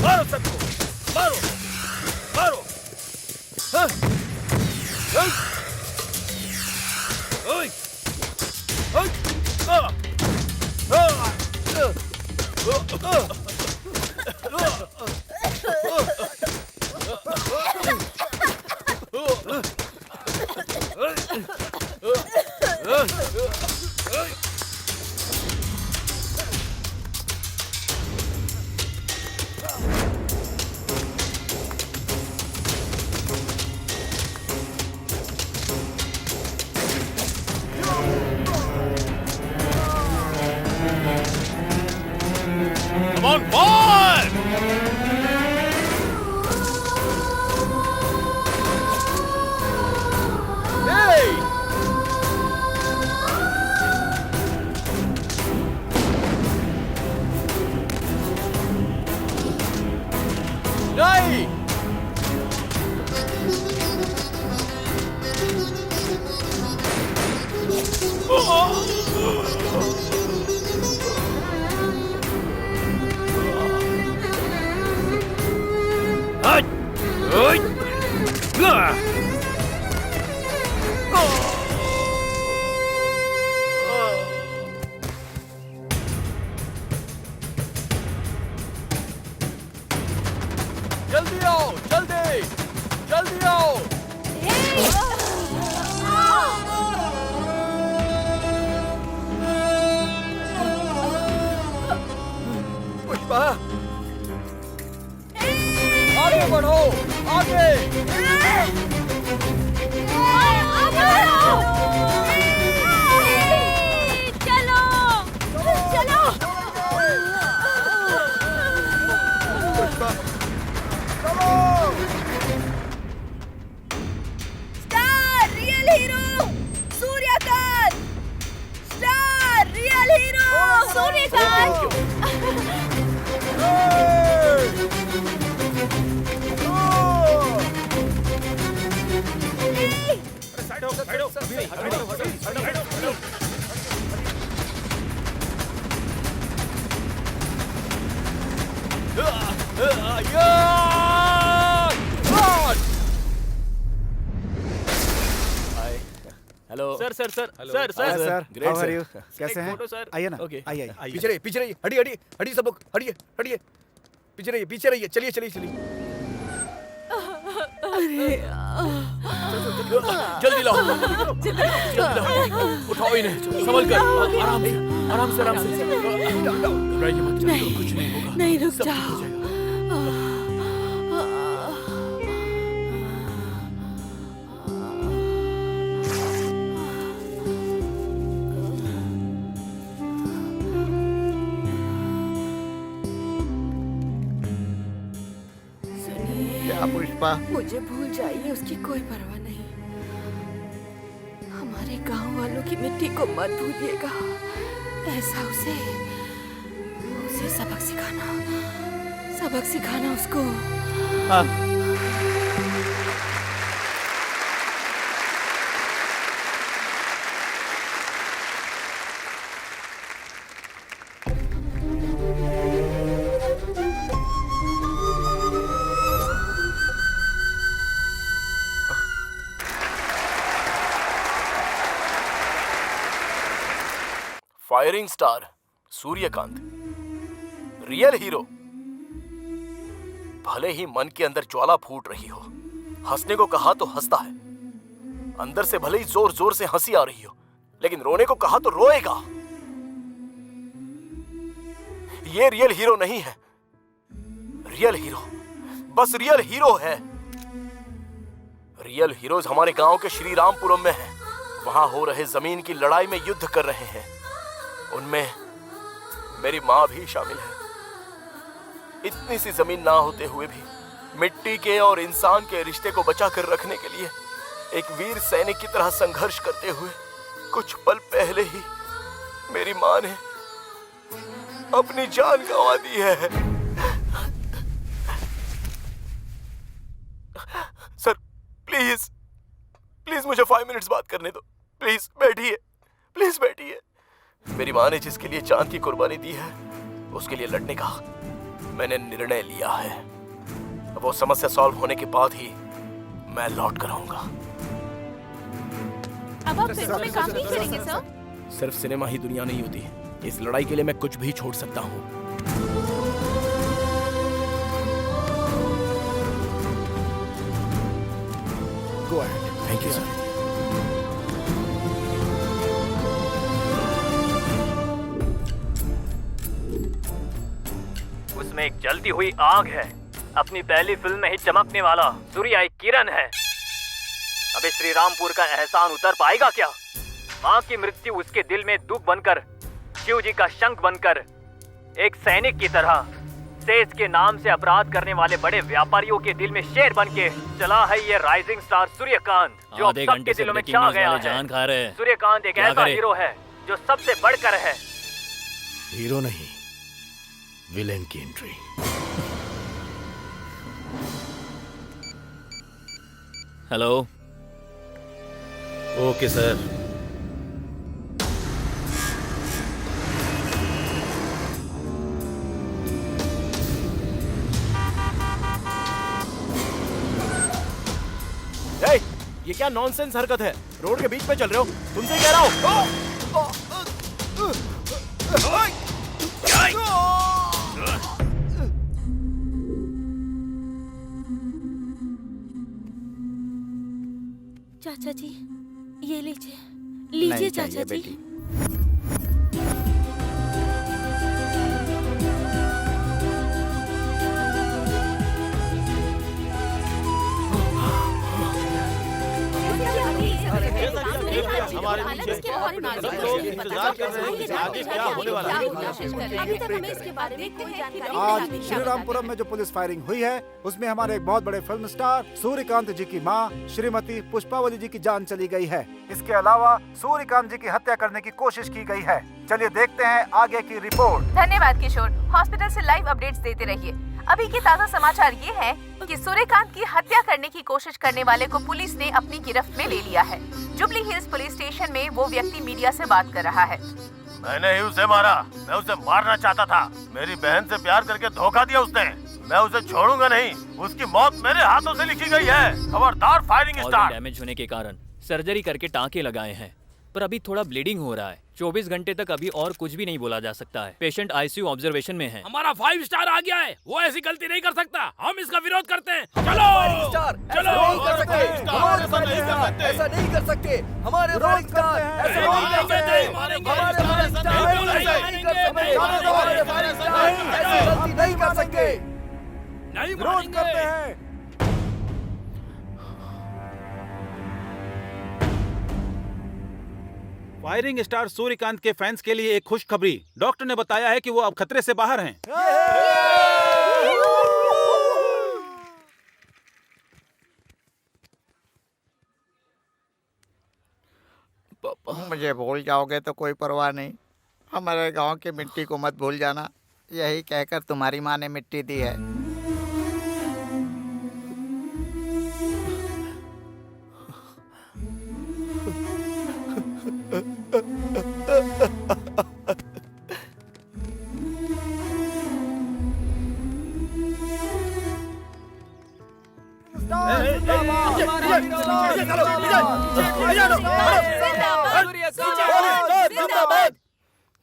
Speaker 7: मारो सबको, मारो मारो।
Speaker 17: Come on, fire!
Speaker 8: Hey! नहीं! जल्दी आओ, जल्दी, जल्दी आओ। पुष्पा, आगे बढ़ो, आगे।
Speaker 16: चलो चलो।
Speaker 5: पुष्पा, चलो।
Speaker 16: Star real hero Suryakant. Star real hero Suryakant.
Speaker 4: Side हो, साइड हो, साइड हो, साइड हो।
Speaker 8: Hello
Speaker 17: sir sir sir
Speaker 8: sir
Speaker 17: sir
Speaker 5: sir,
Speaker 8: great
Speaker 5: how are you?
Speaker 8: Sir
Speaker 5: कैसे हैं?
Speaker 17: Photo sir.
Speaker 5: आइए ना,
Speaker 8: ओके
Speaker 5: आइए।
Speaker 19: पीछे रहिए, पीछे रहिए, हटिए हटिए हटिए सब लोग, हटिए हटिए, पीछे रहिए, पीछे रहिए, चलिए चलिए चलिए।
Speaker 13: जल्दी लाओ, जल्दी लाओ, उठाओ इन्हें, संभल कर, आराम से, आराम से, आराम से। घबराइए मत, चलो, कुछ नहीं होगा।
Speaker 6: नहीं, रुक
Speaker 13: सब ठीक
Speaker 6: जाओ।
Speaker 13: हो जाएगा।
Speaker 5: क्या पुष्पा?
Speaker 6: मुझे भूल जाइए, उसकी कोई परवाह नहीं। हमारे गांव वालों की मिट्टी को मत भूलिएगा। ऐसा उसे सबक सिखाना उसको।
Speaker 8: Firing star Suryakant, real hero. भले ही मन के अंदर ज्वाला फूट रही हो, हंसने को कहा तो हंसता है। अंदर से भले ही जोर जोर से हंसी आ रही हो, लेकिन रोने को कहा तो रोएगा। ये रियल हीरो नहीं है। रियल हीरो बस रियल हीरो है। रियल हीरोज हमारे गांव के श्री रामपुरम में हैं। वहां हो रहे जमीन की लड़ाई में युद्ध कर रहे हैं। उनमें मेरी माँ भी शामिल है। इतनी सी जमीन ना होते हुए भी मिट्टी के और इंसान के रिश्ते को बचा कर रखने के लिए एक वीर सैनिक की तरह संघर्ष करते हुए कुछ पल पहले ही मेरी माँ ने अपनी जान गंवा दी है। सर प्लीज प्लीज मुझे 5 मिनट्स बात करने दो। प्लीज बैठिए, प्लीज बैठिए। मेरी माँ ने जिसके लिए जान की कुर्बानी दी है उसके लिए लड़ने का मैंने निर्णय लिया है। वो समस्या सॉल्व होने के बाद ही मैं लौट कर आऊंगा।
Speaker 3: अब आप फिल्मों में काम नहीं करेंगे सर?
Speaker 8: सिर्फ सिनेमा ही दुनिया नहीं होती। इस लड़ाई के लिए मैं कुछ भी छोड़ सकता हूँ। Go ahead. Thank you, sir.
Speaker 18: उसमें एक जलती हुई आग है। अपनी पहली फिल्म में ही चमकने वाला सूर्य एक किरण है। अबे श्री रामपुर का एहसान उतर पाएगा क्या? माँ की मृत्यु उसके दिल में दुख बनकर, शिव जी का शंख बनकर, एक सैनिक की तरह सेज के नाम से अपराध करने वाले बड़े व्यापारियों के दिल में शेर बन के चला है ये राइजिंग स्टार सूर्यकांत, जो अब सबके दिलों में छा गया है। सूर्यकांत एक ऐसा हीरो है जो सबसे बढ़कर है।
Speaker 8: हीरो नहीं, विलेन की एंट्री।
Speaker 18: हेलो।
Speaker 4: Okay sir.
Speaker 8: ये क्या नॉनसेंस हरकत है? रोड के बीच में चल रहे हो? तुमसे कह रहा हूँ।
Speaker 16: चाचा जी ये लीजिए चाचा जी।
Speaker 11: हमारे पीछे सब लोग इंतजार कर रहे हैं कि आगे क्या होने वाला है।
Speaker 6: अभी तक हमें इसके बारे में कोई जानकारी
Speaker 9: आज
Speaker 6: नहीं
Speaker 9: श्री रामपुरम में जो पुलिस फायरिंग हुई है उसमें हमारे एक बहुत बड़े फिल्म स्टार सूर्यकांत जी की मां श्रीमती पुष्पावली जी की जान चली गई है। इसके अलावा सूर्यकांत जी की हत्या करने की कोशिश की गई है। चलिए देखते हैं आगे की रिपोर्ट।
Speaker 3: धन्यवाद किशोर। हॉस्पिटल से लाइव अपडेट्स देते रहिए। अभी के ताज़ा समाचार ये है कि सूर्यकांत की हत्या करने की कोशिश करने वाले को पुलिस ने अपनी गिरफ्त में ले लिया है। जुबली हिल्स पुलिस स्टेशन में वो व्यक्ति मीडिया से बात कर रहा है।
Speaker 11: मैंने ही उसे मारा। मैं उसे मारना चाहता था। मेरी बहन से प्यार करके धोखा दिया उसने। मैं उसे छोड़ूंगा नहीं। उसकी मौत मेरे हाथों से लिखी गई है। खबरदार फायरिंग स्टार्ट।
Speaker 18: डैमेज होने के कारण सर्जरी करके टाँके लगाए हैं, पर अभी थोड़ा ब्लीडिंग हो रहा है। 24 घंटे तक अभी और कुछ भी नहीं बोला जा सकता है। पेशेंट आईसीयू ऑब्जर्वेशन में है।
Speaker 7: हमारा 5 स्टार आ गया है। वो ऐसी गलती नहीं कर सकता। हम इसका विरोध करते हैं। चलो चलो।
Speaker 19: ऐसा नहीं कर सकते। हमारे विरोध करते हैं। ऐसी गलती नहीं कर सकते।
Speaker 9: विरोध करते हैं।
Speaker 4: फायरिंग स्टार सूर्यकांत के फैंस के लिए एक खुशखबरी। डॉक्टर ने बताया है कि वो अब खतरे से बाहर हैं।
Speaker 5: मुझे भूल जाओगे तो कोई परवाह नहीं। हमारे गांव की मिट्टी को मत भूल जाना। यही कहकर तुम्हारी माँ ने मिट्टी दी है।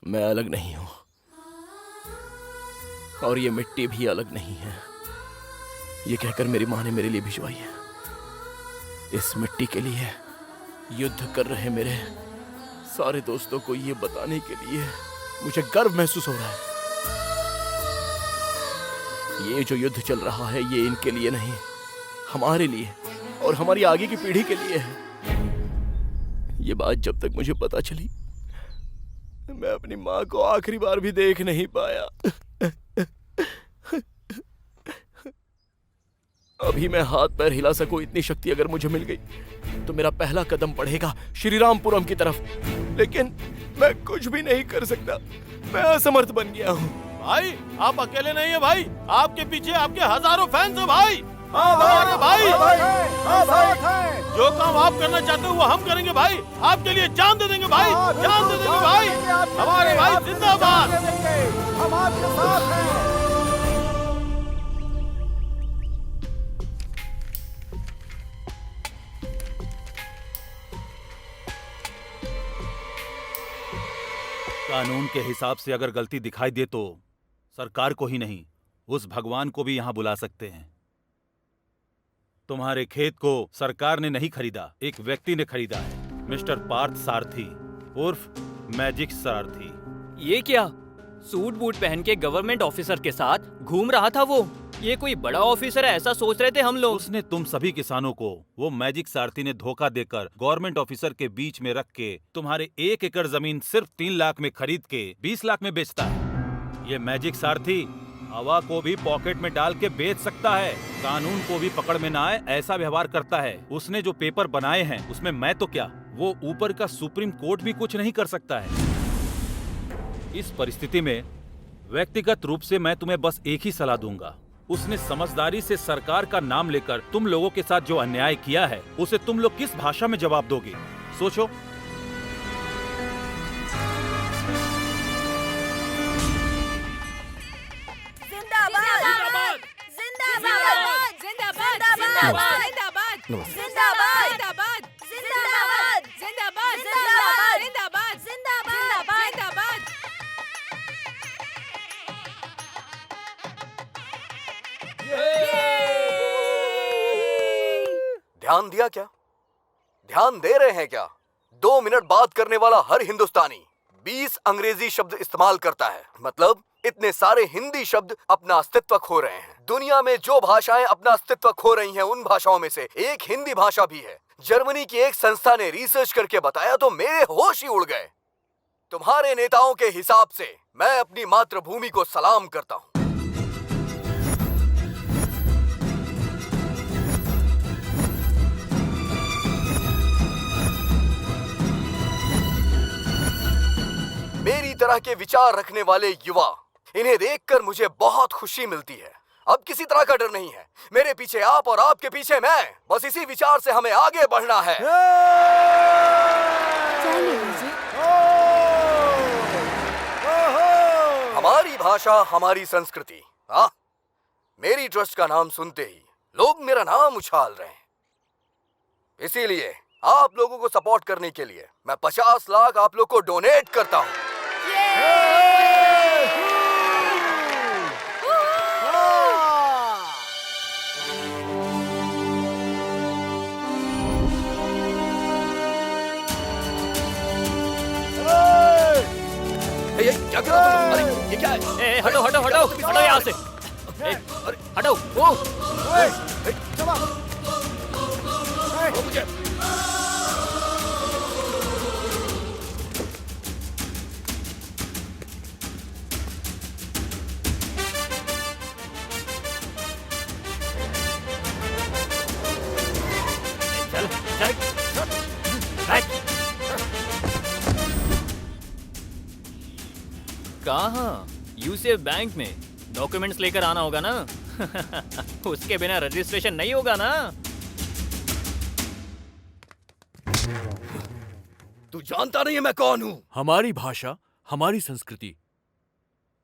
Speaker 8: मैं अलग नहीं हूँ और ये मिट्टी भी अलग नहीं है। ये कहकर मेरी माँ ने मेरे लिए भिजवाई है। इस मिट्टी के लिए युद्ध कर रहे मेरे सारे दोस्तों को ये बताने के लिए मुझे गर्व महसूस हो रहा है ये जो युद्ध चल रहा है ये इनके लिए नहीं, हमारे लिए और हमारी आगे की पीढ़ी के लिए है। ये बात जब तक मुझे पता चली, मैं अपनी माँ को आखिरी बार भी देख नहीं पाया। अभी मैं हाथ पैर हिला सकूं इतनी शक्ति अगर मुझे मिल गई तो मेरा पहला कदम बढ़ेगा श्रीरामपुरम की तरफ, लेकिन मैं कुछ भी नहीं कर सकता। मैं असमर्थ बन गया हूँ।
Speaker 11: भाई आप अकेले नहीं है भाई, आपके पीछे आपके हजारों फैंस हैं भाई।
Speaker 9: हाँ
Speaker 11: हमारे भाई,
Speaker 9: हाँ भाई,
Speaker 11: जो काम आप करना चाहते हो वो हम करेंगे भाई। आपके लिए जान दे देंगे भाई, जान दे देंगे भाई। हमारे भाई जिंदाबाद,
Speaker 9: हम आपके साथ हैं।
Speaker 10: कानून के हिसाब से अगर गलती दिखाई दे तो सरकार को ही नहीं, उस भगवान को भी यहां बुला सकते हैं। तुम्हारे खेत को सरकार ने नहीं खरीदा, एक व्यक्ति ने खरीदा है, मिस्टर पार्थ सारथी उर्फ मैजिक सारथी।
Speaker 18: ये क्या, सूट बूट पहन के गवर्नमेंट ऑफिसर के साथ घूम रहा था वो? ये कोई बड़ा ऑफिसर है ऐसा सोच रहे थे हम लोग।
Speaker 10: उसने तुम सभी किसानों को वो मैजिक सारथी ने धोखा देकर गवर्नमेंट ऑफिसर के बीच में रख के तुम्हारे 1 एकड़ जमीन सिर्फ 3 लाख में खरीद के 20 लाख में बेचता है। ये मैजिक सारथी हवा को भी पॉकेट में डाल के बेच सकता है, कानून को भी पकड़ में ना आए ऐसा व्यवहार करता है। उसने जो पेपर बनाए हैं उसमें मैं तो क्या, वो ऊपर का सुप्रीम कोर्ट भी कुछ नहीं कर सकता है। इस परिस्थिति में व्यक्तिगत रूप से मैं तुम्हें बस एक ही सलाह दूंगा, उसने समझदारी से सरकार का नाम लेकर तुम लोगों के साथ जो अन्याय किया है उसे तुम लोग किस भाषा में जवाब दोगे, सोचो।
Speaker 16: जिंदाबाद जिंदाबाद जिंदाबाद जिंदाबाद जिंदाबाद जिंदाबाद जिंदाबाद जिंदाबाद जिंदाबाद जिंदाबाद जिंदाबाद जिंदाबाद जिंदाबाद।
Speaker 1: ध्यान दिया क्या? ध्यान दे रहे हैं क्या? 2 मिनट बात करने वाला हर हिंदुस्तानी 20 अंग्रेजी शब्द इस्तेमाल करता है। मतलब इतने सारे हिंदी शब्द अपना अस्तित्व खो रहे हैं। दुनिया में जो भाषाएं अपना अस्तित्व खो रही हैं उन भाषाओं में से एक हिंदी भाषा भी है। जर्मनी की एक संस्था ने रिसर्च करके बताया तो मेरे होश ही उड़ गए। तुम्हारे नेताओं के हिसाब से मैं अपनी मातृभूमि को सलाम करता हूं। मेरी तरह के विचार रखने वाले युवा, इन्हें देखकर मुझे बहुत खुशी मिलती है। अब किसी तरह का डर नहीं है। मेरे पीछे आप और आपके पीछे मैं। बस इसी विचार से हमें आगे बढ़ना है। हमारी भाषा, हमारी संस्कृति। हाँ, मेरी ट्रस्ट का नाम सुनते ही लोग मेरा नाम उछाल रहे हैं। इसीलिए आप लोगों को सपोर्ट करने के लिए मैं 50 लाख आप लोग को डोनेट करता हूँ। क्या कर रहा हो? अरे ये क्या है?
Speaker 18: हटो हटो हटो हटो यहाँ से, हटो।
Speaker 1: मुझे
Speaker 18: कहाँ? यूसीएफ बैंक में डॉक्यूमेंट्स लेकर आना होगा ना। उसके बिना रजिस्ट्रेशन नहीं होगा ना।
Speaker 1: तू जानता नहीं है मैं कौन हूँ।
Speaker 13: हमारी भाषा, हमारी संस्कृति।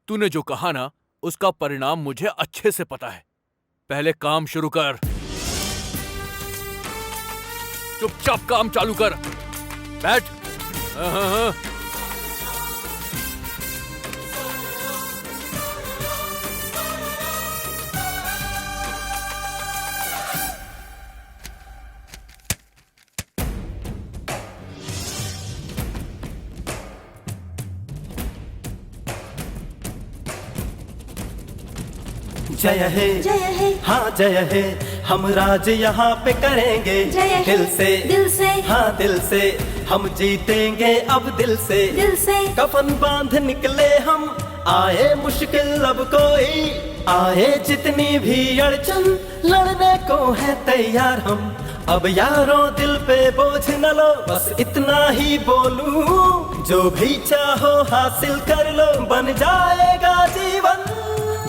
Speaker 13: तूने जो कहा ना उसका परिणाम मुझे अच्छे से पता है। पहले काम शुरू कर, चुपचाप काम चालू कर। बैठ। हाँ।
Speaker 2: जय है, हाँ जय है, हम राज यहाँ पे करेंगे दिल से, हाँ दिल से, हम जीतेंगे अब दिल से, कफन बांध निकले हम, आए मुश्किल अब कोई, आए जितनी भी अड़चन, लड़ने को है तैयार हम, अब यारों दिल पे बोझ न लो, बस इतना ही बोलूं, जो भी चाहो हासिल कर लो, बन जाएगा जीवन।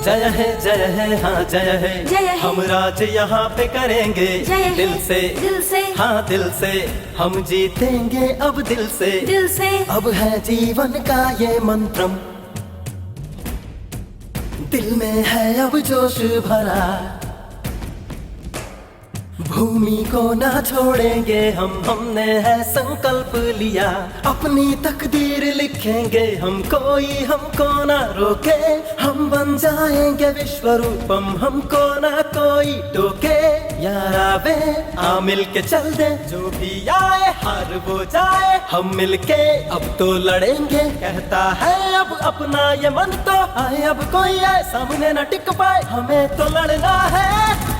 Speaker 2: जय है, हाँ जय है, हम राज यहाँ पे करेंगे दिल से, हाँ दिल से, हम जीतेंगे अब दिल से, अब है जीवन का ये मंत्रम, दिल में है अब जोश भरा, भूमि को ना छोड़ेंगे हमने है संकल्प लिया, अपनी तकदीर लिखेंगे हम, कोई हमको ना रोके, हम बन जाएंगे विश्वरूपम, हमको ना कोई टोके, यार आवे आ मिल के चल दे, जो भी आए हार वो जाए, हम मिलके अब तो लड़ेंगे, कहता है अब अपना ये मन तो आए, अब कोई आए सामने न टिक पाए, हमें तो लड़ना है,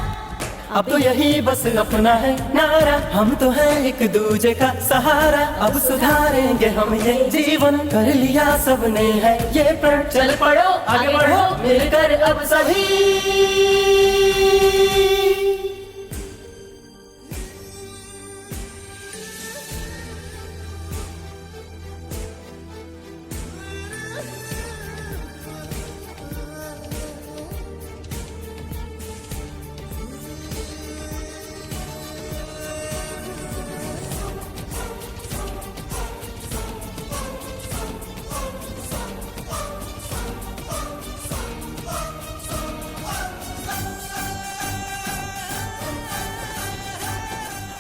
Speaker 2: अब तो यही बस अपना है नारा, हम तो हैं एक दूजे का सहारा, अब सुधारेंगे हम ये जीवन, कर लिया सबने है ये प्रण, चल पड़ो आगे बढ़ो मिलकर अब सभी।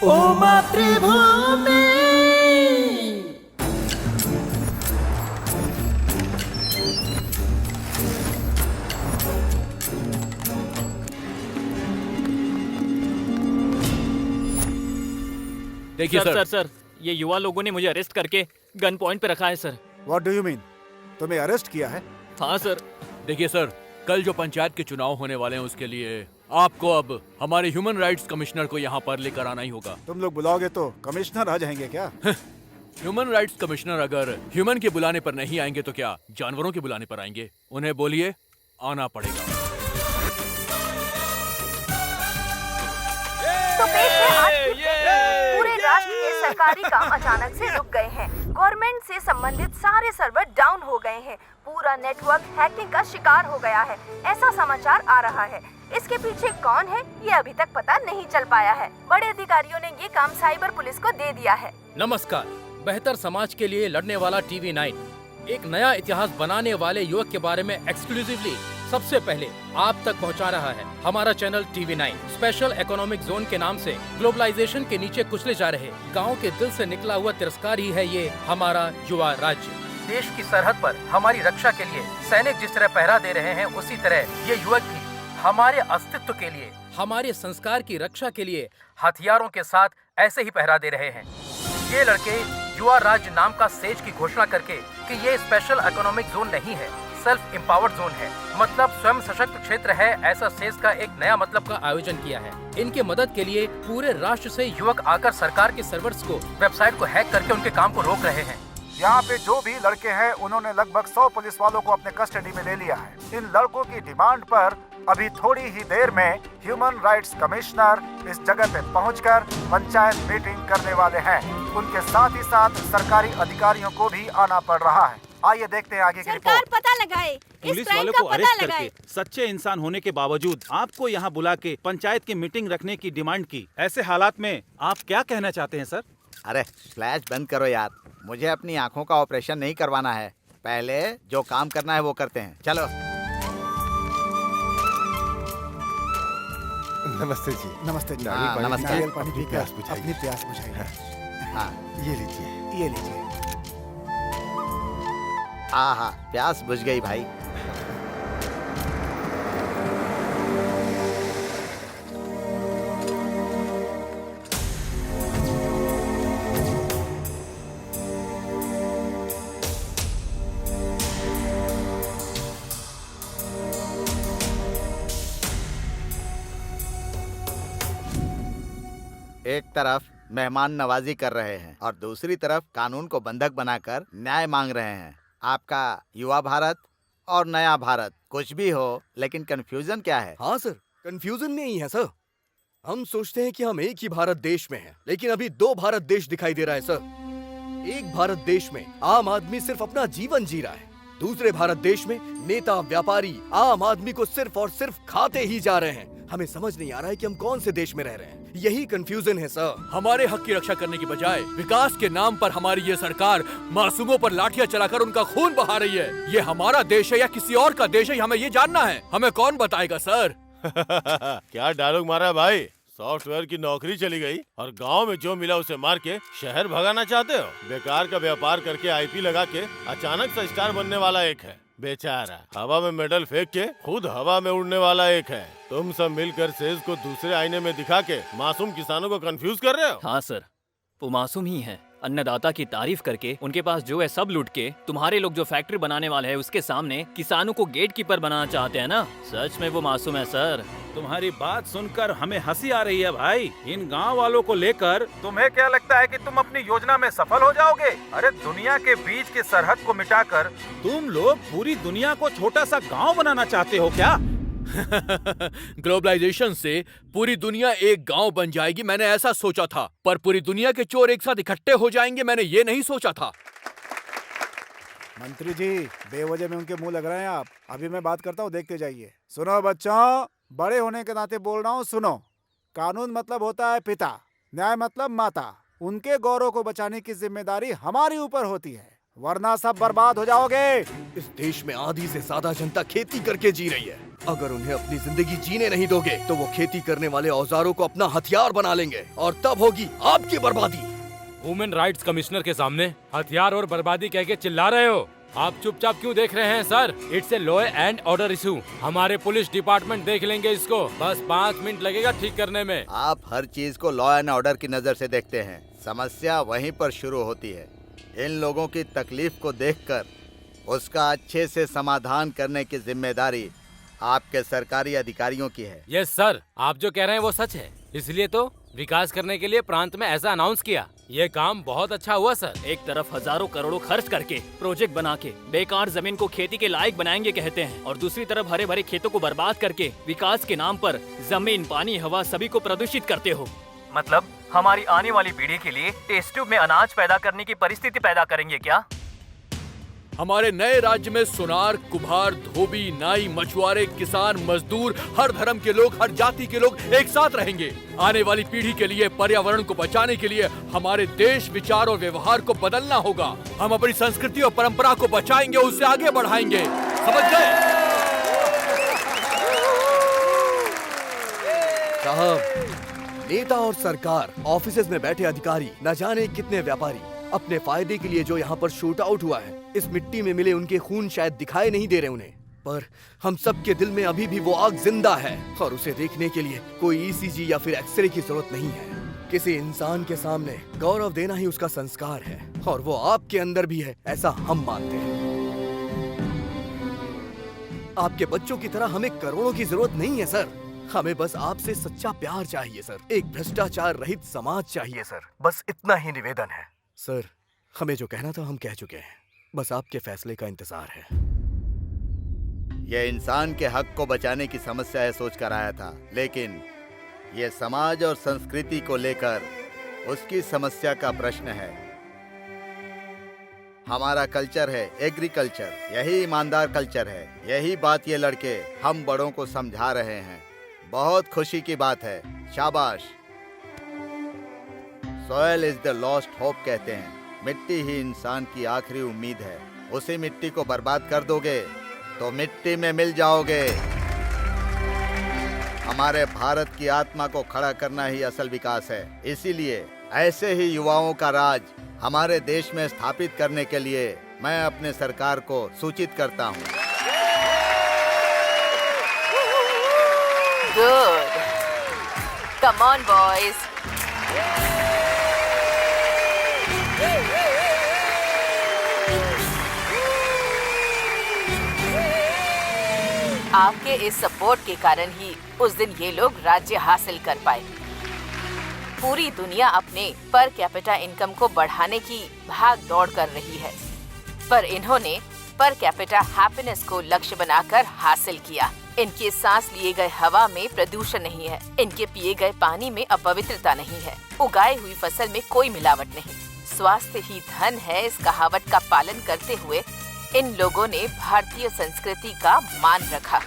Speaker 2: ओ मातृभूमि,
Speaker 18: देखिए सर, ये युवा लोगों ने मुझे अरेस्ट करके गन पॉइंट पे रखा है sir.
Speaker 9: What do you mean? तुम्हें अरेस्ट किया है?
Speaker 18: हाँ सर।
Speaker 13: देखिए सर, कल जो पंचायत के चुनाव होने वाले हैं उसके लिए आपको अब हमारे ह्यूमन राइट्स कमिश्नर को यहाँ पर लेकर आना ही होगा।
Speaker 9: तुम लोग बुलाओगे तो कमिश्नर आ जाएंगे क्या?
Speaker 13: ह्यूमन राइट्स कमिश्नर अगर ह्यूमन के बुलाने पर नहीं आएंगे तो क्या जानवरों के बुलाने पर आएंगे? उन्हें बोलिए आना पड़ेगा।
Speaker 3: तो पेश है आज की पूरे राष्ट्र के सरकारी काम अचानक से रुक गए हैं। गवर्नमेंट से संबंधित सारे सर्वर डाउन हो गए हैं। पूरा नेटवर्क हैकिंग का शिकार हो गया है, ऐसा समाचार आ रहा है। इसके पीछे कौन है ये अभी तक पता नहीं चल पाया है। बड़े अधिकारियों ने ये काम साइबर पुलिस को दे दिया है।
Speaker 14: नमस्कार, बेहतर समाज के लिए लड़ने वाला TV9 एक नया इतिहास बनाने वाले युवक के बारे में एक्सक्लूसिवली सबसे पहले आप तक पहुंचा रहा है। हमारा channel TV9 special economic zone के नाम से ग्लोबलाइजेशन के नीचे कुचले जा रहे गांव के दिल से निकला हुआ तिरस्कार ही है ये हमारा युवा राज्य। देश की सरहद पर हमारी रक्षा के लिए सैनिक जिस तरह पहरा दे रहे हैं, उसी तरह ये युवक भी हमारे अस्तित्व के लिए, हमारे संस्कार की रक्षा के लिए हथियारों के साथ ऐसे ही पहरा दे रहे हैं। ये लड़के युवा राज्य नाम का सेज की घोषणा करके कि ये स्पेशल इकोनॉमिक जोन नहीं है, सेल्फ एम्पावर्ड जोन है, मतलब स्वयं सशक्त क्षेत्र है, ऐसा सेज का एक नया मतलब का आयोजन किया है। इनके मदद के लिए पूरे राष्ट्र से युवक आकर सरकार के सर्वर्स को, वेबसाइट को हैक करके उनके काम को रोक रहे हैं।
Speaker 9: यहाँ पे जो भी लड़के हैं उन्होंने लगभग 100 पुलिस वालों को अपने कस्टडी में ले लिया है। इन लड़कों की डिमांड पर अभी थोड़ी ही देर में ह्यूमन राइट्स कमिश्नर इस जगह पे पहुंचकर पंचायत मीटिंग करने वाले हैं। उनके साथ ही साथ सरकारी अधिकारियों को भी आना पड़ रहा है। आइए देखते हैं आगे की रिपोर्ट।
Speaker 16: पता लगाए,
Speaker 10: पुलिस वालों को अरेस्ट करके सच्चे इंसान होने के बावजूद आपको यहाँ बुला के पंचायत की मीटिंग रखने की डिमांड की। ऐसे हालात में आप क्या कहना चाहते हैं सर?
Speaker 5: अरे फ्लैश बंद करो यार, मुझे अपनी आंखों का ऑपरेशन नहीं करवाना है। पहले जो काम करना है वो करते हैं, चलो।
Speaker 19: नमस्ते जी।
Speaker 9: नमस्ते जी।
Speaker 5: नमस्ते।
Speaker 9: नारियल पानी पी कर अपनी प्यास बुझाइए।
Speaker 5: हाँ,
Speaker 9: ये लीजिए, ये लीजिए।
Speaker 5: आहा, प्यास बुझ गई भाई।
Speaker 9: एक तरफ मेहमान नवाजी कर रहे हैं और दूसरी तरफ कानून को बंधक बनाकर न्याय मांग रहे हैं। आपका युवा भारत और नया भारत कुछ भी हो, लेकिन कंफ्यूजन क्या है?
Speaker 19: हाँ सर, कंफ्यूजन नहीं है सर। हम सोचते हैं कि हम एक ही भारत देश में हैं, लेकिन अभी दो भारत देश दिखाई दे रहा है सर। एक भारत देश में आम आदमी सिर्फ अपना जीवन जी रहा है, दूसरे भारत देश में नेता व्यापारी आम आदमी को सिर्फ और सिर्फ खाते ही जा रहे हैं। हमें समझ नहीं आ रहा है कि हम कौन से देश में रह रहे हैं। यही कंफ्यूजन है सर।
Speaker 13: हमारे हक की रक्षा करने की बजाय विकास के नाम पर हमारी ये सरकार मासूमों पर लाठियां चलाकर उनका खून बहा रही है। ये हमारा देश है या किसी और का देश है, हमें ये जानना है। हमें कौन बताएगा सर?
Speaker 11: क्या डायलॉग मारा भाई। सॉफ्टवेयर की नौकरी चली गई और गांव में जो मिला उसे मार के शहर भगाना चाहते हो? बेकार का व्यापार करके आईपी लगा के अचानक से स्टार बनने वाला एक है, बेचारा हवा में मेडल फेंक के खुद हवा में उड़ने वाला एक है। तुम सब मिलकर सेज को दूसरे आईने में दिखा के मासूम किसानों को कंफ्यूज कर रहे हो।
Speaker 18: हाँ सर, वो मासूम ही है। अन्नदाता की तारीफ करके उनके पास जो है सब लूट के तुम्हारे लोग जो फैक्ट्री बनाने वाले हैं उसके सामने किसानों को गेट कीपर बनाना चाहते हैं ना। सच में वो मासूम है सर।
Speaker 4: तुम्हारी बात सुनकर हमें हंसी आ रही है भाई। इन गांव वालों को लेकर तुम्हें क्या लगता है कि तुम अपनी योजना में सफल हो जाओगे? अरे दुनिया के बीच की सरहद को मिटाकर तुम लोग पूरी दुनिया को छोटा सा गांव बनाना चाहते हो क्या?
Speaker 13: ग्लोबलाइजेशन से पूरी दुनिया एक गांव बन जाएगी, मैंने ऐसा सोचा था, पर पूरी दुनिया के चोर एक साथ इकट्ठे हो जाएंगे, मैंने ये नहीं सोचा था।
Speaker 5: मंत्री जी, बेवजह में उनके मुंह लग रहे हैं आप। अभी मैं बात करता हूँ, देखते जाइए। सुनो बच्चों, बड़े होने के नाते बोल रहा हूँ, सुनो। कानून मतलब होता है पिता, न्याय मतलब माता। उनके गौरव को बचाने की जिम्मेदारी हमारी ऊपर होती है, वरना सब बर्बाद हो जाओगे।
Speaker 19: इस देश में आधी से ज्यादा जनता खेती करके जी रही है। अगर उन्हें अपनी जिंदगी जीने नहीं दोगे तो वो खेती करने वाले औजारों को अपना हथियार बना लेंगे और तब होगी आपकी बर्बादी।
Speaker 14: ह्यूमन राइट्स कमिश्नर के सामने हथियार और बर्बादी कह के चिल्ला रहे हो? आप चुपचाप क्यों देख रहे हैं sir? It's a law and order issue. हमारे पुलिस डिपार्टमेंट देख लेंगे इसको, बस 5 मिनट लगेगा ठीक करने में।
Speaker 9: आप हर चीज को लॉ एंड ऑर्डर की नजर से देखते हैं, समस्या वहीं पर शुरू होती है। इन लोगों की तकलीफ को देखकर उसका अच्छे से समाधान करने की जिम्मेदारी आपके सरकारी अधिकारियों की है।
Speaker 14: यस सर, आप जो कह रहे हैं वो सच है, इसलिए तो विकास करने के लिए प्रांत में ऐसा अनाउंस किया। ये काम बहुत अच्छा हुआ सर।
Speaker 18: एक तरफ हजारों करोड़ों खर्च करके प्रोजेक्ट बना के बेकार जमीन को खेती के लायक बनाएंगे कहते हैं, और दूसरी तरफ हरे भरे खेतों को बर्बाद करके विकास के नाम पर जमीन, पानी, हवा सभी को प्रदूषित करते हो।
Speaker 20: मतलब हमारी आने वाली पीढ़ी के लिए टेस्ट ट्यूब में अनाज पैदा करने की परिस्थिति पैदा करेंगे क्या?
Speaker 13: हमारे नए राज्य में सुनार, कुम्हार, धोबी, नाई, मछुआरे, किसान, मजदूर, हर धर्म के लोग, हर जाति के लोग एक साथ रहेंगे। आने वाली पीढ़ी के लिए, पर्यावरण को बचाने के लिए हमारे देश, विचार और व्यवहार को बदलना होगा। हम अपनी संस्कृति और परंपरा को बचाएंगे, उससे आगे बढ़ाएंगे। समझ गए?
Speaker 19: साहब, नेता और सरकार, ऑफिसेज में बैठे अधिकारी, न जाने कितने व्यापारी अपने फायदे के लिए जो यहाँ पर शूट आउट हुआ है, इस मिट्टी में मिले उनके खून शायद दिखाई नहीं दे रहे उन्हें, पर हम सबके दिल में अभी भी वो आग जिंदा है और उसे देखने के लिए कोई ईसीजी या फिर एक्सरे की जरूरत नहीं है। किसी इंसान के सामने गौरव देना ही उसका संस्कार है और वो आपके अंदर भी है, ऐसा हम मानते हैं। आपके बच्चों की तरह हमें करोड़ों की जरूरत नहीं है सर, हमें बस आपसे सच्चा प्यार चाहिए सर, एक भ्रष्टाचार रहित समाज चाहिए सर, बस इतना ही निवेदन है। सर, हमें जो कहना था हम कह चुके हैं, बस आपके फैसले का इंतजार है।
Speaker 9: यह इंसान के हक को बचाने की समस्या है सोचकर आया था, लेकिन यह समाज और संस्कृति को लेकर उसकी समस्या का प्रश्न है। हमारा कल्चर है एग्रीकल्चर, यही ईमानदार कल्चर है। यही बात ये लड़के हम बड़ों को समझा रहे हैं। बहुत खुशी की बात है, शाबाश। Soil is the lost hope कहते हैं, मिट्टी ही इंसान की आखिरी उम्मीद है। उसी मिट्टी को बर्बाद कर दोगे तो मिट्टी में मिल जाओगे। हमारे भारत की आत्मा को खड़ा करना ही असल विकास है। इसीलिए ऐसे ही युवाओं का राज हमारे देश में स्थापित करने के लिए मैं अपने सरकार को सूचित करता हूँ।
Speaker 3: Good. Come on, boys. आपके इस सपोर्ट के कारण ही उस दिन ये लोग राज्य हासिल कर पाए। पूरी दुनिया अपने पर कैपिटा इनकम को बढ़ाने की भाग दौड़ कर रही है, पर इन्होंने पर कैपिटा हैप्पीनेस को लक्ष्य बनाकर हासिल किया। इनके सांस लिए गए हवा में प्रदूषण नहीं है, इनके पिए गए पानी में अपवित्रता नहीं है, उगाई हुई फसल में कोई मिलावट नहीं। स्वास्थ्य ही धन है, इस कहावत का पालन करते हुए इन लोगों ने भारतीय संस्कृति का मान रखा।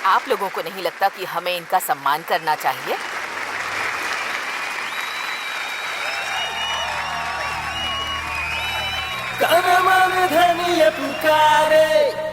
Speaker 3: आप लोगों को नहीं लगता कि हमें इनका सम्मान करना चाहिए?
Speaker 2: धनिया पुकारे